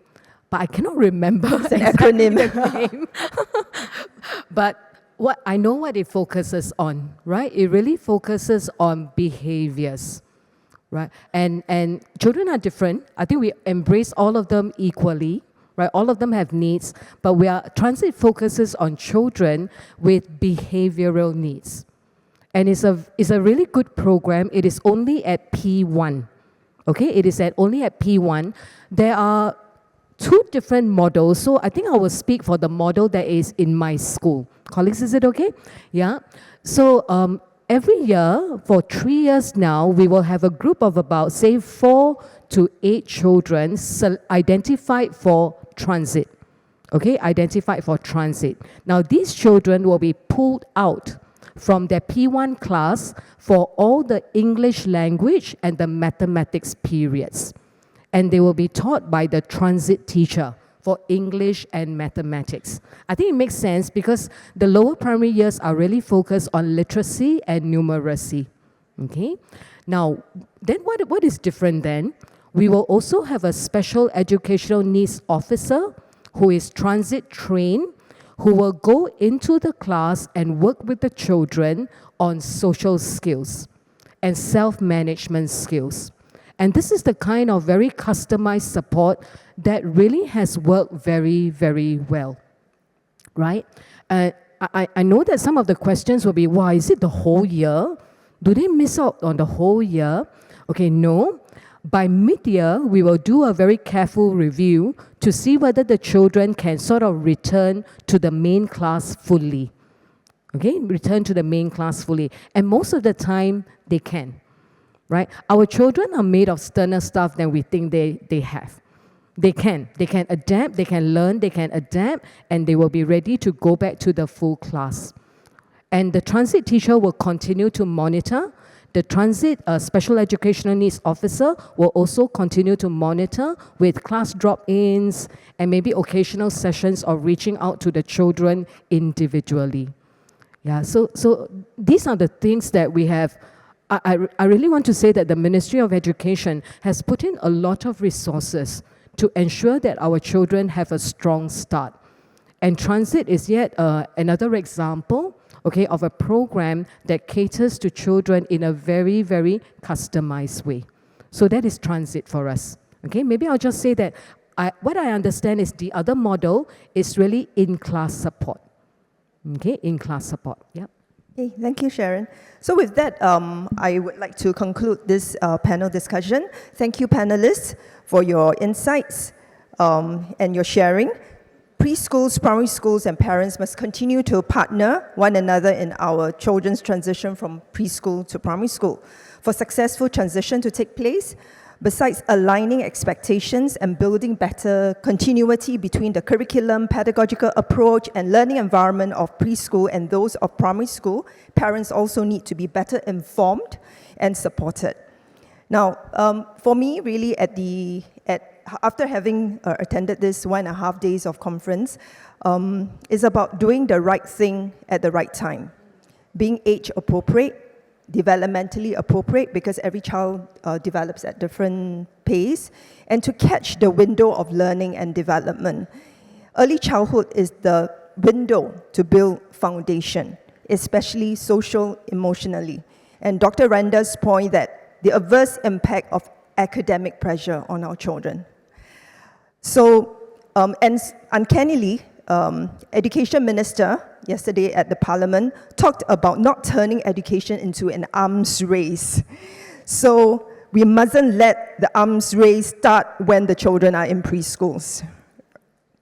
but I cannot remember it's an acronym. The name. But I know what it focuses on, right? It really focuses on behaviors, right? And children are different. I think we embrace all of them equally, right? All of them have needs, but Transit focuses on children with behavioral needs. And it's a really good program. It is only at P1. Okay, it is only at P1. There are 2 different models, so I think I will speak for the model that is in my school. Colleagues, is it okay? Yeah. So every year, for 3 years now, we will have a group of about, say, 4 to 8 children identified for Transit. Okay, identified for Transit. Now, these children will be pulled out from their P1 class for all the English language and the mathematics periods. And they will be taught by the Transit teacher for English and mathematics. I think it makes sense because the lower primary years are really focused on literacy and numeracy. Okay? Now, then what is different then? We will also have a special educational needs officer who is Transit trained, who will go into the class and work with the children on social skills and self-management skills. And this is the kind of very customized support that really has worked very, very well, right? I know that some of the questions will be, why is it the whole year? Do they miss out on the whole year? Okay, no. By mid-year, we will do a very careful review to see whether the children can sort of return to the main class fully. Okay, return to the main class fully. And most of the time, they can. Right? Our children are made of sterner stuff than we think they have. They can adapt, they can learn, they can adapt, and they will be ready to go back to the full class. And the Transit teacher will continue to monitor. The Transit Special Educational Needs Officer will also continue to monitor with class drop-ins and maybe occasional sessions of reaching out to the children individually. Yeah, so these are the things that we have. I really want to say that the Ministry of Education has put in a lot of resources to ensure that our children have a strong start. And Transit is yet another example, okay, of a program that caters to children in a very, very customized way. So that is Transit for us. Okay, maybe I'll just say that what I understand is the other model is really in-class support. Okay, in-class support, yep. Okay, thank you, Sharon. So with that, I would like to conclude this panel discussion. Thank you, panelists, for your insights and your sharing. preschools, primary schools, and parents must continue to partner one another in our children's transition from preschool to primary school. For successful transition to take place, besides aligning expectations and building better continuity between the curriculum, pedagogical approach, and learning environment of preschool and those of primary school, parents also need to be better informed and supported. Now, for me, really, after having attended this 1.5 days of conference, is about doing the right thing at the right time, being age appropriate, developmentally appropriate, because every child develops at different pace, and to catch the window of learning and development. Early childhood is the window to build foundation, especially social, emotionally. And Dr. Randa's point that the adverse impact of academic pressure on our children. So, and uncannily, Education Minister yesterday at the Parliament talked about not turning education into an arms race. So we mustn't let the arms race start when the children are in preschools.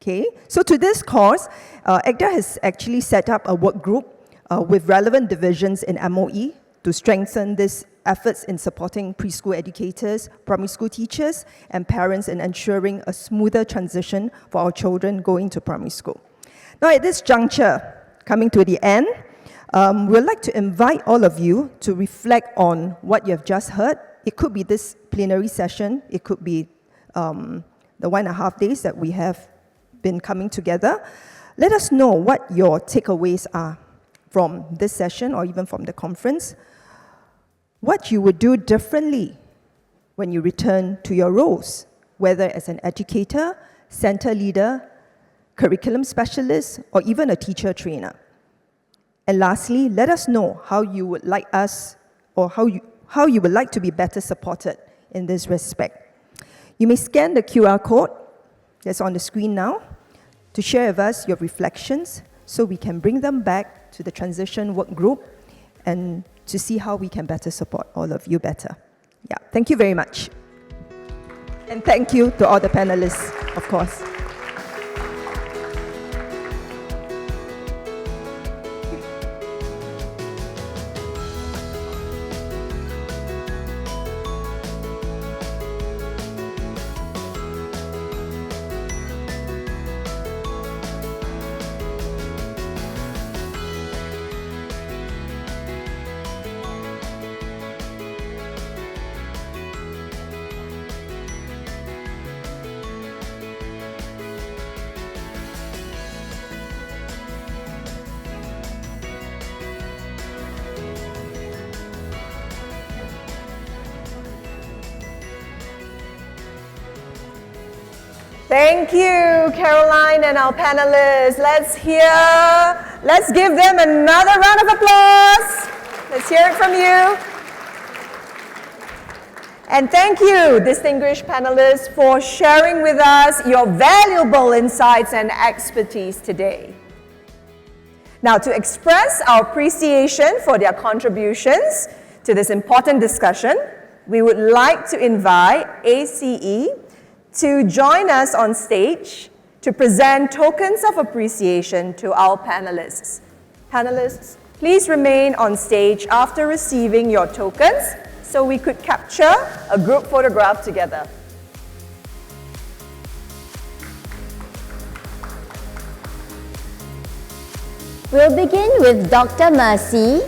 Okay, so to this cause, ECCDA has actually set up a work group with relevant divisions in MOE to strengthen these efforts in supporting preschool educators, primary school teachers, and parents in ensuring a smoother transition for our children going to primary school. Now, at this juncture, coming to the end, we'd like to invite all of you to reflect on what you have just heard. It could be this plenary session, it could be the 1.5 days that we have been coming together. Let us know what your takeaways are from this session or even from the conference. What you would do differently when you return to your roles, whether as an educator, center leader, curriculum specialist, or even a teacher trainer. And lastly, let us know how you would like us, or how you would like to be better supported in this respect. You may scan the QR code that's on the screen now to share with us your reflections so we can bring them back to the transition work group and to see how we can better support all of you better. Yeah, thank you very much. And thank you to all the panelists, of course. Thank you, Caroline and our panelists. Let's give them another round of applause. Let's hear it from you. And thank you, distinguished panelists, for sharing with us your valuable insights and expertise today. Now, to express our appreciation for their contributions to this important discussion, we would like to invite ACE to join us on stage to present tokens of appreciation to our panelists. Panelists, please remain on stage after receiving your tokens so we could capture a group photograph together. We'll begin with Dr. Mercy.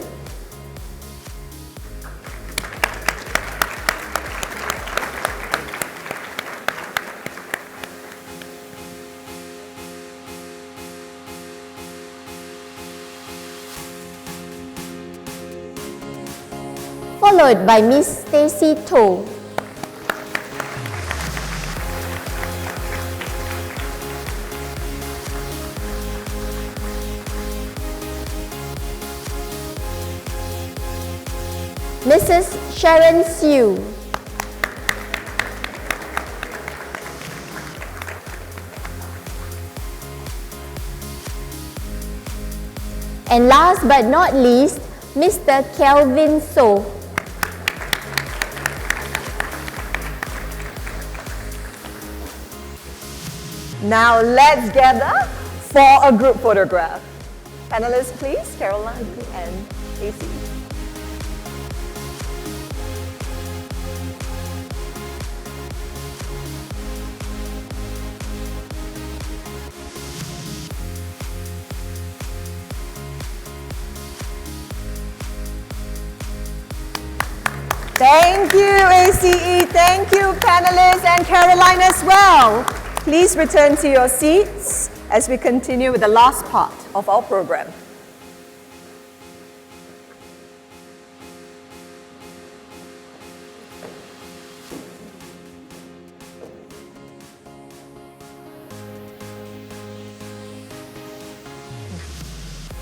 Followed by Miss Stacy To. Mrs. Sharon Sue. And last but not least, Mr. Kelvin So. Now let's gather for a group photograph. Panelists, please, Caroline and AC. Thank you, ACE. Thank you, panelists, and Caroline as well. Please return to your seats as we continue with the last part of our program.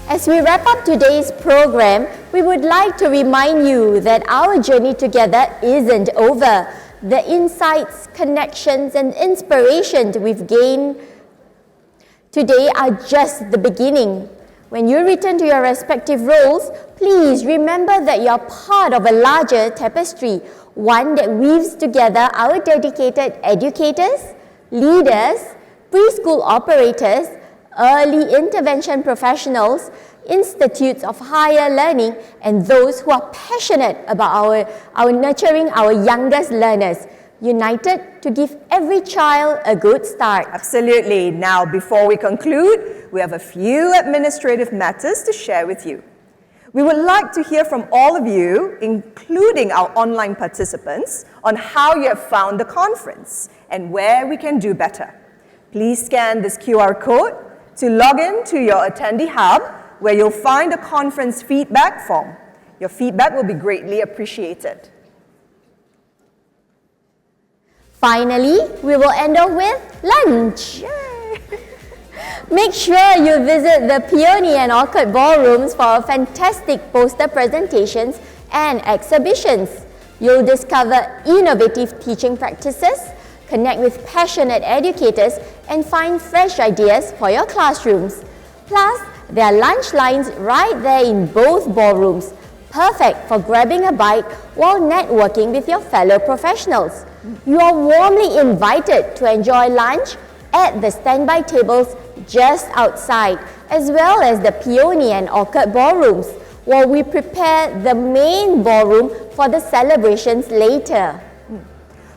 As we wrap up today's program, we would like to remind you that our journey together isn't over. The insights, connections, and inspiration we've gained today are just the beginning. When you return to your respective roles, please remember that you're part of a larger tapestry, one that weaves together our dedicated educators, leaders, preschool operators, early intervention professionals, institutes of higher learning, and those who are passionate about our nurturing our youngest learners, united to give every child a good start. Absolutely. Now, before we conclude, we have a few administrative matters to share with you. We would like to hear from all of you, including our online participants, on how you have found the conference and where we can do better. Please scan this QR code to log in to your attendee hub, where you'll find a conference feedback form. Your feedback will be greatly appreciated. Finally, we will end off with lunch. Yay! Make sure you visit the Peony and Orchid ballrooms for fantastic poster presentations and exhibitions. You'll discover innovative teaching practices, connect with passionate educators, and find fresh ideas for your classrooms. Plus, there are lunch lines right there in both ballrooms, perfect for grabbing a bite while networking with your fellow professionals. You are warmly invited to enjoy lunch at the standby tables just outside, as well as the Peony and Orchid ballrooms, while we prepare the main ballroom for the celebrations later.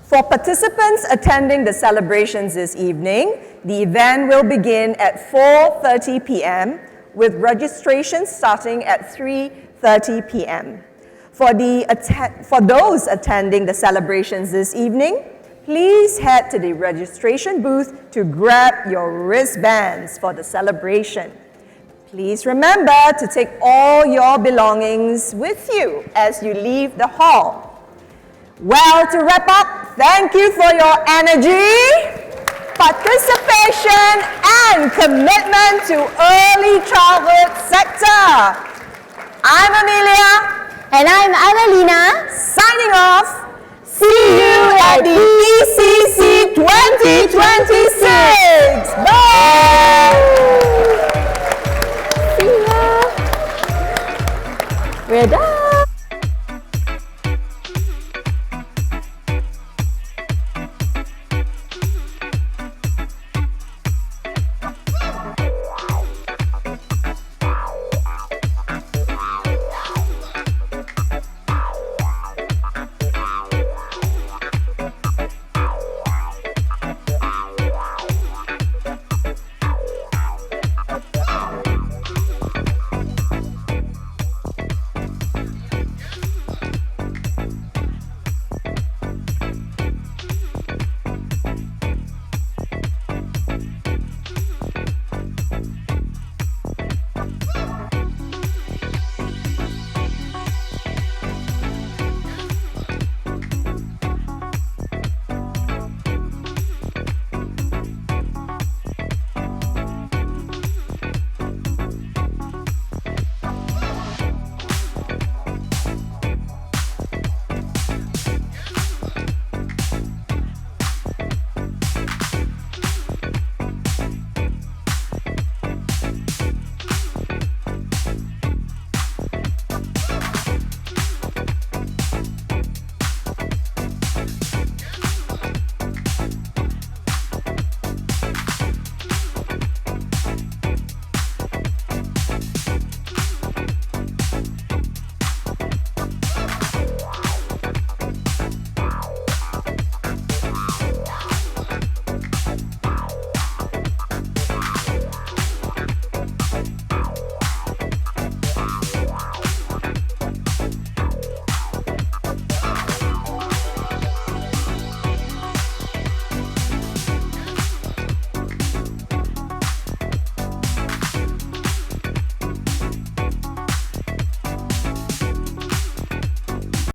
For participants attending the celebrations this evening, the event will begin at 4:30 p.m. with registration starting at 3:30 p.m. For those attending the celebrations this evening, please head to the registration booth to grab your wristbands for the celebration. Please remember to take all your belongings with you as you leave the hall. Well, to wrap up, thank you for your energy, participation, and commitment to early childhood sector. I'm Amelia. And I'm Annalena. Signing off. See you at the ECCC 2026. Bye. See ya. We're done.